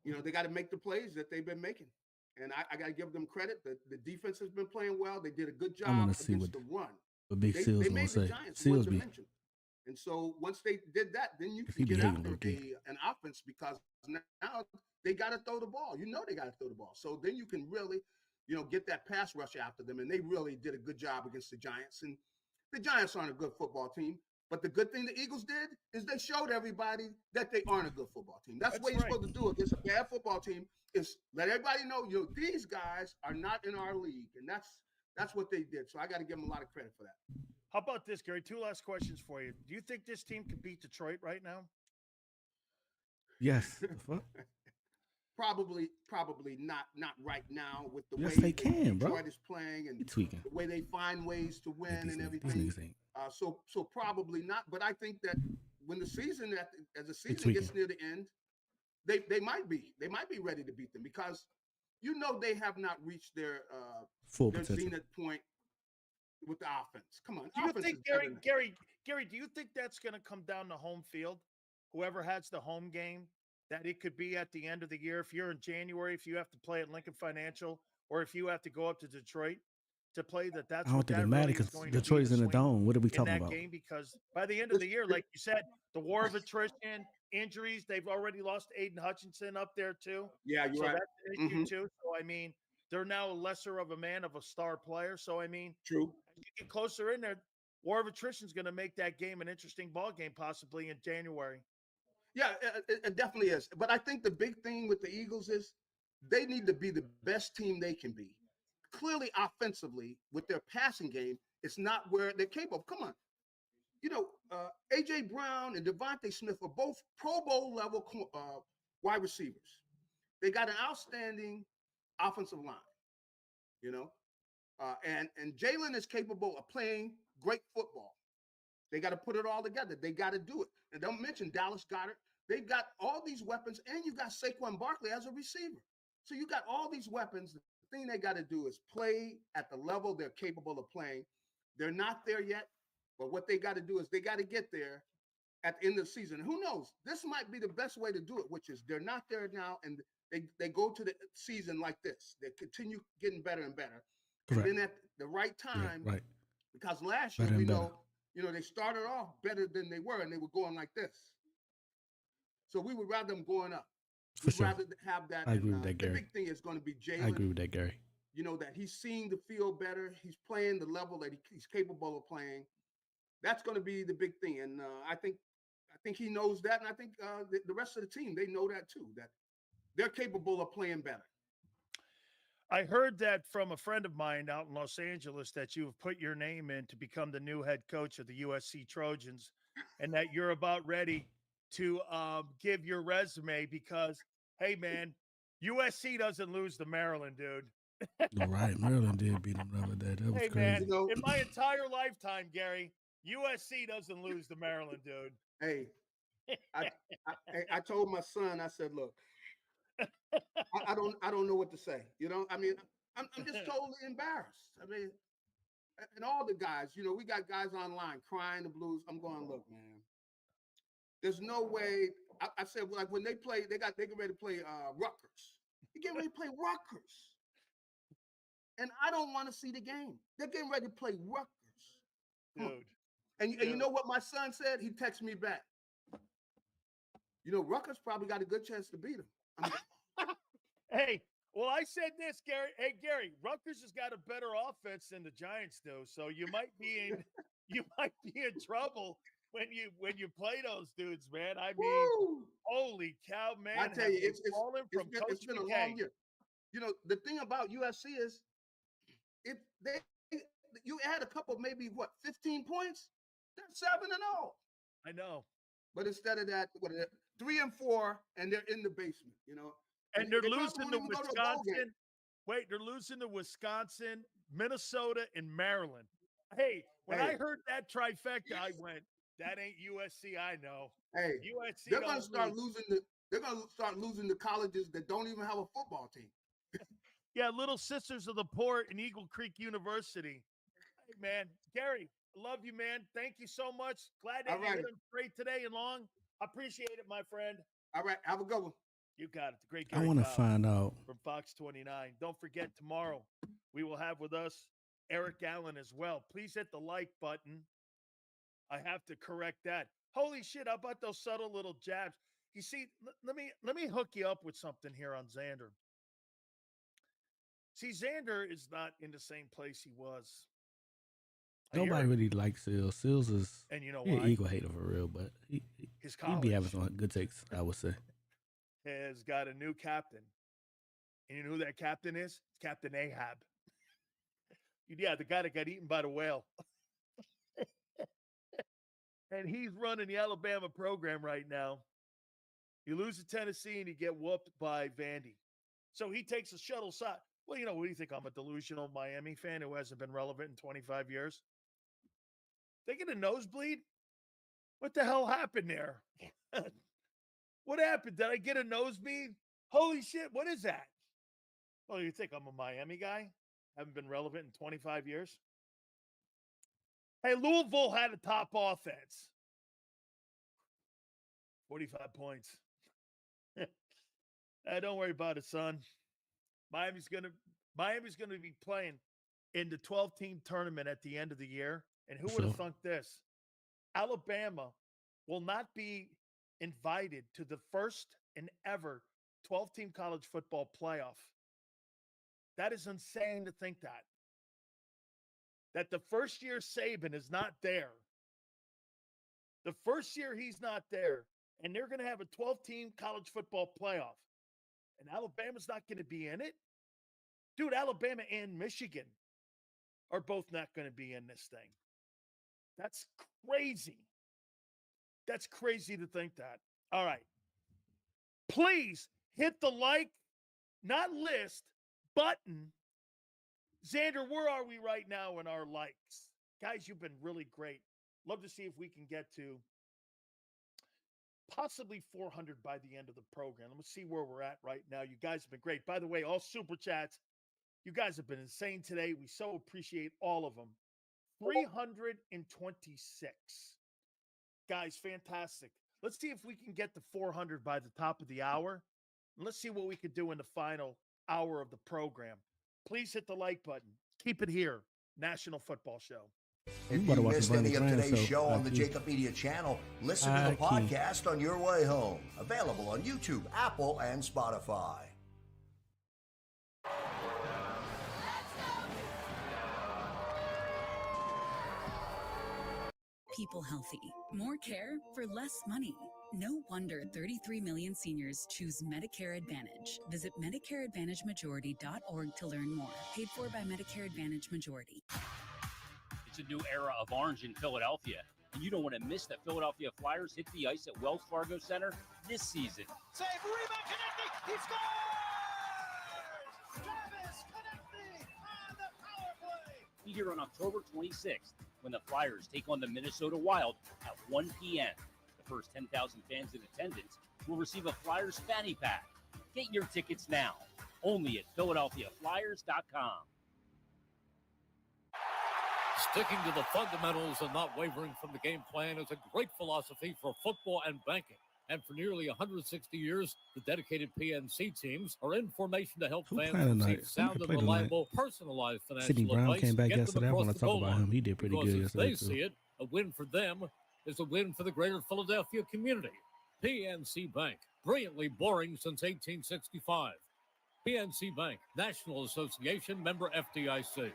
they got to make the plays that they've been making. And I got to give them credit. The defense has been playing well. They did a good I job want to see against the run. what Big Seal's they gonna made the say. Giants Seals one be dimension. And so once they did that, then you if can he be get hating, after go get. an offense because now they got to throw the ball. They got to throw the ball. So then you can really, get that pass rush after them. And they really did a good job against the Giants. And the Giants aren't a good football team. But the good thing the Eagles did is they showed everybody that they aren't a good football team. That's what you're supposed to do against a bad football team is let everybody know, these guys are not in our league. And that's what they did. So I got to give them a lot of credit for that. How about this, Gary? 2 last questions for you. Do you think this team can beat Detroit right now? Yes. The fuck? Probably not right now with the Yes, way they can, bro. Detroit is playing and You tweaking. the way they find ways to win and These everything. niggas ain't. So probably not. But I think that when the season as the They season gets tweaking. near the end, they might be ready to beat them because they have not reached their Full potential. zenith point with the offense. Come on, Do you offense think, is better than- Gary, do you think that's going to come down to home field? Whoever has the home game, that it could be at the end of the year. If you're in January, if you have to play at Lincoln Financial, or if you have to go up to Detroit to play, that's I don't what think that it matters really is because going to be Detroit's the in the swing dome. What are we in talking that about? game, because by the end of the year, like you said, the war of attrition, injuries, they've already lost Aiden Hutchinson up there too. Yeah, you're So right. that's an issue too. So I mean, they're now lesser of a man of a star player. So I mean, True. as you get closer in there, war of attrition is going to make that game an interesting ball game, possibly in January. Yeah, it definitely is. But I think the big thing with the Eagles is they need to be the best team they can be. Clearly, offensively, with their passing game, it's not where they're capable. Come on. A.J. Brown and Devontae Smith are both Pro Bowl level wide receivers. They got an outstanding offensive line, and Jalen is capable of playing great football. They got to put it all together. They got to do it. And don't mention Dallas Goedert. They've got all these weapons, and you got Saquon Barkley as a receiver. So you got all these weapons. The thing they got to do is play at the level they're capable of playing. They're not there yet, but what they got to do is they got to get there at the end of the season. And who knows? This might be the best way to do it, which is they're not there now, and they go to the season like this. They continue getting better and better. Correct. And then at the right time, Right. because last year Better we and better. know, they started off better than they were, and they were going like this. So we would rather them going up. For We'd sure. rather have that. I agree with that, The Gary. big thing is going to be Jalen. I agree with that, Gary. That he's seeing the field better. He's playing the level that he's capable of playing. That's going to be the big thing, and I think he knows that, and I think the rest of the team, they know that too, that they're capable of playing better. I heard that from a friend of mine out in Los Angeles that you have put your name in to become the new head coach of the USC Trojans, and that you're about ready to give your resume because, hey, man, USC doesn't lose to Maryland, dude. You're right. Maryland did beat them the other day. That was Hey, crazy. man, in my entire lifetime, Gary, USC doesn't lose to Maryland, dude. Hey, I told my son, I said, look, I don't know what to say. I mean, I'm just totally embarrassed. I mean, and all the guys, we got guys online crying the blues. I'm going, look, man, there's no way. I said, like when they play, they get ready to play Rutgers. They get ready to play Rutgers. And I don't want to see the game. They're getting ready to play Rutgers. Dude. And you know what my son said? He texted me back. Rutgers probably got a good chance to beat them. Hey, well, I said this, Gary. Hey, Gary, Rutgers has got a better offense than the Giants do, so you might be in trouble when you play those dudes, man. I mean, holy cow, man! I tell you, it's been a McKay. long year. The thing about USC is, if you add a couple, maybe 15 points, they're 7-0. I know. But instead of that, 3-4, and they're in the basement, And they're they probably losing won't to even go to a bowl game. Wisconsin. Wait, they're losing to Wisconsin, Minnesota, and Maryland. Hey, when I heard that trifecta, I went, "That ain't USC, I know." Hey, USC. they're going to start losing. They're going to start losing the colleges that don't even have a football team. Yeah, Little Sisters of the Poor in Eagle Creek University. Hey, man, Gary, love you, man. Thank you so much. Glad that you hit them straight today and long. Appreciate it, my friend. All right, have a good one. You got it. The great I Gary want to Powell find out. from Fox 29. Don't forget, tomorrow we will have with us Eric Allen as well. Please hit the like button. I have to correct that. Holy shit, how about those subtle little jabs? You see, let me hook you up with something here on Xander. See, Xander is not in the same place he was. Nobody really likes Sills. Sills is And you know he an why? Eagle hater for real, but he be having some good takes, I would say. Has got a new captain. And you know who that captain is? It's Captain Ahab. Yeah, the guy that got eaten by the whale. And he's running the Alabama program right now. You lose to Tennessee and you get whooped by Vandy. So he takes a shuttle shot. Well, what do you think? I'm a delusional Miami fan who hasn't been relevant in 25 years? They get a nosebleed? What the hell happened there? What happened? Did I get a nosebleed? Holy shit, what is that? Well, you think I'm a Miami guy? Haven't been relevant in 25 years? Hey, Louisville had a top offense. 45 points. Don't worry about it, son. Miami's gonna be playing in the 12-team tournament at the end of the year. And who would have thunk this? Alabama will not be invited to the first and ever 12-team college football playoff. That is insane to think that. That the first year Saban is not there. The first year he's not there, and they're going to have a 12-team college football playoff. And Alabama's not going to be in it? Dude, Alabama and Michigan are both not going to be in this thing. That's crazy. That's crazy to think that. All right. Please hit the like, not list, button. Xander, where are we right now in our likes? Guys, you've been really great. Love to see if we can get to possibly 400 by the end of the program. Let's see where we're at right now. You guys have been great. By the way, all super chats, you guys have been insane today. We so appreciate all of them. 326. Guys, fantastic. Let's see if we can get to 400 by the top of the hour. And let's see what we can do in the final hour of the program. Please hit the like button. Keep it here. National Football Show. If you missed any of today's show on the Jacob Media channel, listen to the podcast on your way home. Available on YouTube, Apple, and Spotify. People healthy. More care for less money. No wonder 33 million seniors choose Medicare Advantage. Visit MedicareAdvantageMajority.org to learn more. Paid for by Medicare Advantage Majority. It's a new era of orange in Philadelphia, and you don't want to miss the Philadelphia Flyers hit the ice at Wells Fargo Center this season. Save, rebound, Konechny, he scores! Travis Konechny on the power play! Be here on October 26th when the Flyers take on the Minnesota Wild at 1 p.m. The first 10,000 fans in attendance will receive a Flyers fanny pack. Get your tickets now, only at PhiladelphiaFlyers.com. Sticking to the fundamentals and not wavering from the game plan is a great philosophy for football and banking. And for nearly 160 years, the dedicated PNC teams are in formation to help fans receive sound and reliable, personalized financial Sidney Brown advice. came back Get them yesterday. I across want to the talk goal about him. line. He did pretty Because good if yesterday, they too. see it, a win for them is a win for the greater Philadelphia community. PNC Bank, brilliantly boring since 1865. PNC Bank, National Association, member FDIC.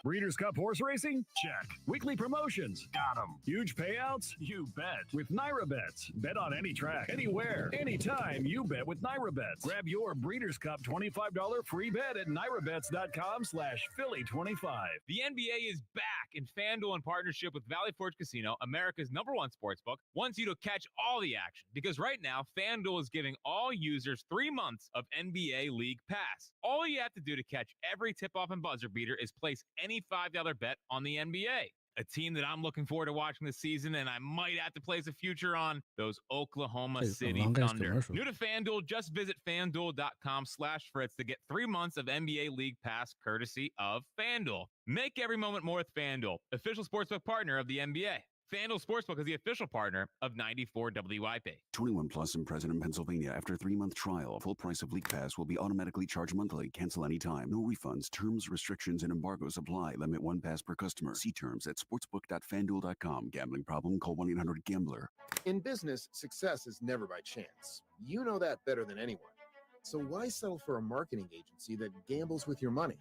Breeders' Cup horse racing? Check. Weekly promotions? Got 'em. Huge payouts? You bet. With Naira Bets. Bet on any track, anywhere, anytime. You bet with Naira Bets. Grab your Breeders' Cup $25 free bet at NairaBets.com/Philly25. The NBA is back, and FanDuel, in partnership with Valley Forge Casino, America's #1 sportsbook, wants you to catch all the action. Because right now, FanDuel is giving all users 3 months of NBA League Pass. All you have to do to catch every tip-off and buzzer beater is place any $5 bet on the NBA. A team that I'm looking forward to watching this season, and I might have to place a future on, those Oklahoma City Thunder. New to FanDuel, just visit FanDuel.com/Fritz to get 3 months of NBA League Pass courtesy of FanDuel. Make every moment more with FanDuel, official sportsbook partner of the NBA. FanDuel Sportsbook is the official partner of 94 WIP. 21 plus and present in Pennsylvania. After a 3-month trial, full price of League Pass will be automatically charged monthly. Cancel anytime. No refunds. Terms, restrictions, and embargoes apply. Limit 1 pass per customer. See terms at sportsbook.fanduel.com. Gambling problem? Call 1-800-GAMBLER. In business, success is never by chance. You know that better than anyone. So why settle for a marketing agency that gambles with your money?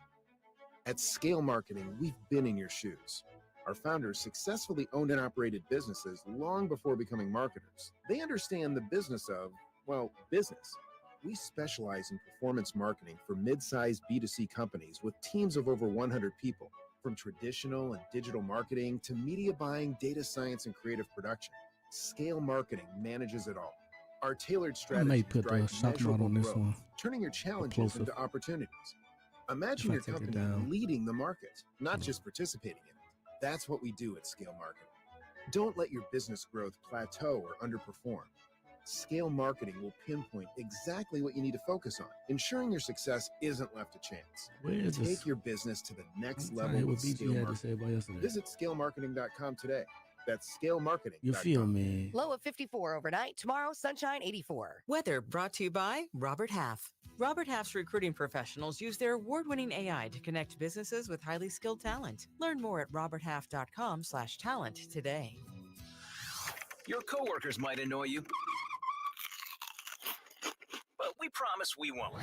At Scale Marketing, we've been in your shoes. Our founders successfully owned and operated businesses long before becoming marketers. They understand the business of, well, business. We specialize in performance marketing for mid-sized B2C companies with teams of over 100 people, from traditional and digital marketing to media buying, data science, and creative production. Scale Marketing manages it all. Our tailored I may strategies put the drive shock mount measurable on this growth, one. turning your challenges Plosive. into opportunities. Imagine If I your take it company down. leading the market, not just participating in it. That's what we do at Scale Marketing. Don't let your business growth plateau or underperform. Scale Marketing will pinpoint exactly what you need to focus on, ensuring your success isn't left to chance. Where is Take this? your business to the next I'm trying to level hear with what BG Scale had to say Marketing. about yesterday. Visit scalemarketing.com today. That's scalemarketing.com. You feel me? Low of 54 overnight. Tomorrow, sunshine 84. Weather brought to you by Robert Half. Robert Half's recruiting professionals use their award-winning AI to connect businesses with highly skilled talent. Learn more at roberthalf.com/talent today. Your coworkers might annoy you, but we promise we won't.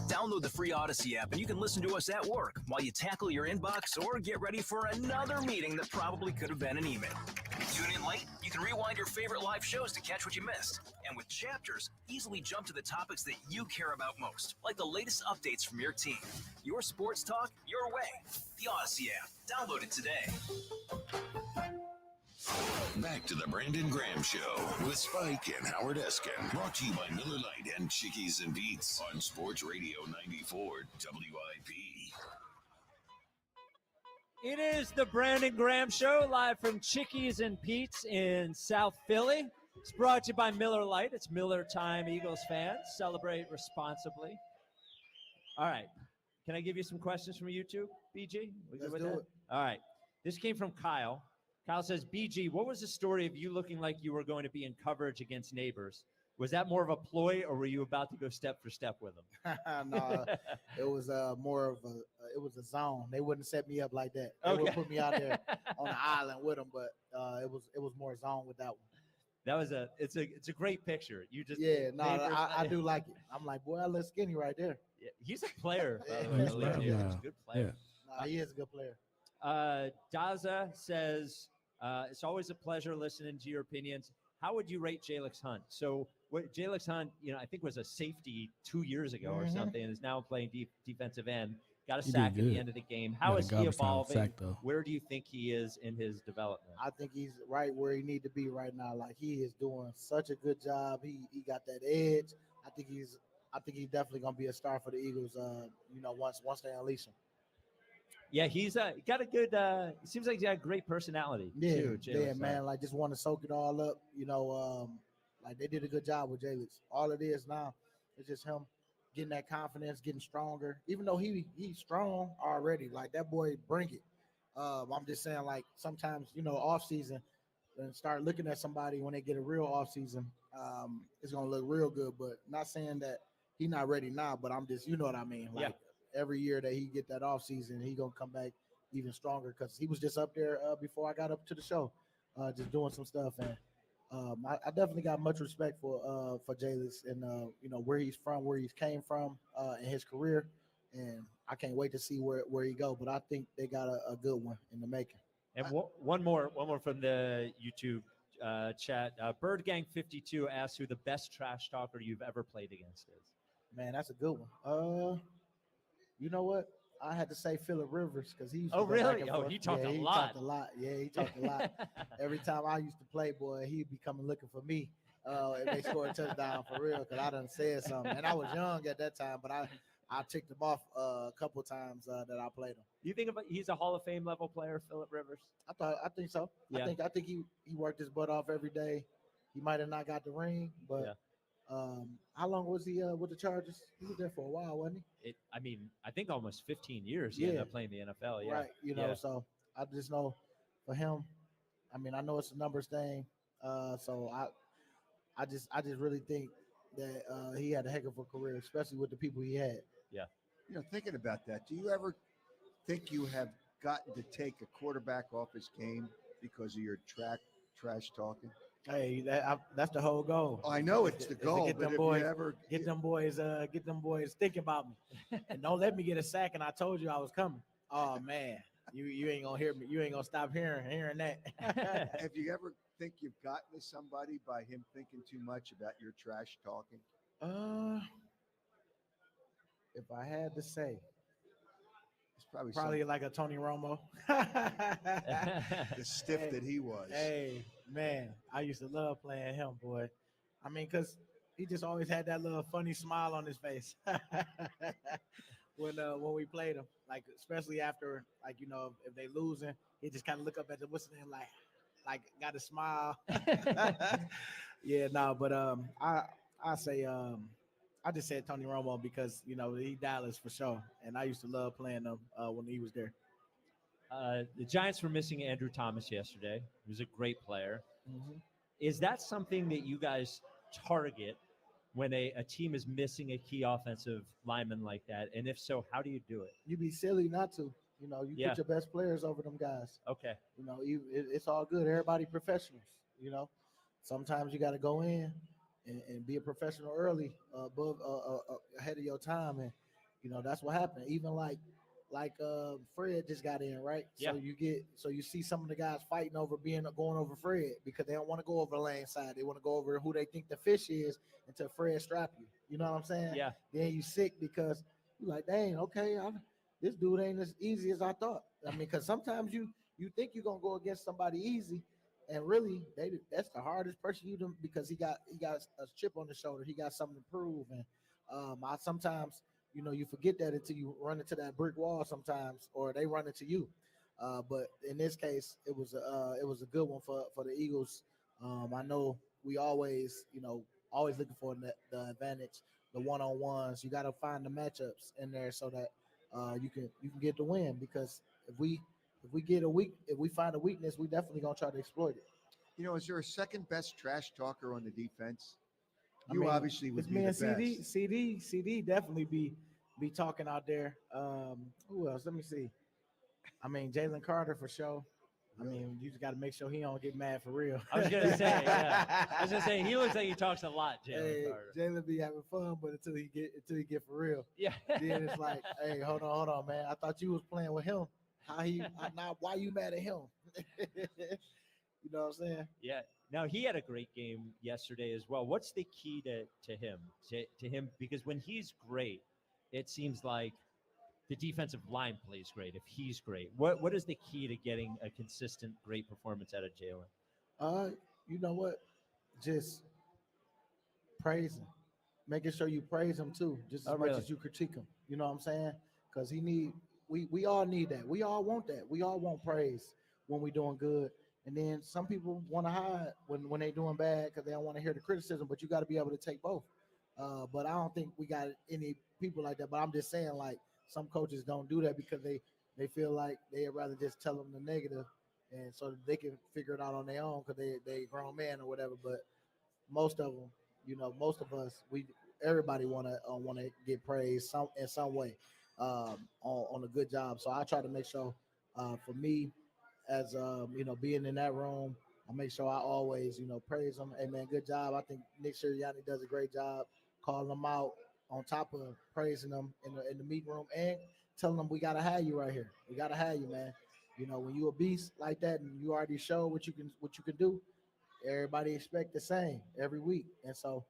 Download the free Odyssey app and you can listen to us at work while you tackle your inbox or get ready for another meeting that probably could have been an email. Tune in late? You can rewind your favorite live shows to catch what you missed. And with chapters, easily jump to the topics that you care about most, like the latest updates from your team. Your sports talk, your way. The Odyssey app. Download it today. Back to the Brandon Graham Show with Spike and Howard Eskin. Brought to you by Miller Lite and Chickies and Beats on Sports Radio 94 WIP. It is the Brandon Graham Show, live from Chickies and Pete's in South Philly. It's brought to you by Miller Lite. It's Miller time, Eagles fans. Celebrate responsibly. All right. Can I give you some questions from YouTube, BG? Let's do it. All right. This came from Kyle. Kyle says, BG, what was the story of you looking like you were going to be in coverage against neighbors? Was that more of a ploy, or were you about to go step for step with them? No, it was more of it was a zone. They wouldn't set me up like that. They would put me out there on the island with them, but it was more zone with that one. That was it's a great picture. You just I do like it. I'm like, boy, I look skinny right there. Yeah, he's a player. He's He's a good player. No, he is a good player. Daza says, it's always a pleasure listening to your opinions. How would you rate Jalix Hunt? So Jalix Hunt, I think was a safety 2 years ago or something, and is now playing defensive end. Got a sack at the end of the game. How is he evolving? Where do you think he is in his development? I think he's right where he needs to be right now. Like, he is doing such a good job. He got that edge. I think he's definitely gonna be a star for the Eagles. Once they unleash him. Yeah, he's got a good. It seems like he's got a great personality. Too, Jalix, man. Like, just want to soak it all up. Like, they did a good job with Jalix. All it is now is just him getting that confidence, getting stronger. Even though he's strong already, like, that boy bring it. I'm just saying, like, sometimes off season, and start looking at somebody when they get a real off season, it's gonna look real good. But not saying that he's not ready now, but I'm just, you know what I mean. Like, every year that he get that off season, he gonna come back even stronger, because he was just up there before I got up to the show, just doing some stuff. And I definitely got much respect for Jalix and where he's from, where he came from in his career, and I can't wait to see where he go. But I think they got a good one in the making. And one more from the YouTube chat. Bird Gang 52 asks who the best trash talker you've ever played against is. Man, that's a good one. You know what? I had to say Phillip Rivers, because he used to Oh, go really? back and Oh, forth. he talked a He lot. talked a lot. Yeah, he talked a lot. Every time I used to play, boy, he'd be coming looking for me if they scored a touchdown for real, because I done said something. And I was young at that time, but I ticked him off a couple of times that I played him. You think he's a Hall of Fame level player, Phillip Rivers? I think so. Yeah. I think he worked his butt off every day. He might have not got the ring, but how long was he with the Chargers? He was there for a while, wasn't he? I think almost 15 years he ended up playing the NFL. Yeah. Right. So I just know for him, I know it's a numbers thing. So I just really think that he had a heck of a career, especially with the people he had. Yeah. Thinking about that, do you ever think you have gotten to take a quarterback off his game because of your trash talking? Hey, that's the whole goal. I know it's the goal, get but them if boys, you ever get them boys thinking about me, and don't let me get a sack. And I told you I was coming. Oh man, you ain't gonna hear me. You ain't gonna stop hearing that. have you ever think you've gotten to somebody by him thinking too much about your trash talking? If I had to say, it's probably something like a Tony Romo. The stiff that he was. Hey, man, I used to love playing him, boy. Because he just always had that little funny smile on his face when we played him. Like especially after like if they losing, he just kind of look up at the what's his name like got a smile. Yeah, no, but I say I just said Tony Romo because he Dallas for sure, and I used to love playing him when he was there. The Giants were missing Andrew Thomas yesterday. He was a great player. Mhm. Is that something that you guys target when a team is missing a key offensive lineman like that? And if so, how do you do it? You'd be silly not to. You Yeah. put your best players over them guys. Okay. It's all good. Everybody professionals. Sometimes you got to go in and be a professional early, above ahead of your time, and that's what happened. Even like Fred just got in, right? Yeah. So you see some of the guys fighting over going over Fred because they don't want to go over the lane side. They want to go over who they think the fish is until Fred strap you. You know what I'm saying? Yeah. Then you sick because you like, dang, okay, this dude ain't as easy as I thought. I mean, because sometimes you think you're gonna go against somebody easy, and really that's the hardest person you do because he got a chip on the shoulder. He got something to prove, and I sometimes you forget that until you run into that brick wall sometimes, or they run into you. But in this case, it was a good one for the Eagles. I know we always always looking for the advantage, the one-on-ones. You got to find the matchups in there so that you can get the win because if we find a weakness, we definitely gonna try to exploit it. Is there a second best trash talker on the defense? I You mean, obviously would it's be me the and CD. best. CD definitely be talking out there. Who else? Let me see. I mean, Jalen Carter for sure. I mean, you just got to make sure he don't get mad for real. I was gonna say, yeah. I was gonna say he looks like he talks a lot, Jalen Carter. Jalen be having fun, but until he get for real, yeah. Then it's like, hey, hold on, man. I thought you was playing with him. Now why you mad at him? You know what I'm saying? Yeah. Now he had a great game yesterday as well. What's the key to him? To him because when he's great, it seems like the defensive line plays great. If he's great, what is the key to getting a consistent great performance out of Jalen? You know what? Just praise him. Making sure you praise him too, just as much really? as you critique him. You know what I'm saying? Because we all need that. We all want that. We all want praise when we're doing good. And then some people want to hide when they're doing bad because they don't want to hear the criticism. But you got to be able to take both. But I don't think we got any people like that. But I'm just saying, like some coaches don't do that because they feel like they'd rather just tell them the negative, and so that they can figure it out on their own because they grown man or whatever. But most of them, most of us, everybody wanna get praised in some way on a good job. So I try to make sure for me as being in that room, I make sure I always praise them. Hey man, good job. I think Nick Sirianni does a great job calling them out on top of praising them in the meeting room and telling them we gotta have you right here. We gotta have you, man. When you a beast like that and you already show what you can do, everybody expect the same every week. And so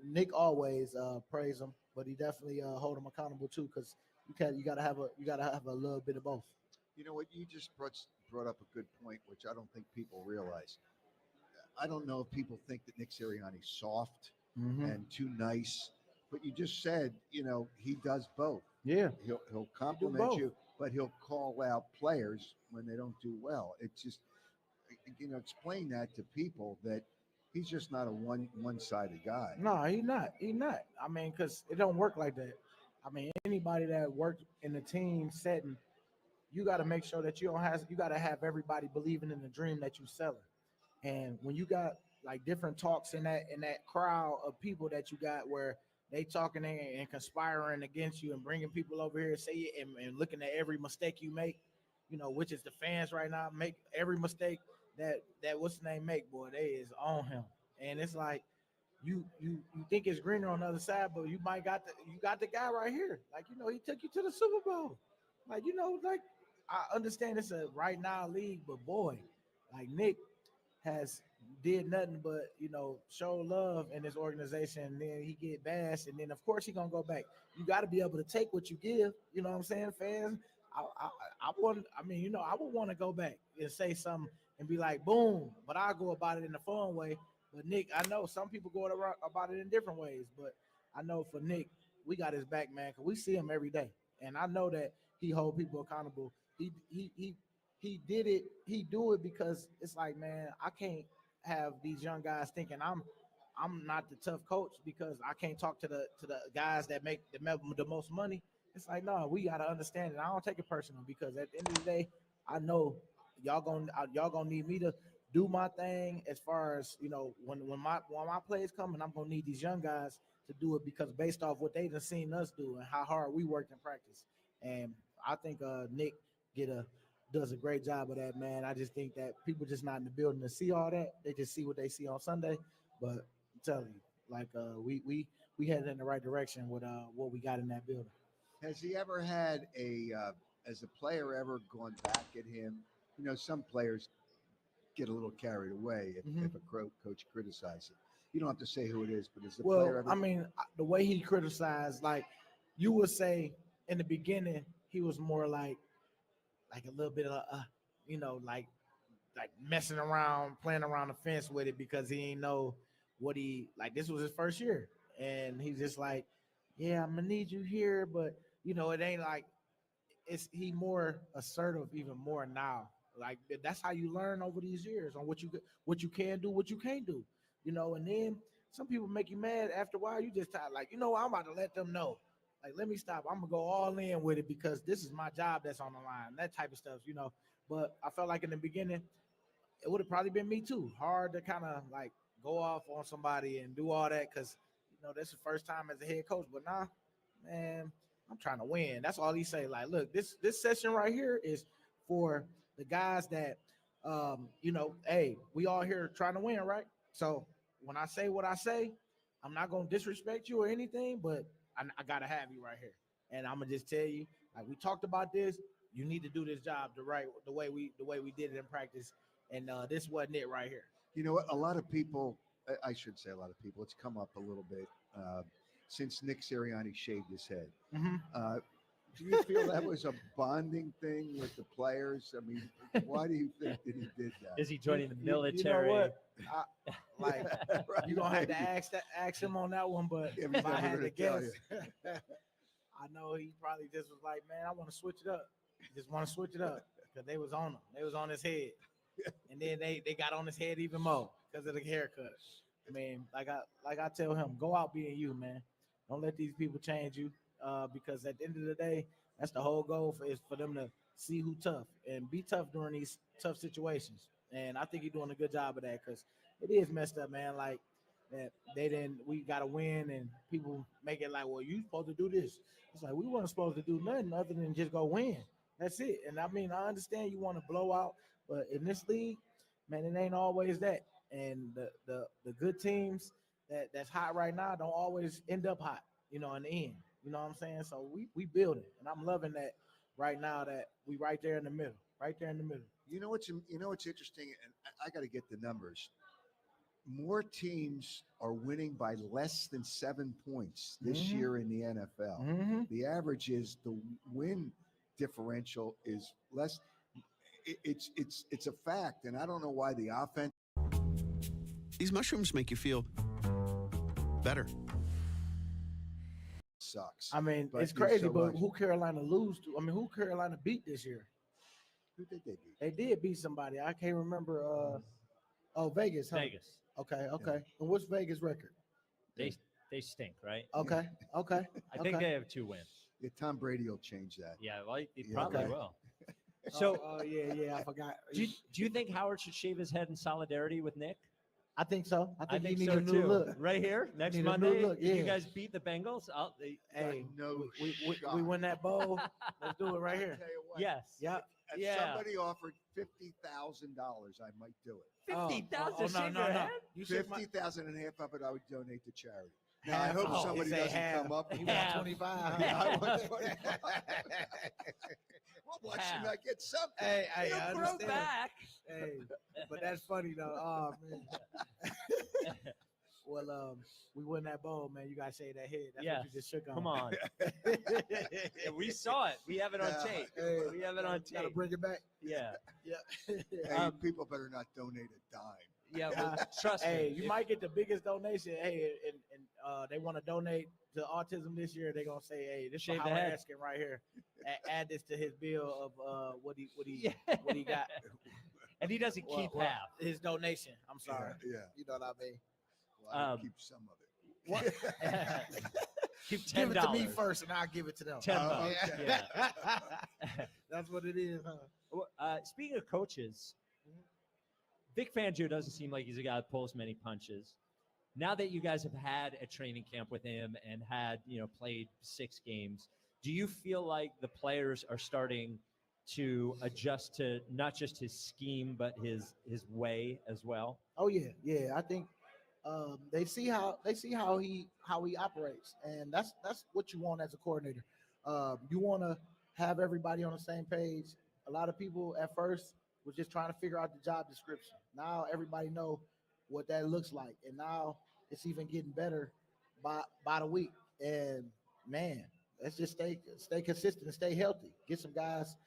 Nick always praise him, but he definitely hold him accountable too, because you gotta have a little bit of both. You know what? You just brought up a good point, which I don't think people realize. I don't know if people think that Nick Sirianni's soft and too nice, but you just said, he does both. Yeah, he'll compliment you, but he'll call out players when they don't do well. It's just, explain that to people that he's just not a one-sided guy. No, he not. I mean, because it don't work like that. I mean, anybody that worked in a team setting, you got to make sure that you got to have everybody believing in the dream that you're selling. And when you got like different talks in that crowd of people that you got where they talking and conspiring against you and bringing people over here, say it and looking at every mistake you make, which is the fans right now make every mistake that what's the name make, boy, they is on him. And it's like you think it's greener on the other side, but you got the guy right here. Like, he took you to the Super Bowl. Like, like I understand it's a right now league, but boy, like Nick has did nothing but show love in this organization, and then he get bashed, and then of course he gonna go back. You got to be able to take what you give. You know what I'm saying, fans? I would want to go back and say something and be like, boom, but I go about it in a fun way. But Nick, I know some people go about it in different ways, but I know for Nick, we got his back, man, because we see him every day, and I know that he hold people accountable. He did it. He do it because it's like, man, I can't have these young guys thinking I'm not the tough coach because I can't talk to the guys that make the most money. It's like, no, we gotta understand it. I don't take it personal because at the end of the day, I know y'all gonna need me to do my thing as far as when my plays come, and I'm gonna need these young guys to do it because based off what they done seen us do and how hard we worked in practice. And I think Nick does a great job of that, man. I just think that people just not in the building to see all that. They just see what they see on Sunday. But I'm telling you, like we headed in the right direction with what we got in that building. Has he ever had as a player ever gone back at him? Some players get a little carried away if a coach criticizes it. You don't have to say who it is, but as a player ever... I mean, the way he criticized, like you would say in the beginning, he was more like a little bit of like messing around, playing around the fence with it because he ain't know what this was his first year. And he's just like, yeah, I'm gonna need you here, but it ain't like he more assertive even more now. Like that's how you learn over these years on what you can do, what you can't do. And then some people make you mad after a while. You just like, I'm about to let them know. Like, let me stop. I'm gonna go all in with it because this is my job that's on the line. That type of stuff, But I felt like in the beginning, it would have probably been me too. Hard to kind of like go off on somebody and do all that because that's the first time as a head coach. But nah, man, I'm trying to win. That's all he say. Like, look, this session right here is for the guys that hey, we all here trying to win, right? So when I say what I say, I'm not gonna disrespect you or anything, but I gotta have you right here. And I'm gonna just tell you, like we talked about this, you need to do this job the way we did it in practice. And this wasn't it right here. You know what? A lot of people, I should say a lot of people, it's come up a little bit since Nick Sirianni shaved his head. Do you feel that was a bonding thing with the players? I mean, why do you think that he did that? Is he joining the military? You know what? You're going to have to ask him on that one, but if I had to guess, I know he probably just was like, man, I want to switch it up. Just want to switch it up because they was on him. They was on his head. And then they got on his head even more because of the haircut. I mean, like I tell him, go out being you, man. Don't let these people change you. Because at the end of the day, that's the whole goal is for them to see who tough and be tough during these tough situations. And I think he's doing a good job of that because it is messed up, man. Like that we got to win and people make it like, well, you supposed to do this. It's like, we weren't supposed to do nothing other than just go win. That's it. And I mean, I understand you want to blow out, but in this league, man, it ain't always that. And the good teams that's hot right now don't always end up hot, in the end. You know what I'm saying? So we building, and I'm loving that right now that we right there in the middle, You know what's interesting, and I got to get the numbers. More teams are winning by less than 7 points this year in the NFL. The average is the win differential is less. It's a fact, and I don't know why the offense. These mushrooms make you feel better. Sucks. I mean, it's crazy, but who Carolina lose to? I mean, who Carolina beat this year? Who did they beat? They did beat somebody. I can't remember. Vegas. Huh? Vegas. Okay. And what's Vegas' record? They stink, right? Okay. I think they have 2 wins. Yeah, Tom Brady will change that. Yeah, well, he probably will. So, yeah, I forgot. Do you think Howard should shave his head in solidarity with Nick? I think so. I think he so need a new too. look. Right here, next Need a Monday. new look, If you yeah. guys beat the Bengals, Hey, no we win that bowl. Let's do it right here. Tell you what, Yes. Yep. if somebody offered $50,000, I might do it. 50,000 shave your head? You should 50,000 and half of it I would donate to charity. Now, I hope somebody say doesn't half. come up. You want 25? Yeah, I want 25. Well, why shouldn't I get something? Hey, I grow understand. back. Hey, but that's funny though. Oh man. Well, we win that bowl, man. You gotta shave that head. That's what you just shook on. Come on. Yeah, we saw it. We have it on tape. Hey, we have it on tape. Gotta bring it back. Yeah. Yeah. Hey, people better not donate a dime. Yeah, well, trust me. Hey, you might get the biggest donation. Hey, and they want to donate to autism this year. They're gonna say, "Hey, this is Shave the Howard head. Eskin right here. Add this to his bill of what he got." And he doesn't keep half. His donation. I'm sorry. Yeah. You know what I mean? Well, I keep some of it. Keep $10. Give it to me first, and I'll give it to them. $10. Okay. Yeah. That's what it is, huh? Speaking of coaches, Vic Fangio doesn't seem like he's a guy that pulls many punches. Now that you guys have had a training camp with him and had, played 6 games, do you feel like the players are starting to adjust to not just his scheme, but his way as well? Oh yeah. I think they see how he operates, and that's what you want as a coordinator. You want to have everybody on the same page. A lot of people at first was just trying to figure out the job description. Now everybody know what that looks like, and now it's even getting better by the week. And man, let's just stay consistent and stay healthy. Get some guys,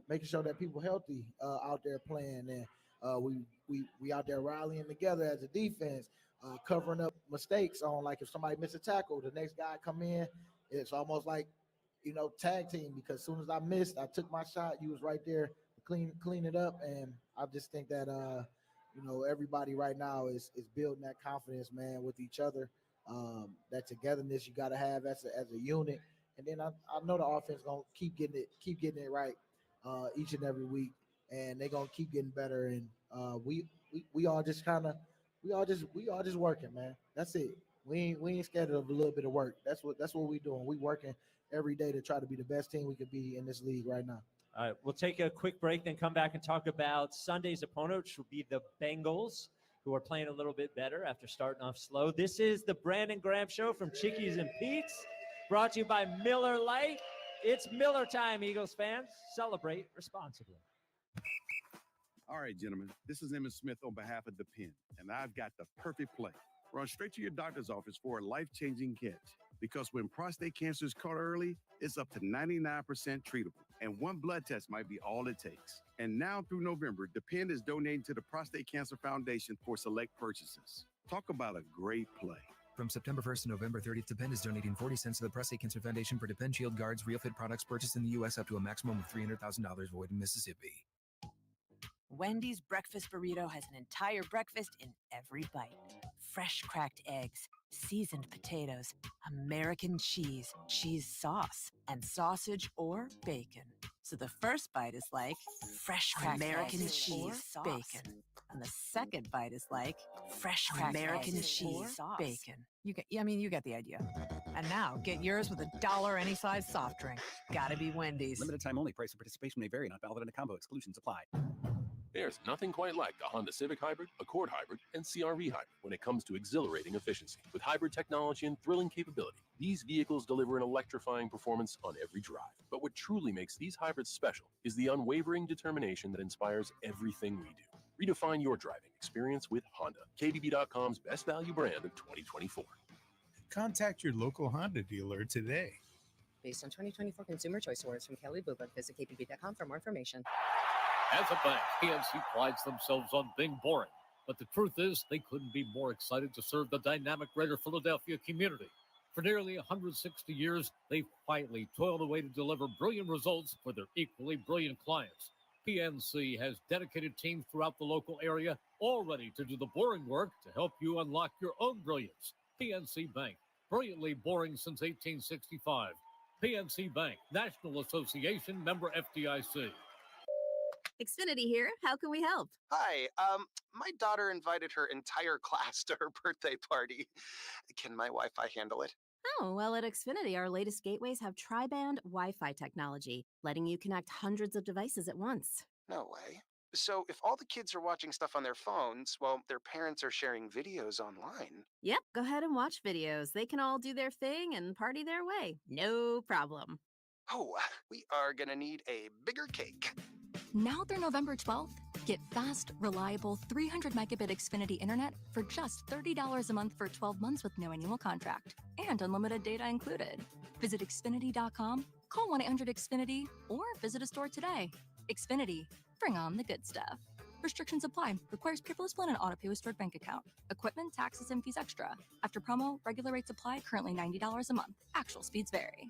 making sure that people healthy out there playing, and we out there rallying together as a defense, covering up mistakes on, like, if somebody miss a tackle, the next guy come in. It's almost like, tag team, because as soon as I missed, I took my shot. You was right there to clean it up. And I just think that everybody right now is building that confidence, man, with each other. That togetherness you got to have as a unit. And then I know the offense gonna keep getting it right each and every week, and they're gonna keep getting better. And we all just working, man. That's it. We ain't scared of a little bit of work. That's what we doing. We working every day to try to be the best team we could be in this league right now. All right, we'll take a quick break, then come back and talk about Sunday's opponent, which will be the Bengals, who are playing a little bit better after starting off slow. This is the Brandon Graham Show from Chickies and Pete's, brought to you by Miller Lite. It's Miller time, Eagles fans. Celebrate responsibly. All right, gentlemen, this is Emmett Smith on behalf of the Pen, and I've got the perfect play. Run straight to your doctor's office for a life-changing catch. Because when prostate cancer is caught early, it's up to 99% treatable, and one blood test might be all it takes. And now through November, the Pen is donating to the Prostate Cancer Foundation for select purchases. Talk about a great play. From September 1st to November 30th, Depend is donating 40 cents to the Prostate Cancer Foundation for Depend Shield Guards Real Fit products purchased in the U.S. up to a maximum of $300,000 void in Mississippi. Wendy's breakfast burrito has an entire breakfast in every bite. Fresh cracked eggs, seasoned potatoes, American cheese, cheese sauce, and sausage or bacon. So the first bite is like fresh cracked American cheese, bacon. And the second bite is like fresh cracked American cheese, bacon. You get the idea. And now get yours with $1 any size soft drink. Gotta be Wendy's. Limited time only. Price and participation may vary. Not valid in a combo. Exclusions apply. There's nothing quite like the Honda Civic Hybrid, Accord Hybrid, and CR-V Hybrid when it comes to exhilarating efficiency. With hybrid technology and thrilling capability, these vehicles deliver an electrifying performance on every drive. But what truly makes these hybrids special is the unwavering determination that inspires everything we do. Redefine your driving experience with Honda, KBB.com's best value brand of 2024. Contact your local Honda dealer today. Based on 2024 Consumer Choice Awards from Kelly Blue Book, visit KBB.com for more information. As a bank, PNC prides themselves on being boring. But the truth is, they couldn't be more excited to serve the dynamic greater Philadelphia community. For nearly 160 years, they've quietly toiled away to deliver brilliant results for their equally brilliant clients. PNC has dedicated teams throughout the local area, all ready to do the boring work to help you unlock your own brilliance. PNC Bank, brilliantly boring since 1865. PNC Bank, National Association, member FDIC. Xfinity here. How can we help? Hi. My daughter invited her entire class to her birthday party. Can my Wi-Fi handle it? Oh, well, at Xfinity, our latest gateways have tri-band Wi-Fi technology, letting you connect hundreds of devices at once. No way. So if all the kids are watching stuff on their phones, well, their parents are sharing videos online. Yep, go ahead and watch videos. They can all do their thing and party their way. No problem. Oh, we are gonna need a bigger cake. Now through November 12th, get fast, reliable 300 megabit Xfinity internet for just $30 a month for 12 months with no annual contract and unlimited data included. Visit Xfinity.com, call 1-800-XFINITY, or visit a store today. Xfinity, bring on the good stuff. Restrictions apply. Requires paperless plan and auto pay with stored bank account. Equipment, taxes, and fees extra. After promo, regular rates apply. Currently $90 a month. Actual speeds vary.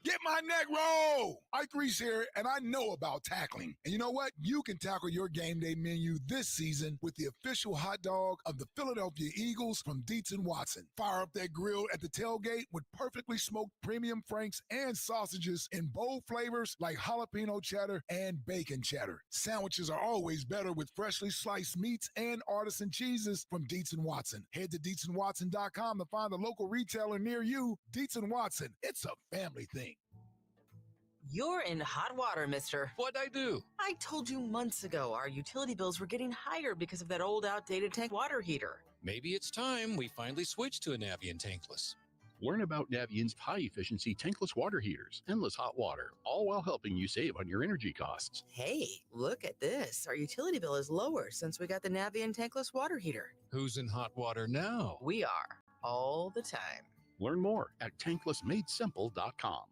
Get my neck roll! Ike Reese here, and I know about tackling. And you know what? You can tackle your game day menu this season with the official hot dog of the Philadelphia Eagles from Dietz & Watson. Fire up that grill at the tailgate with perfectly smoked premium franks and sausages in bold flavors like jalapeno cheddar and bacon cheddar. Sandwiches are always better with freshly sliced meats and artisan cheeses from Dietz & Watson. Head to DietzandWatson.com to find a local retailer near you. Dietz & Watson, it's a family thing. You're in hot water, mister. What'd I do? I told you months ago our utility bills were getting higher because of that old outdated tank water heater. Maybe it's time we finally switch to a Navien tankless. Learn about Navient's high-efficiency tankless water heaters, endless hot water, all while helping you save on your energy costs. Hey, look at this. Our utility bill is lower since we got the Navien tankless water heater. Who's in hot water now? We are, all the time. Learn more at tanklessmadesimple.com.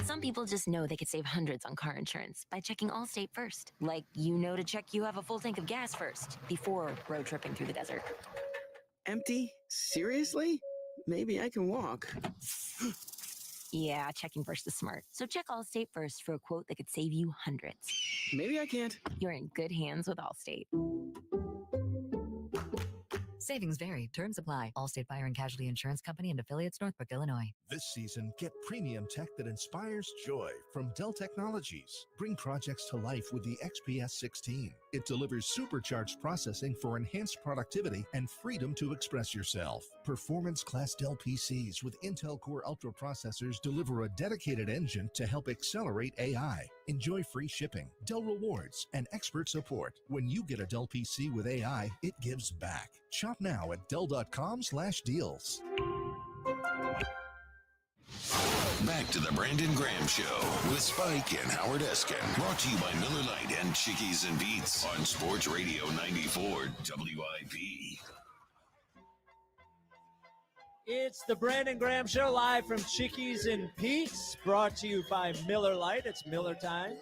Some people just know they could save hundreds on car insurance by checking Allstate first. Like, you know to check you have a full tank of gas first before road tripping through the desert. Empty? Seriously? Maybe I can walk. Yeah, checking first is smart. So check Allstate first for a quote that could save you hundreds. Maybe I can't. You're in good hands with Allstate. Savings vary. Terms apply. Allstate Fire and Casualty Insurance Company and affiliates, Northbrook, Illinois. This season, get premium tech that inspires joy from Dell Technologies. Bring projects to life with the XPS 16. It delivers supercharged processing for enhanced productivity and freedom to express yourself. Performance-class Dell PCs with Intel Core Ultra processors deliver a dedicated engine to help accelerate AI. Enjoy free shipping, Dell rewards, and expert support. When you get a Dell PC with AI, it gives back. Shop now at Dell.com/deals. Back to the Brandon Graham Show with Spike and Howard Eskin. Brought to you by Miller Lite and Chickies and Beats on Sports Radio 94 WIP. It's the Brandon Graham Show live from Chickies and Pete's, brought to you by Miller Lite. It's Miller time.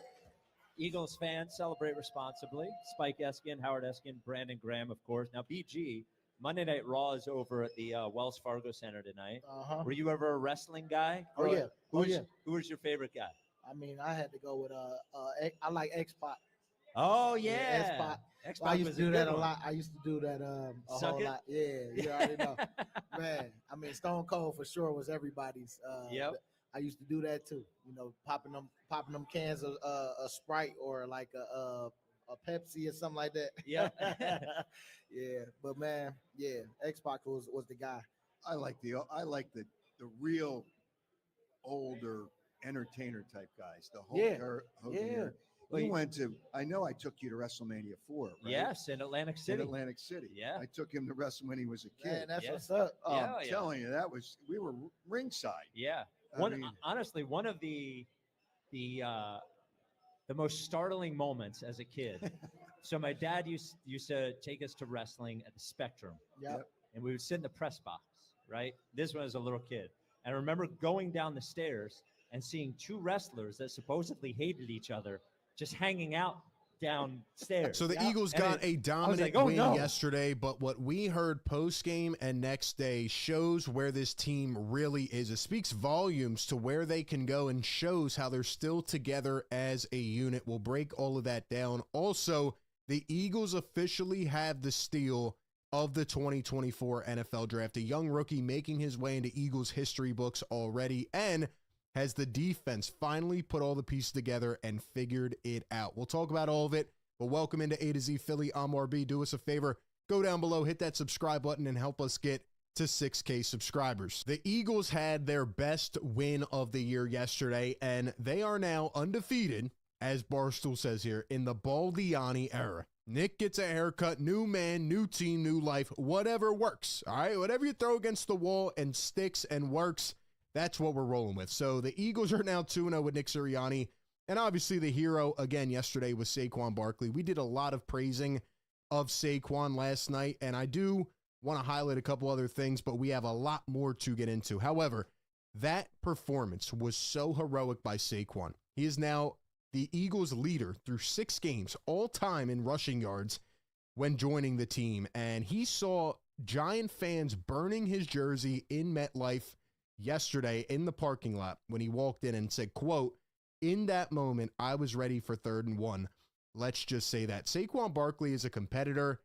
Eagles fans, celebrate responsibly. Spike Eskin, Howard Eskin, Brandon Graham, of course. Now, BG, Monday Night Raw is over at the Wells Fargo Center tonight. Were you ever a wrestling guy? Oh, yeah. Who was your favorite guy? I mean, I had to go with I like X-Pac. Oh, yeah. X-Pac. X-Pac I used was to do a that good a one. lot. I used to do that a Suck whole it? lot. Yeah, you already know. Man, I mean, Stone Cold for sure was everybody's. Yep. I used to do that too. You know, popping them cans of a Sprite or like a Pepsi or something like that. Yeah. Yeah, but man, yeah, X-Pac was the guy. I like the real older entertainer type guys. The whole Yeah. Hogan Yeah. era. Well, You you- went to. I know I took you to WrestleMania 4. Right? Yes, in Atlantic City. In Atlantic City. Yeah. I took him to wrestle when he was a kid. Man, that's Yeah. what's up. Oh, Yeah, I'm yeah. telling you, we were ringside. Yeah. I mean- Honestly, one of the most startling moments as a kid. So my dad used to take us to wrestling at the Spectrum. Yep. And we would sit in the press box, right? This one as a little kid. And I remember going down the stairs and seeing two wrestlers that supposedly hated each other just hanging out downstairs. So the Yeah. Eagles And got it- a I was dominant like, oh, win no. yesterday, but what we heard post-game and next day shows where this team really is. It speaks volumes to where they can go and shows how they're still together as a unit. We'll break all of that down. Also, the Eagles officially have the steal of the 2024 NFL Draft. A young rookie making his way into Eagles history books already, and has the defense finally put all the pieces together and figured it out. We'll talk about all of it, but welcome into A to Z Philly. I'm RB. Do us a favor, go down below, hit that subscribe button, and help us get to 6K subscribers. The Eagles had their best win of the year yesterday, and they are now undefeated, as Barstool says here, in the Baldiani era. Nick gets a haircut, new man, new team, new life, whatever works, all right? Whatever you throw against the wall and sticks and works, that's what we're rolling with. So the Eagles are now 2-0 with Nick Sirianni, and obviously the hero again yesterday was Saquon Barkley. We did a lot of praising of Saquon last night, and I do want to highlight a couple other things, but we have a lot more to get into. However, That performance was so heroic by Saquon. He is now the Eagles' leader through 6 games all time in rushing yards when joining the team. And he saw Giant fans burning his jersey in MetLife yesterday in the parking lot when he walked in and said, quote, "In that moment, I was ready for 3rd and 1. Let's just say that." Saquon Barkley is a competitor.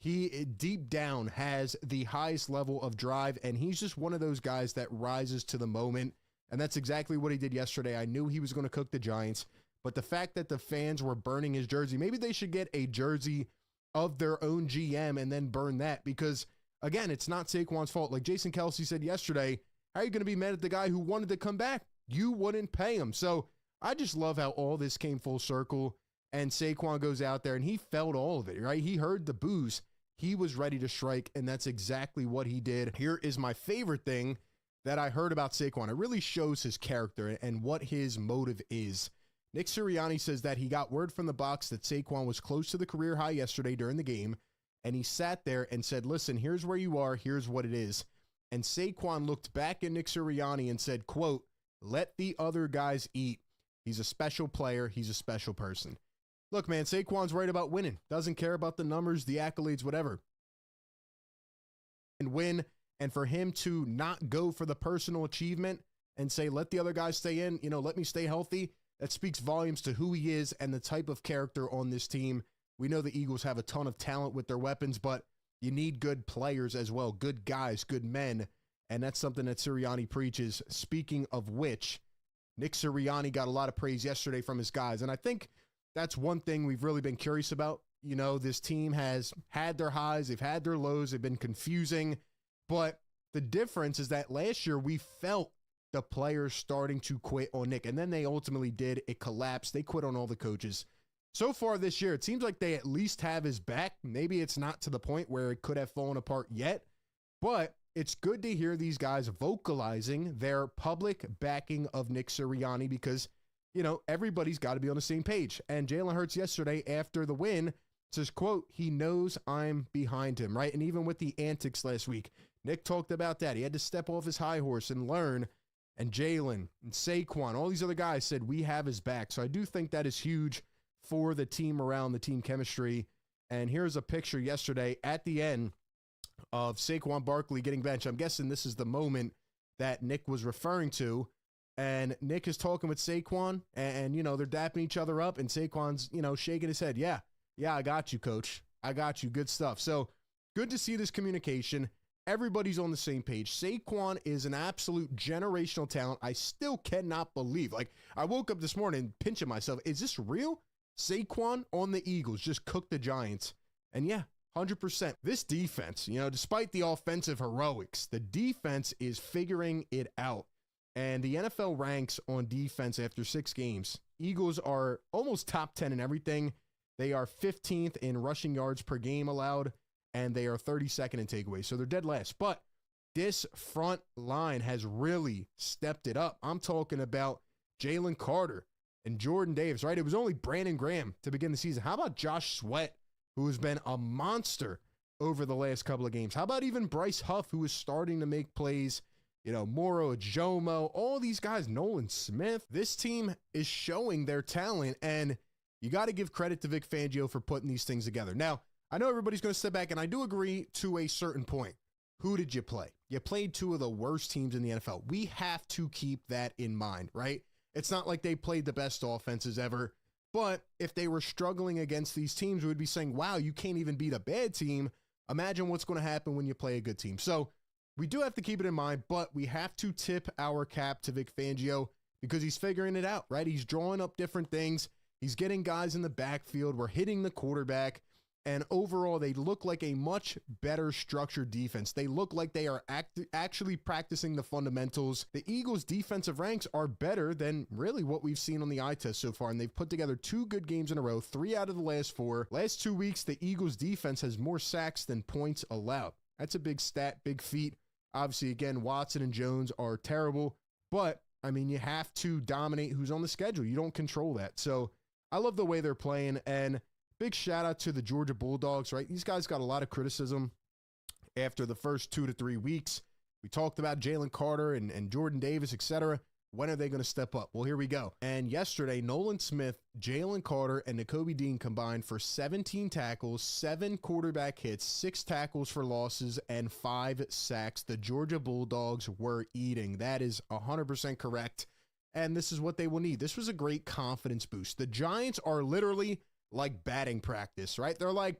He deep down has the highest level of drive, and he's just one of those guys that rises to the moment. And that's exactly what he did yesterday. I knew he was going to cook the Giants, but the fact that the fans were burning his jersey, maybe they should get a jersey of their own GM and then burn that, because again, it's not Saquon's fault. Like Jason Kelsey said yesterday, how are you going to be mad at the guy who wanted to come back? You wouldn't pay him. So I just love how all this came full circle, and Saquon goes out there and he felt all of it, right? He heard the boos. He was ready to strike, and that's exactly what he did. Here is my favorite thing that I heard about Saquon. It really shows his character and what his motive is. Nick Sirianni says that he got word from the box that Saquon was close to the career high yesterday during the game, and he sat there and said, "Listen, here's where you are. Here's what it is." And Saquon looked back at Nick Sirianni and said, quote, "Let the other guys eat. He's a special player. He's a special person." Look, man, Saquon's right about winning. Doesn't care about the numbers, the accolades, whatever. And win. And for him to not go for the personal achievement and say, let the other guys stay in, let me stay healthy, that speaks volumes to who he is and the type of character on this team. We know the Eagles have a ton of talent with their weapons, but you need good players as well, good guys, good men, and that's something that Sirianni preaches. Speaking of which, Nick Sirianni got a lot of praise yesterday from his guys, and I think that's one thing we've really been curious about. This team has had their highs, they've had their lows, they've been confusing, but the difference is that last year we felt the players starting to quit on Nick, and then they ultimately did. It collapsed. They quit on all the coaches. So far this year, it seems like they at least have his back. Maybe it's not to the point where it could have fallen apart yet, but it's good to hear these guys vocalizing their public backing of Nick Sirianni because, everybody's got to be on the same page. And Jalen Hurts yesterday after the win says, quote, "He knows I'm behind him," right? And even with the antics last week, Nick talked about that. He had to step off his high horse and learn. And Jalen and Saquon, all these other guys said, we have his back. So I do think that is huge for the team around the team chemistry. And here's a picture yesterday at the end of Saquon Barkley getting benched. I'm guessing this is the moment that Nick was referring to. And Nick is talking with Saquon and they're dapping each other up. And Saquon's, shaking his head. Yeah, I got you, coach. I got you. Good stuff. So good to see this communication. Everybody's on the same page. Saquon is an absolute generational talent. I still cannot believe. I woke up this morning pinching myself. Is this real? Saquon on the Eagles just cooked the Giants. And yeah, 100%. This defense, despite the offensive heroics, the defense is figuring it out. And the NFL ranks on defense after 6 games. Eagles are almost top 10 in everything. They are 15th in rushing yards per game allowed, and they are 32nd in takeaways. So they're dead last. But this front line has really stepped it up. I'm talking about Jalen Carter and Jordan Davis, right? It was only Brandon Graham to begin the season. How about Josh Sweat, who has been a monster over the last couple of games? How about even Bryce Huff, who is starting to make plays? Moro Ajomo, all these guys, Nolan Smith. This team is showing their talent, and you got to give credit to Vic Fangio for putting these things together. Now, I know everybody's going to step back, and I do agree to a certain point. Who did you play? You played 2 of the worst teams in the NFL. We have to keep that in mind, right? It's not like they played the best offenses ever, but if they were struggling against these teams, we would be saying, wow, you can't even beat a bad team. Imagine what's going to happen when you play a good team. So we do have to keep it in mind, but we have to tip our cap to Vic Fangio because he's figuring it out, right? He's drawing up different things. He's getting guys in the backfield. We're hitting the quarterback. And overall, they look like a much better structured defense. They look like they are actually practicing the fundamentals. The Eagles' defensive ranks are better than really what we've seen on the eye test so far. And they've put together 2 good games in a row, 3 out of the last 4. Last 2 weeks, the Eagles' defense has more sacks than points allowed. That's a big stat, big feat. Obviously, again, Watson and Jones are terrible. But, you have to dominate who's on the schedule. You don't control that. So I love the way they're playing. And big shout out to the Georgia Bulldogs, right? These guys got a lot of criticism after the first 2 to 3 weeks We talked about Jalen Carter and Jordan Davis, etc. When are they going to step up? Well, here we go. And yesterday, Nolan Smith, Jalen Carter, and Nakobe Dean combined for 17 tackles, 7 quarterback hits, 6 tackles for losses, and 5 sacks. The Georgia Bulldogs were eating. That is 100% correct. And this is what they will need. This was a great confidence boost. The Giants are literally like batting practice, right? They're like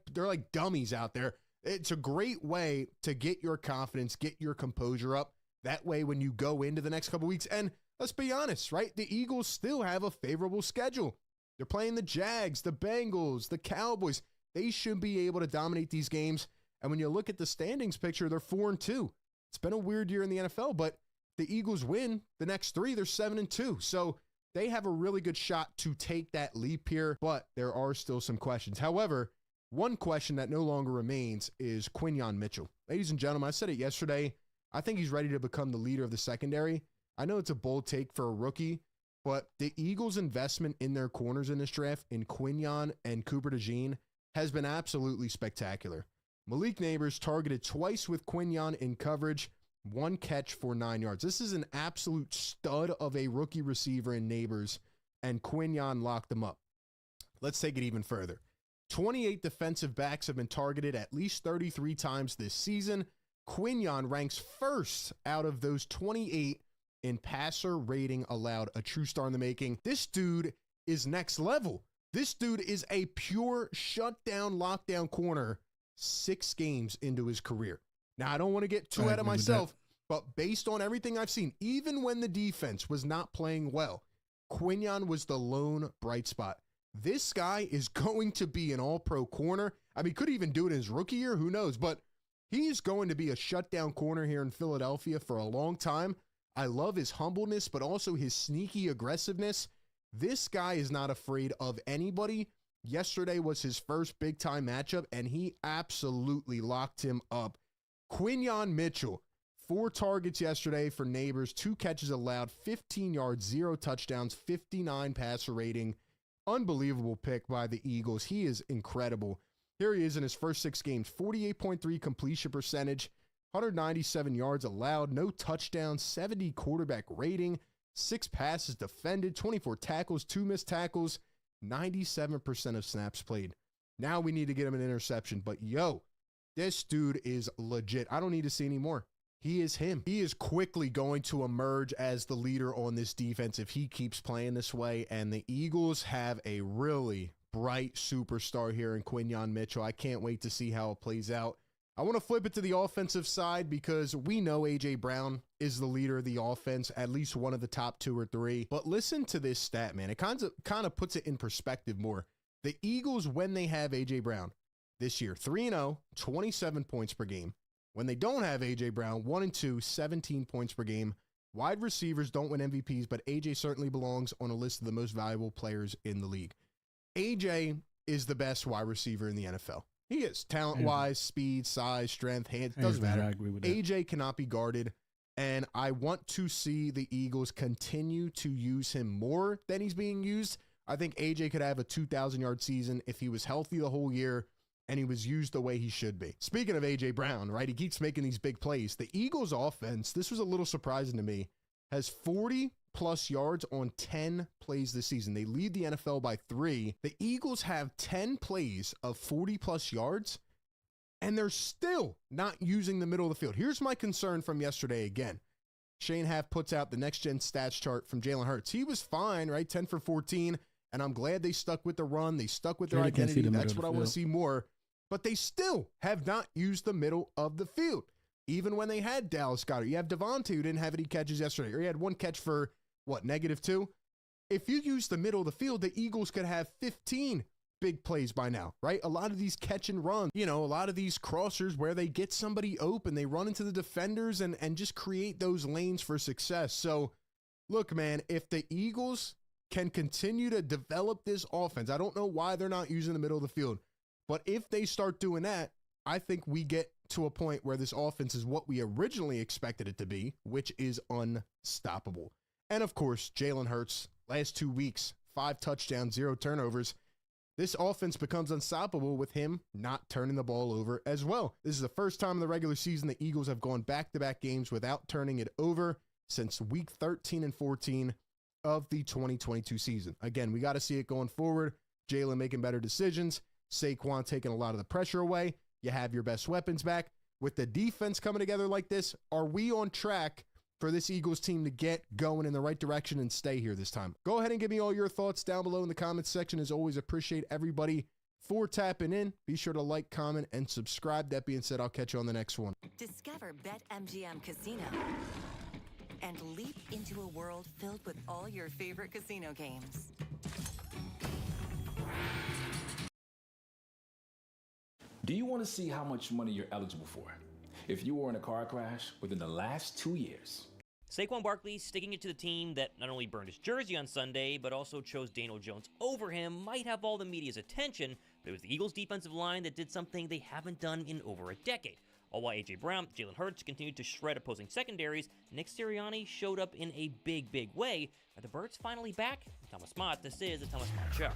dummies out there. It's a great way to get your confidence, get your composure up. That way, when you go into the next couple weeks, and let's be honest, right? The Eagles still have a favorable schedule. They're playing the Jags, the Bengals, the Cowboys. They should be able to dominate these games. And when you look at the standings picture, they're 4-2. It's been a weird year in the NFL, but the Eagles win the next 3, they're 7-2. So they have a really good shot to take that leap here, but there are still some questions. However, one question that no longer remains is Quinyon Mitchell. Ladies and gentlemen, I said it yesterday. I think he's ready to become the leader of the secondary. I know it's a bold take for a rookie, but the Eagles' investment in their corners in this draft in Quinyon and Cooper DeJean has been absolutely spectacular. Malik Neighbors targeted twice with Quinyon in coverage, 1 catch for 9 yards. This is an absolute stud of a rookie receiver in Neighbors, and Quinyon locked them up. Let's take it even further. 28 defensive backs have been targeted at least 33 times this season. Quinyon ranks first out of those 28 in passer rating allowed, a true star in the making. This dude is next level. This dude is a pure shutdown, lockdown corner 6 games into his career. Now, I don't want to get too ahead of myself, but based on everything I've seen, even when the defense was not playing well, Quinyon was the lone bright spot. This guy is going to be an all-pro corner. I mean, could even do it in his rookie year, who knows? But he's going to be a shutdown corner here in Philadelphia for a long time. I love his humbleness, but also his sneaky aggressiveness. This guy is not afraid of anybody. Yesterday was his first big-time matchup, and he absolutely locked him up. Quinyon Mitchell, 4 targets yesterday for Neighbors, 2 catches allowed, 15 yards, 0 touchdowns, 59 passer rating. Unbelievable pick by the Eagles. He is incredible. Here he is in his first 6 games, 48.3 completion percentage, 197 yards allowed, no touchdowns, 70 quarterback rating, 6 passes defended, 24 tackles, 2 missed tackles, 97% of snaps played. Now we need to get him an interception, but yo, this dude is legit. I don't need to see any more. He is him. He is quickly going to emerge as the leader on this defense if he keeps playing this way. And the Eagles have a really bright superstar here in Quinyon Mitchell. I can't wait to see how it plays out. I want to flip it to the offensive side because we know A.J. Brown is the leader of the offense, at least one of the top 2 or 3. But listen to this stat, man. It kind of puts it in perspective more. The Eagles, when they have A.J. Brown this year, 3-0, 27 points per game. When they don't have A.J. Brown, 1-2, 17 points per game. Wide receivers don't win MVPs, but A.J. certainly belongs on a list of the most valuable players in the league. A.J. is the best wide receiver in the NFL. He is. Talent-wise, speed, size, strength, hands, doesn't matter. I agree with that. A.J. cannot be guarded, and I want to see the Eagles continue to use him more than he's being used. I think A.J. could have a 2,000-yard season if he was healthy the whole year and he was used the way he should be. Speaking of A.J. Brown, right, he keeps making these big plays. The Eagles offense, this was a little surprising to me, has 40-plus yards on 10 plays this season. They lead the NFL by 3. The Eagles have 10 plays of 40-plus yards, and they're still not using the middle of the field. Here's my concern from yesterday again. Shane Haff puts out the next-gen stats chart from Jalen Hurts. He was fine, right, 10 for 14, and I'm glad they stuck with the run. They stuck with their identity. That's what I want to see more. But they still have not used the middle of the field. Even when they had Dallas Goedert. You have Devontae, who didn't have any catches yesterday, or he had 1 catch for, -2? If you use the middle of the field, the Eagles could have 15 big plays by now, right? A lot of these catch and run, a lot of these crossers where they get somebody open, they run into the defenders and just create those lanes for success. So, look, man, if the Eagles can continue to develop this offense, I don't know why they're not using the middle of the field. But if they start doing that, I think we get to a point where this offense is what we originally expected it to be, which is unstoppable. And of course, Jalen Hurts, last 2 weeks, 5 touchdowns, 0 turnovers. this offense becomes unstoppable with him not turning the ball over as well. This is the first time in the regular season the Eagles have gone back-to-back games without turning it over since week 13 and 14 of the 2022 season. Again, we got to see it going forward. Jalen making better decisions, Saquon taking a lot of the pressure away. You have your best weapons back. With the defense coming together like this, are we on track for this Eagles team to get going in the right direction and stay here this time? Go ahead and give me all your thoughts down below in the comments section. As always, appreciate everybody for tapping in. Be sure to like, comment, and subscribe. That being said, I'll catch you on the next one. Discover BetMGM Casino and leap into a world filled with all your favorite casino games. Do you want to see how much money you're eligible for if you were in a car crash within the last 2 years? Saquon Barkley sticking it to the team that not only burned his jersey on Sunday, but also chose Daniel Jones over him might have all the media's attention, but it was the Eagles' defensive line that did something they haven't done in over a decade. All while A.J. Brown, Jalen Hurts continued to shred opposing secondaries, Nick Sirianni showed up in a big, big way. Are the Birds finally back? I'm Thomas Mott. This is the Thomas Mott Show.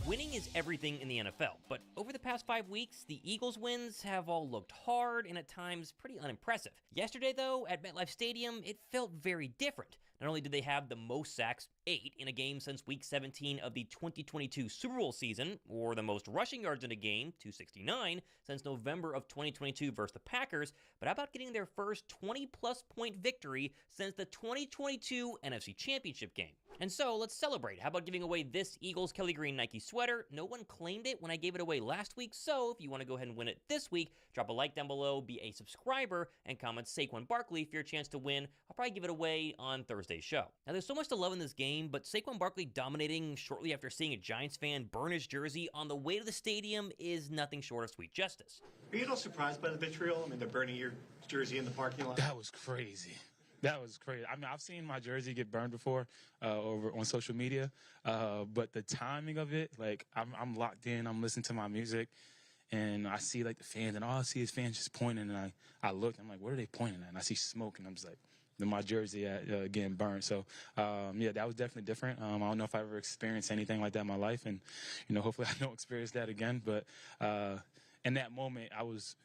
Winning is everything in the NFL, but over the past 5 weeks, the Eagles' wins have all looked hard and at times pretty unimpressive. Yesterday, though, at MetLife Stadium, it felt very different. Not only did they have the most sacks, 8, in a game since Week 17 of the 2022 Super Bowl season, or the most rushing yards in a game, 269, since November of 2022 versus the Packers, but how about getting their first 20-plus point victory since the 2022 NFC Championship game? And so, let's celebrate. How about giving away this Eagles Kelly Green Nike sweater? No one claimed it when I gave it away last week, so if you want to go ahead and win it this week, drop a like down below, be a subscriber, and comment Saquon Barkley for your chance to win. I'll probably give it away on Thursday's show. Now, there's so much to love in this game, but Saquon Barkley dominating shortly after seeing a Giants fan burn his jersey on the way to the stadium is nothing short of sweet justice. Are you at all surprised by the vitriol? I mean, they're burning your jersey in the parking lot. That was crazy. That was crazy. I mean, I've seen my jersey get burned before over on social media, but the timing of it, like, I'm locked in. I'm listening to my music, and I see, like, the fans, and all I see is fans just pointing, and I look, I'm like, what are they pointing at? And I see smoke, and I'm just like, my jersey getting burned. So, yeah, that was definitely different. I don't know if I ever experienced anything like that in my life, and, you know, hopefully I don't experience that again. But in that moment, I was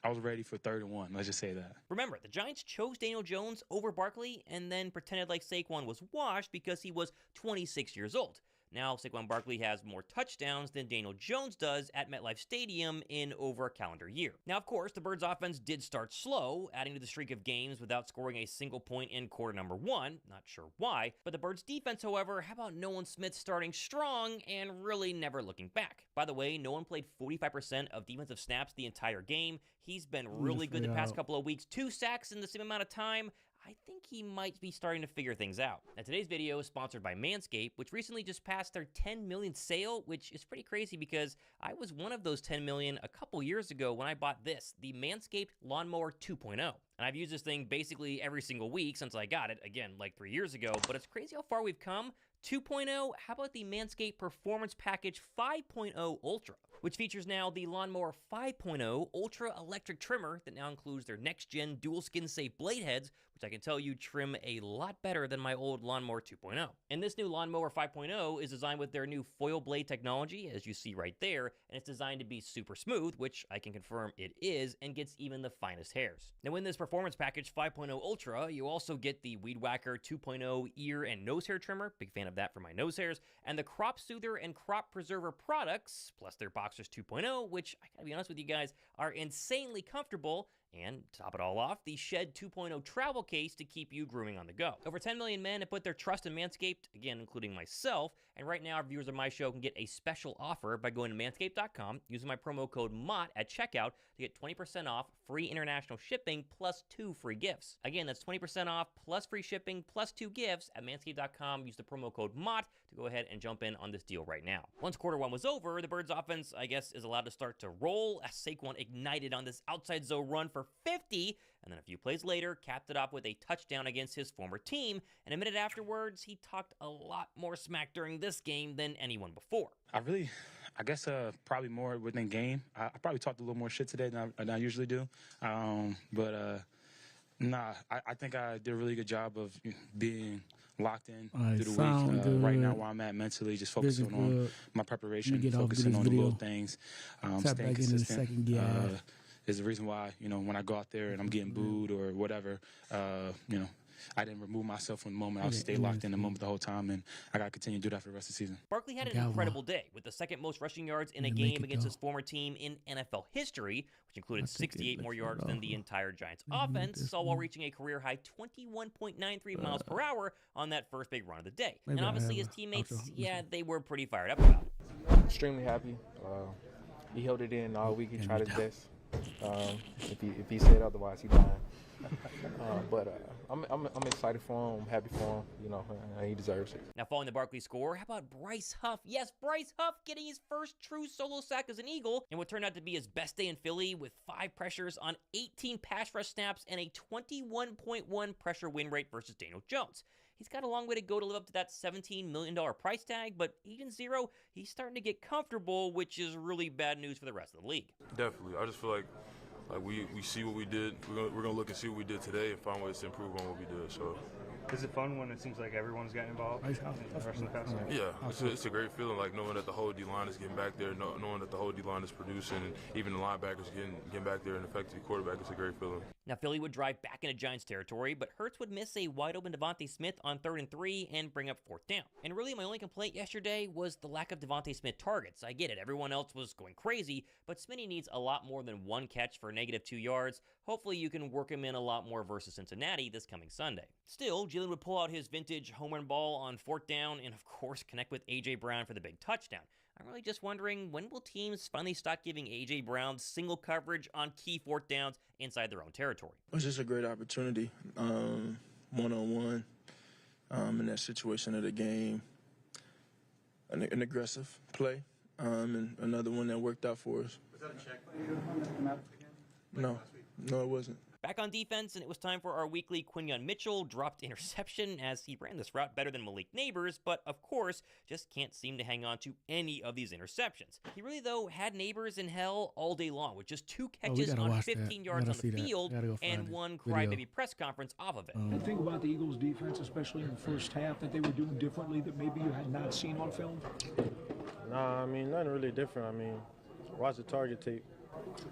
ready for 3rd and 1. Let's just say that. Remember, the Giants chose Daniel Jones over Barkley and then pretended like Saquon was washed because he was 26 years old. Now, Saquon Barkley has more touchdowns than Daniel Jones does at MetLife Stadium in over a calendar year. Now, of course, the Birds' offense did start slow, adding to the streak of games without scoring a single point in quarter number 1. Not sure why. But the Birds' defense, however, how about Nolan Smith starting strong and really never looking back? By the way, Nolan played 45% of defensive snaps the entire game. He's been really good the past couple of weeks. 2 sacks in the same amount of time. I think he might be starting to figure things out. Now, today's video is sponsored by Manscaped, which recently just passed their 10 million sale, which is pretty crazy because I was one of those 10 million a couple years ago when I bought this, the Manscaped Lawnmower 2.0. And I've used this thing basically every single week since I got it, again, like 3 years ago, but it's crazy how far we've come. 2.0, how about the Manscaped Performance Package 5.0 Ultra, which features now the Lawnmower 5.0 Ultra Electric Trimmer that now includes their next-gen dual skin-safe blade heads, which I can tell you trim a lot better than my old Lawnmower 2.0. And this new Lawnmower 5.0 is designed with their new foil blade technology, as you see right there, and it's designed to be super smooth, which I can confirm it is, and gets even the finest hairs. Now, in this Performance Package 5.0 Ultra, you also get the Weed Whacker 2.0 ear and nose hair trimmer, big fan of that for my nose hairs, and the Crop Soother and Crop Preserver products, plus their Boxers 2.0, which, I gotta be honest with you guys, are insanely comfortable. And to top it all off, the Shed 2.0 travel case to keep you grooming on the go. Over 10 million men have put their trust in Manscaped, again, including myself, and right now our viewers of my show can get a special offer by going to manscaped.com, using my promo code MOTT at checkout to get 20% off, free international shipping, plus 2 free gifts. Again, that's 20% off, plus free shipping, plus 2 gifts at manscaped.com. Use the promo code MOTT to go ahead and jump in on this deal right now. Once quarter 1 was over, the Birds offense, I guess, is allowed to start to roll as Saquon ignited on this outside zone run for 50, and then a few plays later, capped it off with a touchdown against his former team, and a minute afterwards, he talked a lot more smack during this game than anyone before. I guess probably more within game. I probably talked a little more shit today than I usually do. But Nah, I think I did a really good job of being locked in Right, through the sound week. good. Right now, where I'm at mentally, just focusing Vision on good. my preparation, Get off, do focusing this on the little video. things, Tap staying back in the consistent. second gear. Is the reason why, when I go out there and I'm getting booed or whatever, I didn't remove myself from the moment. I stayed locked in the moment the whole time, and I got to continue to do that for the rest of the season. Barkley had an incredible day with the second most rushing yards in a game against his former team in NFL history, which included 68 more yards than the entire Giants offense, all while reaching a career-high 21.93 miles per hour on that first big run of the day. And obviously his teammates, they were pretty fired up about it. Extremely happy. He held it in all week. He tried his best. If he said otherwise, he lying. But I'm excited for him. I'm happy for him. And he deserves it. Now, following the Barkley score, how about Bryce Huff? Yes, Bryce Huff getting his first true solo sack as an Eagle in what turned out to be his best day in Philly with 5 pressures on 18 pass rush snaps and a 21.1 pressure win rate versus Daniel Jones. He's got a long way to go to live up to that $17 million price tag, but Agent Zero, he's starting to get comfortable, which is really bad news for the rest of the league. Definitely. I just feel like we see what we did. We're gonna look and see what we did today and find ways to improve on what we did. So, is it fun when it seems like everyone's getting involved in the rest of the pass? Yeah, it's a great feeling, like knowing that the whole D-line is getting back there, knowing that the whole D-line is producing, and even the linebackers getting back there and affecting the quarterback. It's a great feeling. Now, Philly would drive back into Giants territory, but Hurts would miss a wide-open Devontae Smith on 3rd and 3 and bring up 4th down. And really, my only complaint yesterday was the lack of Devontae Smith targets. I get it, everyone else was going crazy, but Smitty needs a lot more than 1 catch for -2 yards. Hopefully, you can work him in a lot more versus Cincinnati this coming Sunday. Still, Jalen would pull out his vintage home run ball on 4th down and, of course, connect with A.J. Brown for the big touchdown. I'm really just wondering, when will teams finally stop giving A.J. Brown single coverage on key 4th downs inside their own territory? It's just a great opportunity, one-on-one, in that situation of the game. An aggressive play, and another one that worked out for us. Was that a check by you? No, it wasn't. Back on defense, and it was time for our weekly Quinyon Mitchell dropped interception as he ran this route better than Malik Neighbors, but of course, just can't seem to hang on to any of these interceptions. He really, though, had Neighbors in hell all day long with just 2 catches on 15 yards on the field and 1 crybaby press conference off of it. I think about the Eagles' defense, especially in the first half, that they were doing differently that maybe you had not seen on film? Nah, nothing really different. Watch the target tape.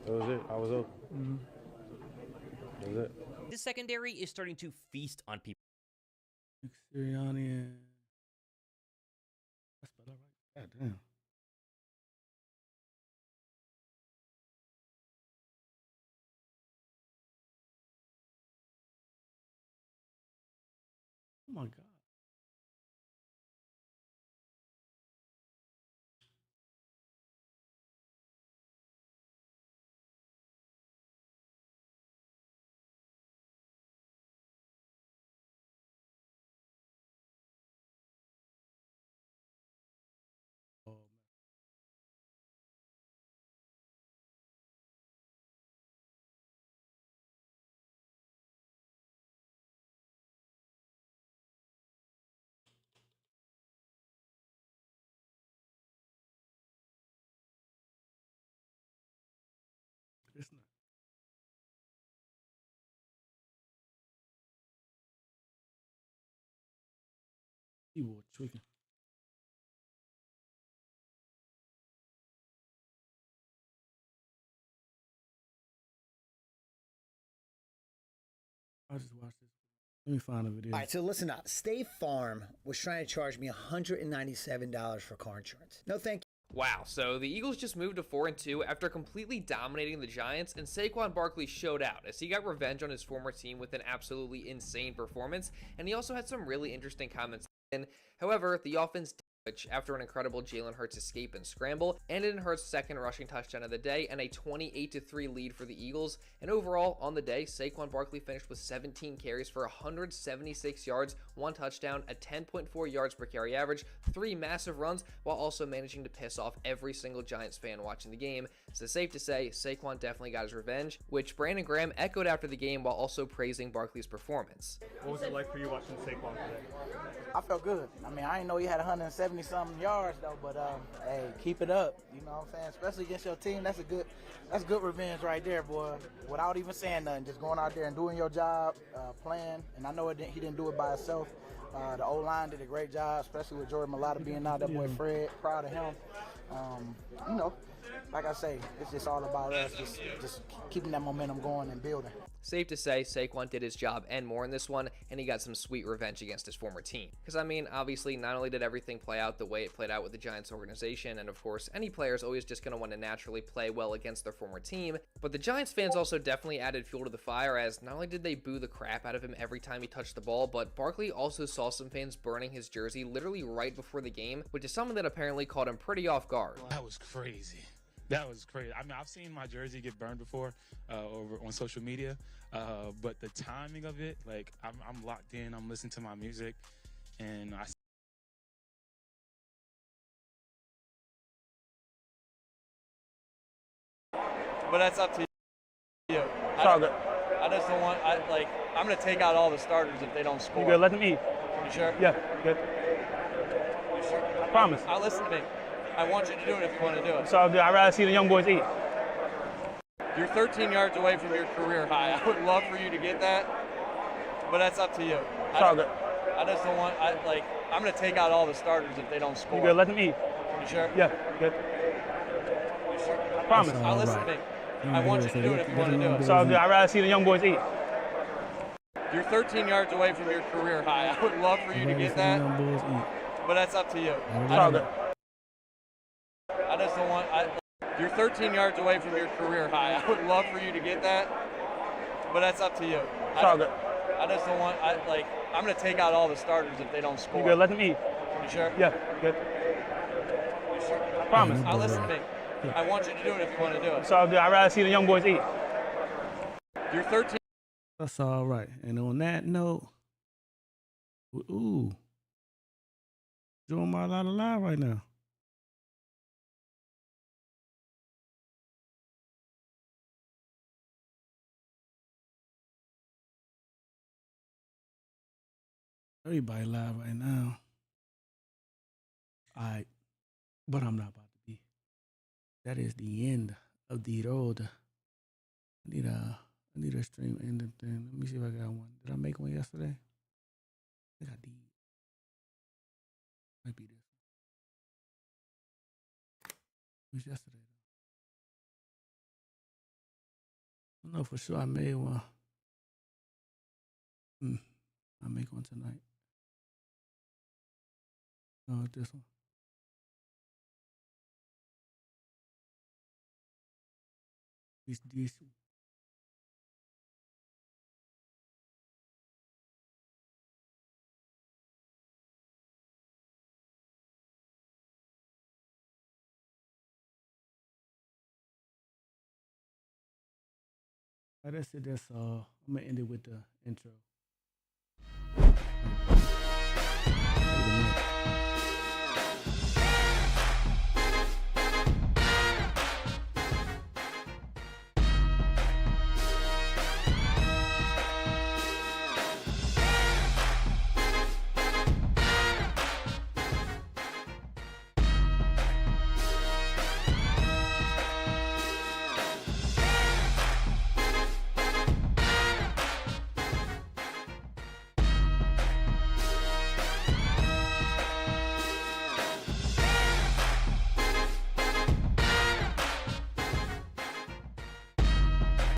That was it. I was open. Mm-hmm. That was it. This secondary is starting to feast on people. Sirianni and... That's better, right? God damn. Oh my God. It's not. Keyboard tweaking. I just watched this. Let me find a video. All right, so listen up. State Farm was trying to charge me $197 for car insurance. No, thank you. Wow, so the Eagles just moved to 4-2 after completely dominating the Giants, and Saquon Barkley showed out as he got revenge on his former team with an absolutely insane performance, and he also had some really interesting comments. However, the offense after an incredible Jalen Hurts escape and scramble, ended in Hurts' second rushing touchdown of the day and a 28-3 lead for the Eagles. And overall, on the day, Saquon Barkley finished with 17 carries for 176 yards, 1 touchdown, a 10.4 yards per carry average, 3 massive runs, while also managing to piss off every single Giants fan watching the game. So safe to say, Saquon definitely got his revenge, which Brandon Graham echoed after the game while also praising Barkley's performance. What was it like for you watching Saquon today? I felt good. I didn't know he had 170 70-something yards though. But hey, keep it up. You know what I'm saying? Especially against your team, that's good revenge right there, boy. Without even saying nothing, just going out there and doing your job, playing. And I know he didn't do it by himself. The O-line did a great job, especially with Jordan Mailata being out. That boy Fred, proud of him. You know, like I say, it's just all about us just keeping that momentum going and building. Safe to say, Saquon did his job and more in this one, and he got some sweet revenge against his former team. Because, I mean, obviously, not only did everything play out the way it played out with the Giants organization, and of course, any player is always just going to want to naturally play well against their former team, but the Giants fans also definitely added fuel to the fire, as not only did they boo the crap out of him every time he touched the ball, but Barkley also saw some fans burning his jersey literally right before the game, which is something that apparently caught him pretty off guard. That was crazy. That was crazy. I mean, I've seen my jersey get burned before over on social media, but the timing of it, like, I'm locked in. I'm listening to my music, and But that's up to you. I just don't want. I'm gonna take out all the starters if they don't score. You good? Let them eat. You sure? Yeah, good. You sure? I promise. Now listen to me. I want you to do it if you want to do it. It's all good. I'd rather see the young boys eat. You're 13 yards away from your career high. I would love for you to get that, but that's up to you. It's all good. I just don't want. I'm gonna take out all the starters if they don't score. You good? Let them eat. You sure? Yeah, good. You sure? I promise. Now listen to me. I want you to do it if you want to do it. It's all good. I'd rather see the young boys eat. You're 13 yards away from your career high. I would love for you to get that, but that's up to you. It's all good. I just don't want. You're 13 yards away from your career high. I would love for you to get that, but that's up to you. It's all good. I just don't want. I'm gonna take out all the starters if they don't score. You good? Let them eat. You sure? Yeah, good. You sure? I promise. Now listen to me. I want you to do it if you want to do it. It's all good. I'd rather see the young boys eat. You're 13. That's all right. And on that note, ooh, doing my lot of live right now. Everybody live right now. All right, but I'm not about to be. That is the end of the road. I need a stream ending thing. Let me see if I got one. Did I make one yesterday? I think I did. Might be this. It was yesterday. I know for sure I made one. I'll make one tonight. No, this one. This. That's it. That's all. I'm gonna end it with the intro.